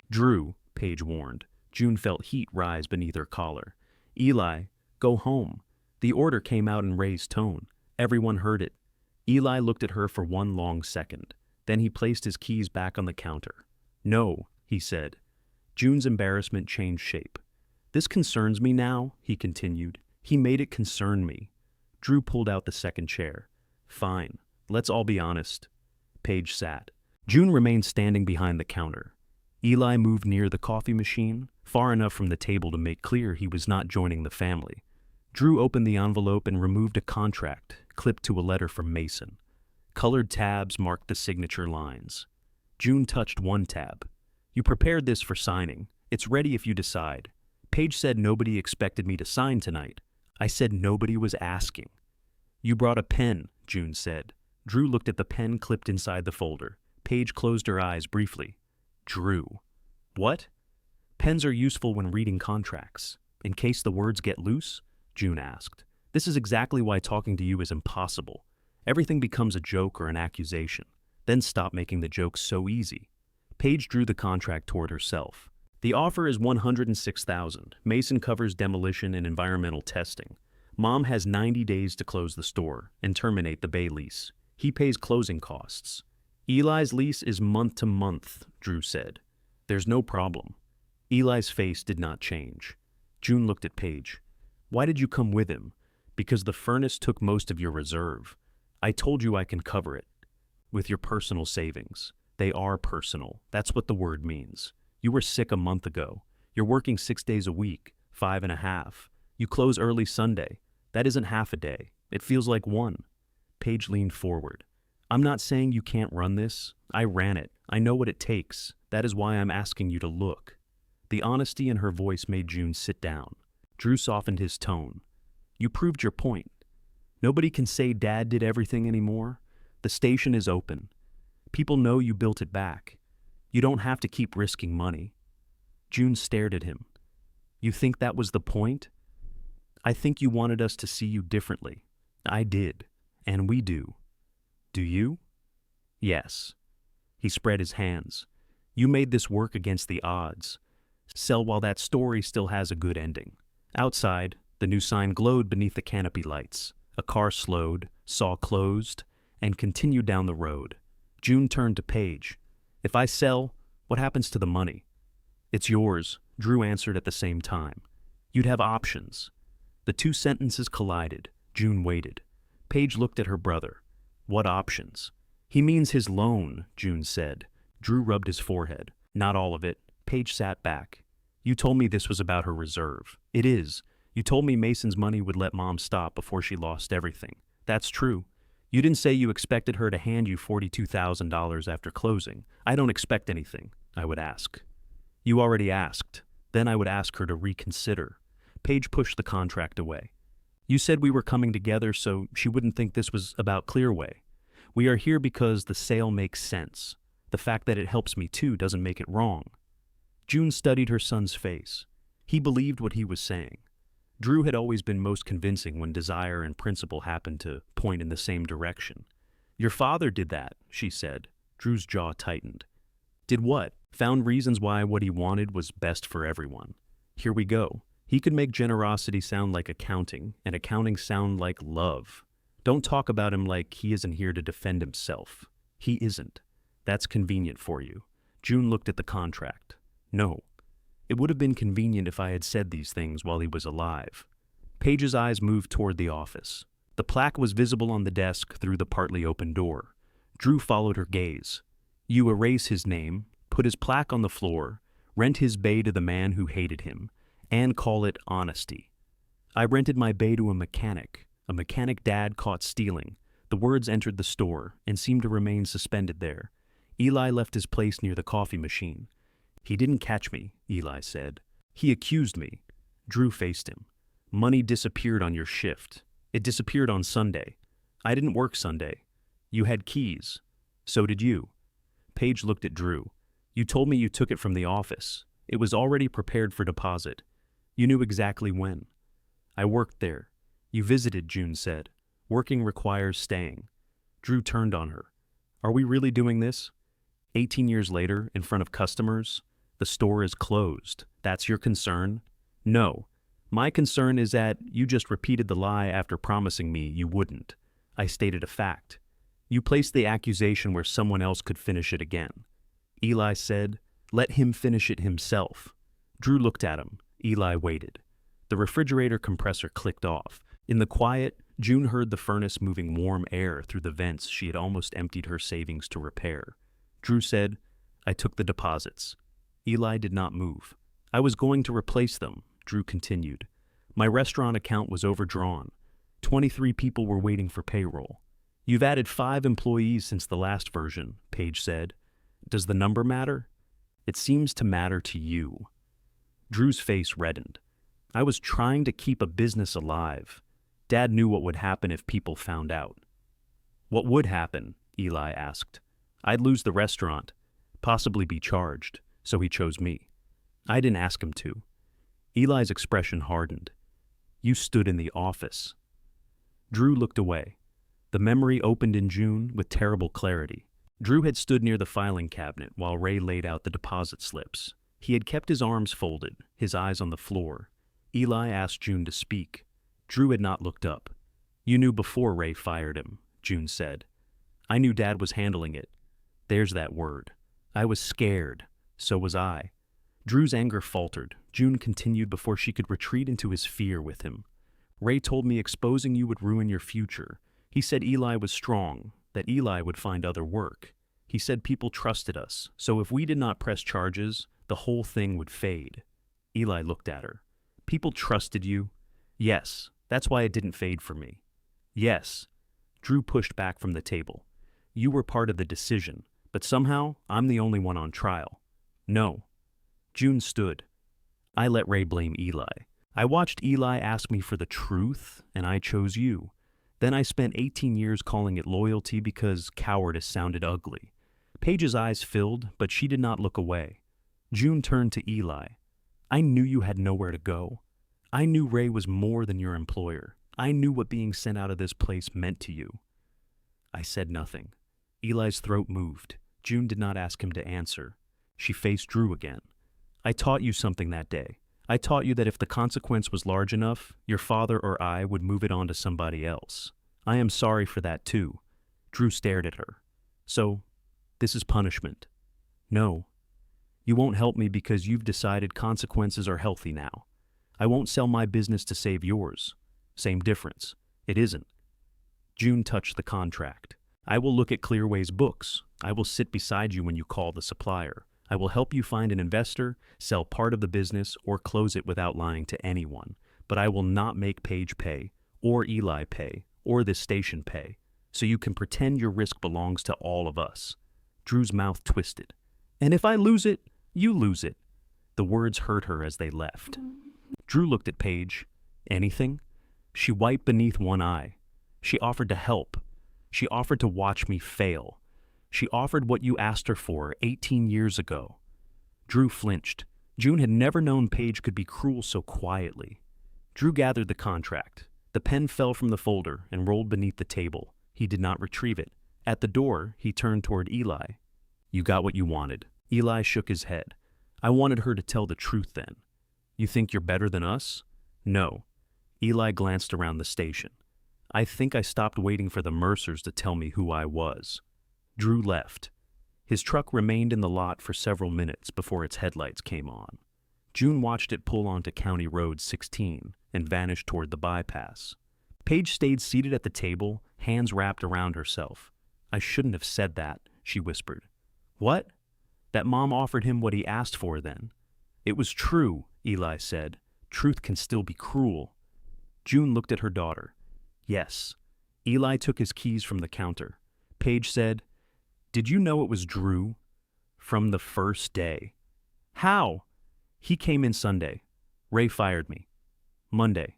Drew, Paige warned. June felt heat rise beneath her collar. Eli, go home. The order came out in raised tone. Everyone heard it. Eli looked at her for one long second. Then he placed his keys back on the counter. No, he said. June's embarrassment changed shape. This concerns me now, he continued. He made it concern me. Drew pulled out the second chair. Fine, let's all be honest. Paige sat. June remained standing behind the counter. Eli moved near the coffee machine, far enough from the table to make clear he was not joining the family. Drew opened the envelope and removed a contract, clipped to a letter from Mason. Colored tabs marked the signature lines. June touched one tab. You prepared this for signing. It's ready if you decide. Paige said nobody expected me to sign tonight. I said nobody was asking. You brought a pen, June said. Drew looked at the pen clipped inside the folder. Paige closed her eyes briefly. Drew. What? Pens are useful when reading contracts. In case the words get loose? June asked. This is exactly why talking to you is impossible. Everything becomes a joke or an accusation. Then stop making the jokes so easy. Paige drew the contract toward herself. The offer is $106,000. Mason covers demolition and environmental testing. Mom has 90 days to close the store and terminate the bay lease. He pays closing costs. Eli's lease is month to month, Drew said. There's no problem. Eli's face did not change. June looked at Paige. Why did you come with him? Because the furnace took most of your reserve. I told you I can cover it. With your personal savings. They are personal. That's what the word means. You were sick a month ago. You're working 6 days a week, 5.5. You close early Sunday. That isn't half a day. It feels like one. Paige leaned forward. I'm not saying you can't run this. I ran it. I know what it takes. That is why I'm asking you to look. The honesty in her voice made June sit down. Drew softened his tone. You proved your point. Nobody can say Dad did everything anymore. The station is open. People know you built it back. You don't have to keep risking money. June stared at him. You think that was the point? I think you wanted us to see you differently. I did. And we do. Do you? Yes. He spread his hands. You made this work against the odds. Sell while that story still has a good ending. Outside, the new sign glowed beneath the canopy lights. A car slowed, saw closed, and continued down the road. June turned to Paige. If I sell, what happens to the money? It's yours, Drew answered at the same time. You'd have options. The two sentences collided. June waited. Paige looked at her brother. What options? He means his loan, June said. Drew rubbed his forehead. Not all of it. Paige sat back. You told me this was about her reserve. It is. You told me Mason's money would let Mom stop before she lost everything. That's true. You didn't say you expected her to hand you $42,000 after closing. I don't expect anything, I would ask. You already asked. Then I would ask her to reconsider. Paige pushed the contract away. You said we were coming together so she wouldn't think this was about Clearway. We are here because the sale makes sense. The fact that it helps me too doesn't make it wrong. June studied her son's face. He believed what he was saying. Drew had always been most convincing when desire and principle happened to point in the same direction. "Your father did that," she said. Drew's jaw tightened. "Did what?" "Found reasons why what he wanted was best for everyone. Here we go. He could make generosity sound like accounting, and accounting sound like love. Don't talk about him like he isn't here to defend himself. He isn't. That's convenient for you." June looked at the contract. "No. It would have been convenient if I had said these things while he was alive." Paige's eyes moved toward the office. The plaque was visible on the desk through the partly open door. Drew followed her gaze. "You erase his name, put his plaque on the floor, rent his bay to the man who hated him, and call it honesty. I rented my bay to a mechanic Dad caught stealing." The words entered the store and seemed to remain suspended there. Eli left his place near the coffee machine. "He didn't catch me," Eli said. "He accused me." Drew faced him. "Money disappeared on your shift. It disappeared on Sunday. I didn't work Sunday. You had keys. So did you." Paige looked at Drew. "You told me you took it from the office. It was already prepared for deposit. You knew exactly when." "I worked there." "You visited," June said. "Working requires staying." Drew turned on her. "Are we really doing this? 18 years later, in front of customers? The store is closed. That's your concern?" "No. My concern is that you just repeated the lie after promising me you wouldn't. I stated a fact. You placed the accusation where someone else could finish it again." Eli said, "Let him finish it himself." Drew looked at him. Eli waited. The refrigerator compressor clicked off. In the quiet, June heard the furnace moving warm air through the vents she had almost emptied her savings to repair. Drew said, "I took the deposits." Eli did not move. "I was going to replace them," Drew continued. "My restaurant account was overdrawn. 23 people were waiting for payroll." "You've added 5 employees since the last version," Paige said. "Does the number matter?" "It seems to matter to you." Drew's face reddened. "I was trying to keep a business alive. Dad knew what would happen if people found out." "What would happen?" Eli asked. "I'd lose the restaurant, possibly be charged, so he chose me. I didn't ask him to." Eli's expression hardened. "You stood in the office." Drew looked away. The memory opened in June with terrible clarity. Drew had stood near the filing cabinet while Ray laid out the deposit slips. He had kept his arms folded, his eyes on the floor. Eli asked June to speak. Drew had not looked up. "You knew before Ray fired him," June said. "I knew Dad was handling it. There's that word. I was scared. So was I." Drew's anger faltered. June continued before she could retreat into his fear with him. "Ray told me exposing you would ruin your future. He said Eli was strong, that Eli would find other work. He said people trusted us, so if we did not press charges, the whole thing would fade." Eli looked at her. "People trusted you?" "Yes. That's why it didn't fade for me." "Yes." Drew pushed back from the table. "You were part of the decision, but somehow I'm the only one on trial." "No." June stood. "I let Ray blame Eli. I watched Eli ask me for the truth, and I chose you. Then I spent 18 years calling it loyalty because cowardice sounded ugly." Paige's eyes filled, but she did not look away. June turned to Eli. "I knew you had nowhere to go. I knew Ray was more than your employer. I knew what being sent out of this place meant to you." I said nothing. Eli's throat moved. June did not ask him to answer. She faced Drew again. "I taught you something that day. I taught you that if the consequence was large enough, your father or I would move it on to somebody else. I am sorry for that too." Drew stared at her. "So, this is punishment?" "No. You won't help me because you've decided consequences are healthy now. I won't sell my business to save yours. Same difference. It isn't." June touched the contract. "I will look at Clearway's books. I will sit beside you when you call the supplier. I will help you find an investor, sell part of the business, or close it without lying to anyone. But I will not make Paige pay, or Eli pay, or this station pay. So you can pretend your risk belongs to all of us." Drew's mouth twisted. "And if I lose it, you lose it." The words hurt her as they left. Drew looked at Paige. "Anything?" She wiped beneath one eye. "She offered to help. She offered to watch me fail. She offered what you asked her for 18 years ago." Drew flinched. June had never known Paige could be cruel so quietly. Drew gathered the contract. The pen fell from the folder and rolled beneath the table. He did not retrieve it. At the door, he turned toward Eli. "You got what you wanted." Eli shook his head. "I wanted her to tell the truth then." "You think you're better than us?" "No." Eli glanced around the station. "I think I stopped waiting for the Mercers to tell me who I was." Drew left. His truck remained in the lot for several minutes before its headlights came on. June watched it pull onto County Road 16 and vanish toward the bypass. Paige stayed seated at the table, hands wrapped around herself. "I shouldn't have said that," she whispered. "What?" "That Mom offered him what he asked for then." "It was true," Eli said. "Truth can still be cruel." June looked at her daughter. "Yes." Eli took his keys from the counter. Paige said, "Did you know it was Drew?" "From the first day." "How?" "He came in Sunday. Ray fired me. Monday.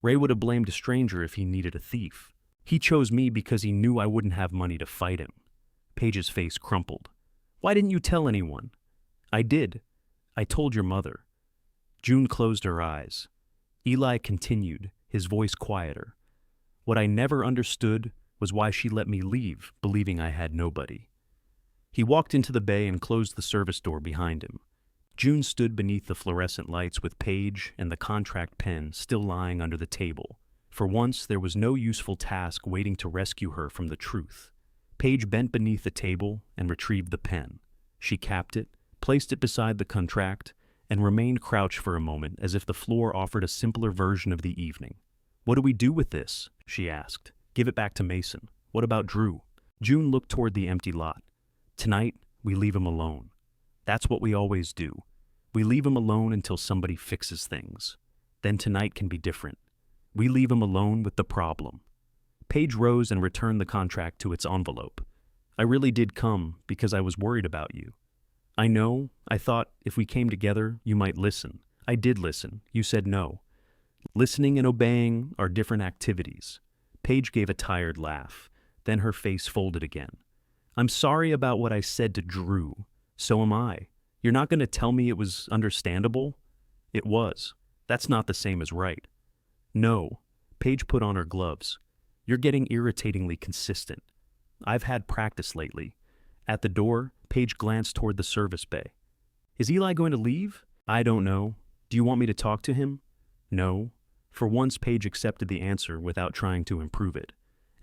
Ray would have blamed a stranger if he needed a thief. He chose me because he knew I wouldn't have money to fight him." Paige's face crumpled. "Why didn't you tell anyone?" "I did. I told your mother." June closed her eyes. Eli continued, his voice quieter. "What I never understood was why she let me leave, believing I had nobody." He walked into the bay and closed the service door behind him. June stood beneath the fluorescent lights with Paige and the contract pen still lying under the table. For once, there was no useful task waiting to rescue her from the truth. Paige bent beneath the table and retrieved the pen. She capped it, placed it beside the contract, and remained crouched for a moment as if the floor offered a simpler version of the evening. "What do we do with this?" she asked. "Give it back to Mason. What about Drew?" June looked toward the empty lot. "Tonight, we leave him alone. That's what we always do. We leave him alone until somebody fixes things. Then tonight can be different. We leave him alone with the problem." Paige rose and returned the contract to its envelope. "I really did come because I was worried about you. I know, I thought if we came together, you might listen. I did listen. You said no. Listening and obeying are different activities." Paige gave a tired laugh. Then her face folded again. "I'm sorry about what I said to Drew. So am I. You're not going to tell me it was understandable?" "It was. That's not the same as right." "No." Paige put on her gloves. "You're getting irritatingly consistent. I've had practice lately." At the door, Paige glanced toward the service bay. "Is Eli going to leave?" "I don't know. Do you want me to talk to him?" "No." For once, Paige accepted the answer without trying to improve it.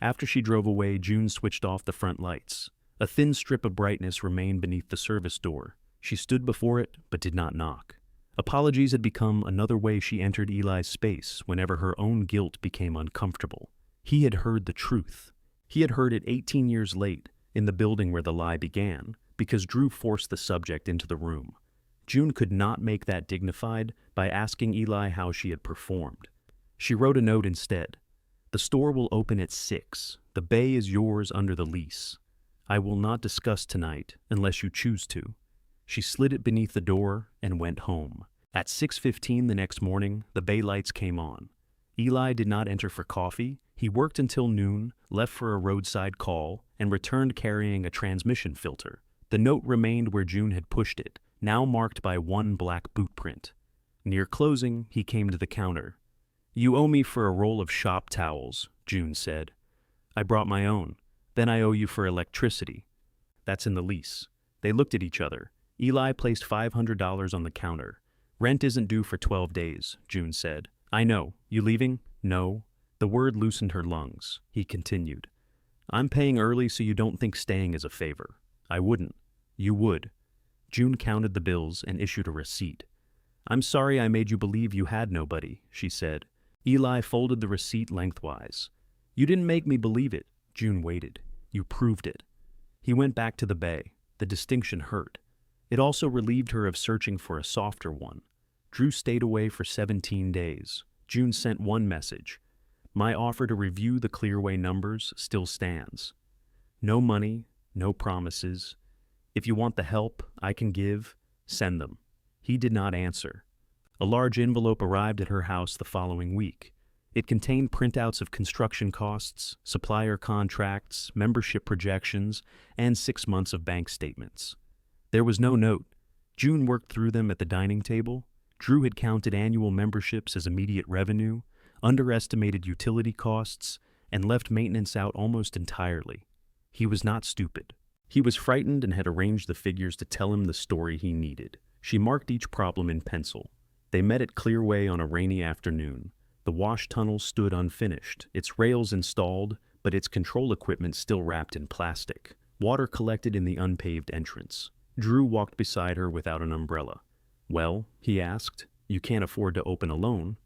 After she drove away, June switched off the front lights. A thin strip of brightness remained beneath the service door. She stood before it, but did not knock. Apologies had become another way she entered Eli's space whenever her own guilt became uncomfortable. He had heard the truth. He had heard it 18 years late, in the building where the lie began, because Drew forced the subject into the room. June could not make that dignified by asking Eli how she had performed. She wrote a note instead. "The store will open at 6. The bay is yours under the lease. I will not discuss tonight unless you choose to." She slid it beneath the door and went home. At 6:15 the next morning, the bay lights came on. Eli did not enter for coffee. He worked until noon, left for a roadside call, and returned carrying a transmission filter. The note remained where June had pushed it, now marked by one black boot print. Near closing, he came to the counter. "You owe me for a roll of shop towels," June said. "I brought my own. Then I owe you for electricity." "That's in the lease." They looked at each other. Eli placed $500 on the counter. "Rent isn't due for 12 days, June said. "I know. You leaving?" "No." The word loosened her lungs. He continued. "I'm paying early so you don't think staying is a favor." "I wouldn't." "You would." June counted the bills and issued a receipt. "I'm sorry I made you believe you had nobody," she said. Eli folded the receipt lengthwise. "You didn't make me believe it." June waited. "You proved it." He went back to the bay. The distinction hurt. It also relieved her of searching for a softer one. Drew stayed away for 17 days. June sent one message. "My offer to review the Clearway numbers still stands. No money, no promises. If you want the help I can give, send them." He did not answer. A large envelope arrived at her house the following week. It contained printouts of construction costs, supplier contracts, membership projections, and 6 months of bank statements. There was no note. June worked through them at the dining table. Drew had counted annual memberships as immediate revenue, underestimated utility costs, and left maintenance out almost entirely. He was not stupid. He was frightened and had arranged the figures to tell him the story he needed. She marked each problem in pencil. They met at Clearway on a rainy afternoon. The wash tunnel stood unfinished, its rails installed, but its control equipment still wrapped in plastic. Water collected in the unpaved entrance. Drew walked beside her without an umbrella. "Well," he asked, "you can't afford to open alone."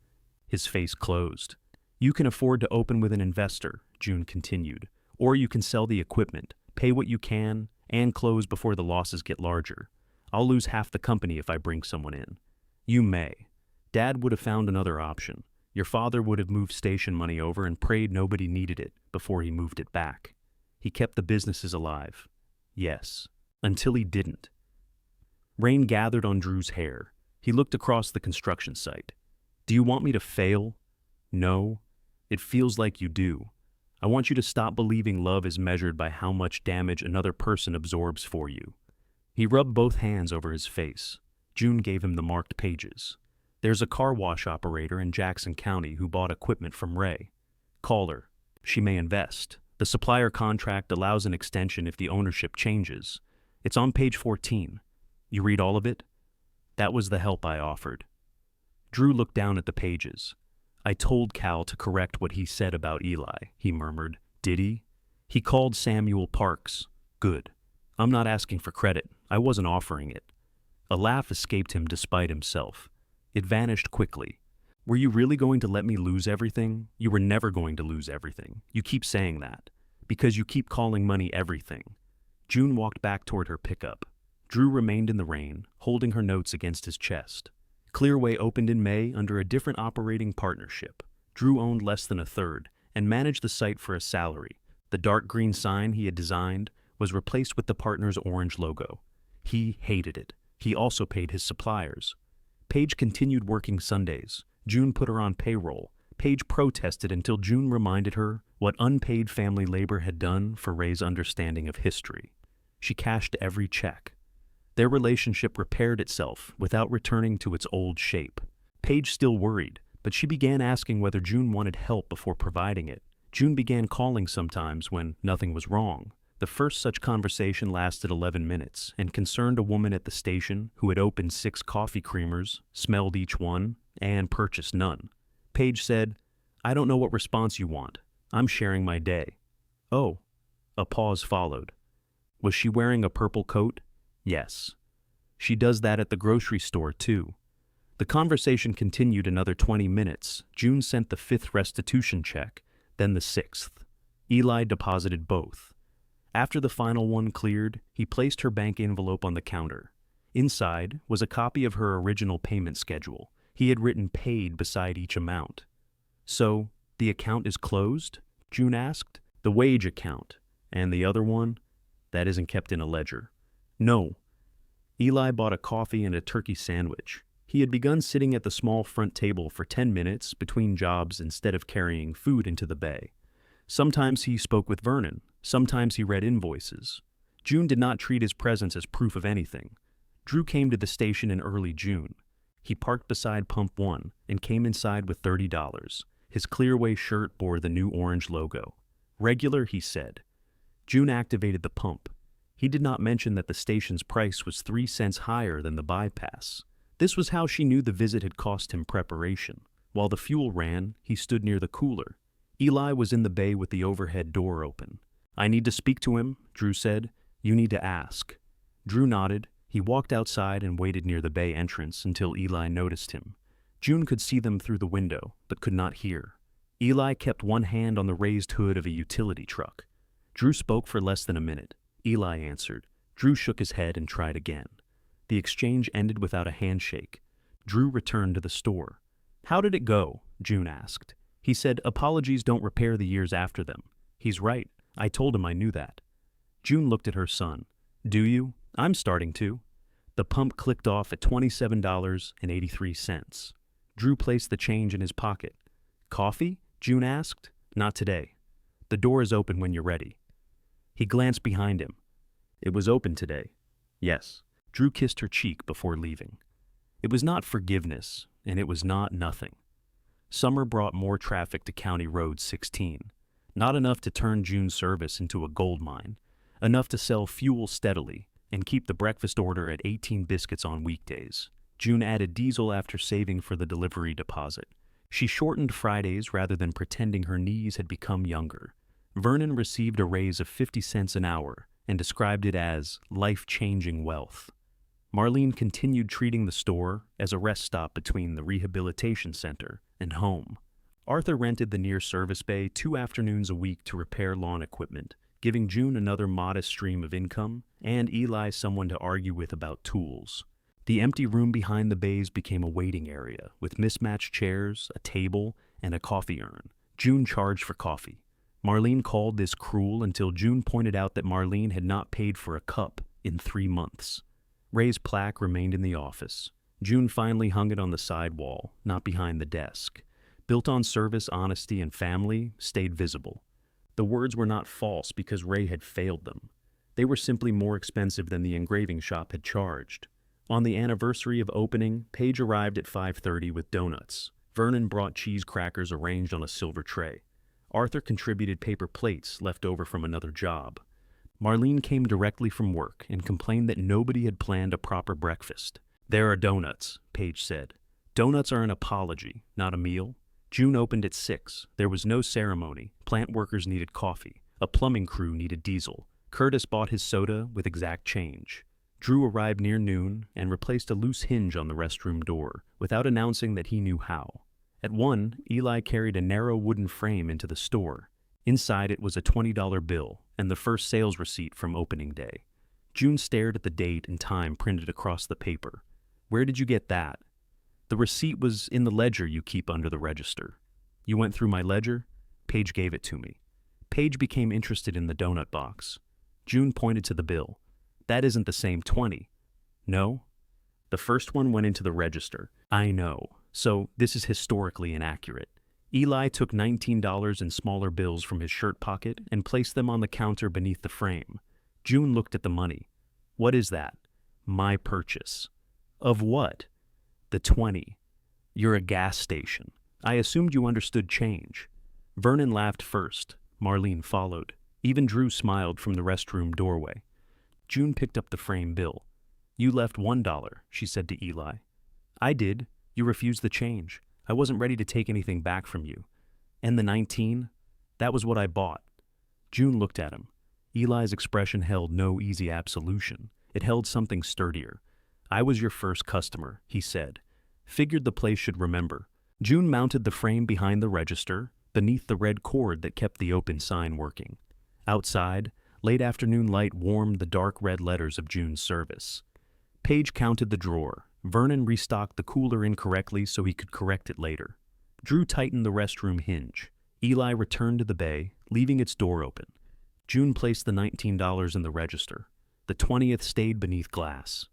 His face closed. "You can afford to open with an investor," June continued. "Or you can sell the equipment, pay what you can, and close before the losses get larger. I'll lose half the company if I bring someone in." "You may. Dad would have found another option. Your father would have moved station money over and prayed nobody needed it before he moved it back. He kept the businesses alive." "Yes. Until he didn't." Rain gathered on Drew's hair. He looked across the construction site. "Do you want me to fail?" "No. It feels like you do. I want you to stop believing love is measured by how much damage another person absorbs for you." He rubbed both hands over his face. June gave him the marked pages. "There's a car wash operator in Jackson County who bought equipment from Ray. Call her. She may invest. The supplier contract allows an extension if the ownership changes. It's on page 14. You read all of it?" "That was the help I offered." Drew looked down at the pages. "I told Cal to correct what he said about Eli," he murmured. "Did he?" "He called Samuel Parks." "Good. I'm not asking for credit. I wasn't offering it." A laugh escaped him despite himself. It vanished quickly. "Were you really going to let me lose everything? You were never going to lose everything. You keep saying that. Because you keep calling money everything." June walked back toward her pickup. Drew remained in the rain, holding her notes against his chest. Clearway opened in May under a different operating partnership. Drew owned less than a third and managed the site for a salary. The dark green sign he had designed was replaced with the partner's orange logo. He hated it. He also paid his suppliers. Paige continued working Sundays. June put her on payroll. Paige protested until June reminded her what unpaid family labor had done for Ray's understanding of history. She cashed every check. Their relationship repaired itself without returning to its old shape. Paige still worried, but she began asking whether June wanted help before providing it. June began calling sometimes when nothing was wrong. The first such conversation lasted 11 minutes and concerned a woman at the station who had opened 6 coffee creamers, smelled each one, and purchased none. Paige said, "I don't know what response you want. I'm sharing my day." "Oh." A pause followed. "Was she wearing a purple coat?" "Yes." "She does that at the grocery store, too." The conversation continued another 20 minutes. June sent the 5th restitution check, then the 6th. Eli deposited both. After the final one cleared, he placed her bank envelope on the counter. Inside was a copy of her original payment schedule. He had written "paid" beside each amount. "So, the account is closed?" June asked. "The wage account. And the other one? That isn't kept in a ledger." "No." Eli bought a coffee and a turkey sandwich. He had begun sitting at the small front table for 10 minutes between jobs instead of carrying food into the bay. Sometimes he spoke with Vernon. Sometimes he read invoices. June did not treat his presence as proof of anything. Drew came to the station in early June. He parked beside Pump 1 and came inside with $30. His Clearway shirt bore the new orange logo. "Regular," he said. June activated the pump. He did not mention that the station's price was 3 cents higher than the bypass. This was how she knew the visit had cost him preparation. While the fuel ran, he stood near the cooler. Eli was in the bay with the overhead door open. "I need to speak to him," Drew said. "You need to ask." Drew nodded. He walked outside and waited near the bay entrance until Eli noticed him. June could see them through the window, but could not hear. Eli kept one hand on the raised hood of a utility truck. Drew spoke for less than a minute. Eli answered. Drew shook his head and tried again. The exchange ended without a handshake. Drew returned to the store. "How did it go?" June asked. He said, "Apologies don't repair the years after them." "He's right. I told him I knew that." June looked at her son. "Do you? I'm starting to." The pump clicked off at $27.83. Drew placed the change in his pocket. "Coffee?" June asked. "Not today. The door is open when you're ready." He glanced behind him. "It was open today." "Yes." Drew kissed her cheek before leaving. It was not forgiveness, and it was not nothing. Summer brought more traffic to County Road 16. Not enough to turn June's service into a gold mine, enough to sell fuel steadily and keep the breakfast order at 18 biscuits on weekdays. June added diesel after saving for the delivery deposit. She shortened Fridays rather than pretending her knees had become younger. Vernon received a raise of 50 cents an hour and described it as life-changing wealth. Marlene continued treating the store as a rest stop between the rehabilitation center and home. Arthur rented the near service bay 2 afternoons a week to repair lawn equipment, giving June another modest stream of income and Eli someone to argue with about tools. The empty room behind the bays became a waiting area with mismatched chairs, a table, and a coffee urn. June charged for coffee. Marlene called this cruel until June pointed out that Marlene had not paid for a cup in 3 months. Ray's plaque remained in the office. June finally hung it on the side wall, not behind the desk. Built on service, honesty, and family, stayed visible. The words were not false because Ray had failed them. They were simply more expensive than the engraving shop had charged. On the anniversary of opening, Paige arrived at 5:30 with donuts. Vernon brought cheese crackers arranged on a silver tray. Arthur contributed paper plates left over from another job. Marlene came directly from work and complained that nobody had planned a proper breakfast. "There are donuts," Paige said. "Donuts are an apology, not a meal." June opened at 6. There was no ceremony. Plant workers needed coffee. A plumbing crew needed diesel. Curtis bought his soda with exact change. Drew arrived near noon and replaced a loose hinge on the restroom door without announcing that he knew how. At 1, Eli carried a narrow wooden frame into the store. Inside it was a $20 bill and the first sales receipt from opening day. June stared at the date and time printed across the paper. "Where did you get that?" "The receipt was in the ledger you keep under the register." "You went through my ledger?" Paige gave it to me. Paige became interested in the donut box. June pointed to the bill. "That isn't the same 20. "No?" "The first one went into the register." "I know. So this is historically inaccurate." Eli took $19 in smaller bills from his shirt pocket and placed them on the counter beneath the frame. June looked at the money. "What is that?" "My purchase." "Of what?" "The 20. You're a gas station. I assumed you understood change." Vernon laughed first. Marlene followed. Even Drew smiled from the restroom doorway. June picked up the frame bill. "You left $1, she said to Eli. "I did. You refused the change. I wasn't ready to take anything back from you." "And the 19? That was what I bought." June looked at him. Eli's expression held no easy absolution. It held something sturdier. "I was your first customer," he said. "Figured the place should remember." June mounted the frame behind the register, beneath the red cord that kept the open sign working. Outside, late afternoon light warmed the dark red letters of June's service. Paige counted the drawer. Vernon restocked the cooler incorrectly so he could correct it later. Drew tightened the restroom hinge. Eli returned to the bay, leaving its door open. June placed the $19 in the register. The 20th stayed beneath glass.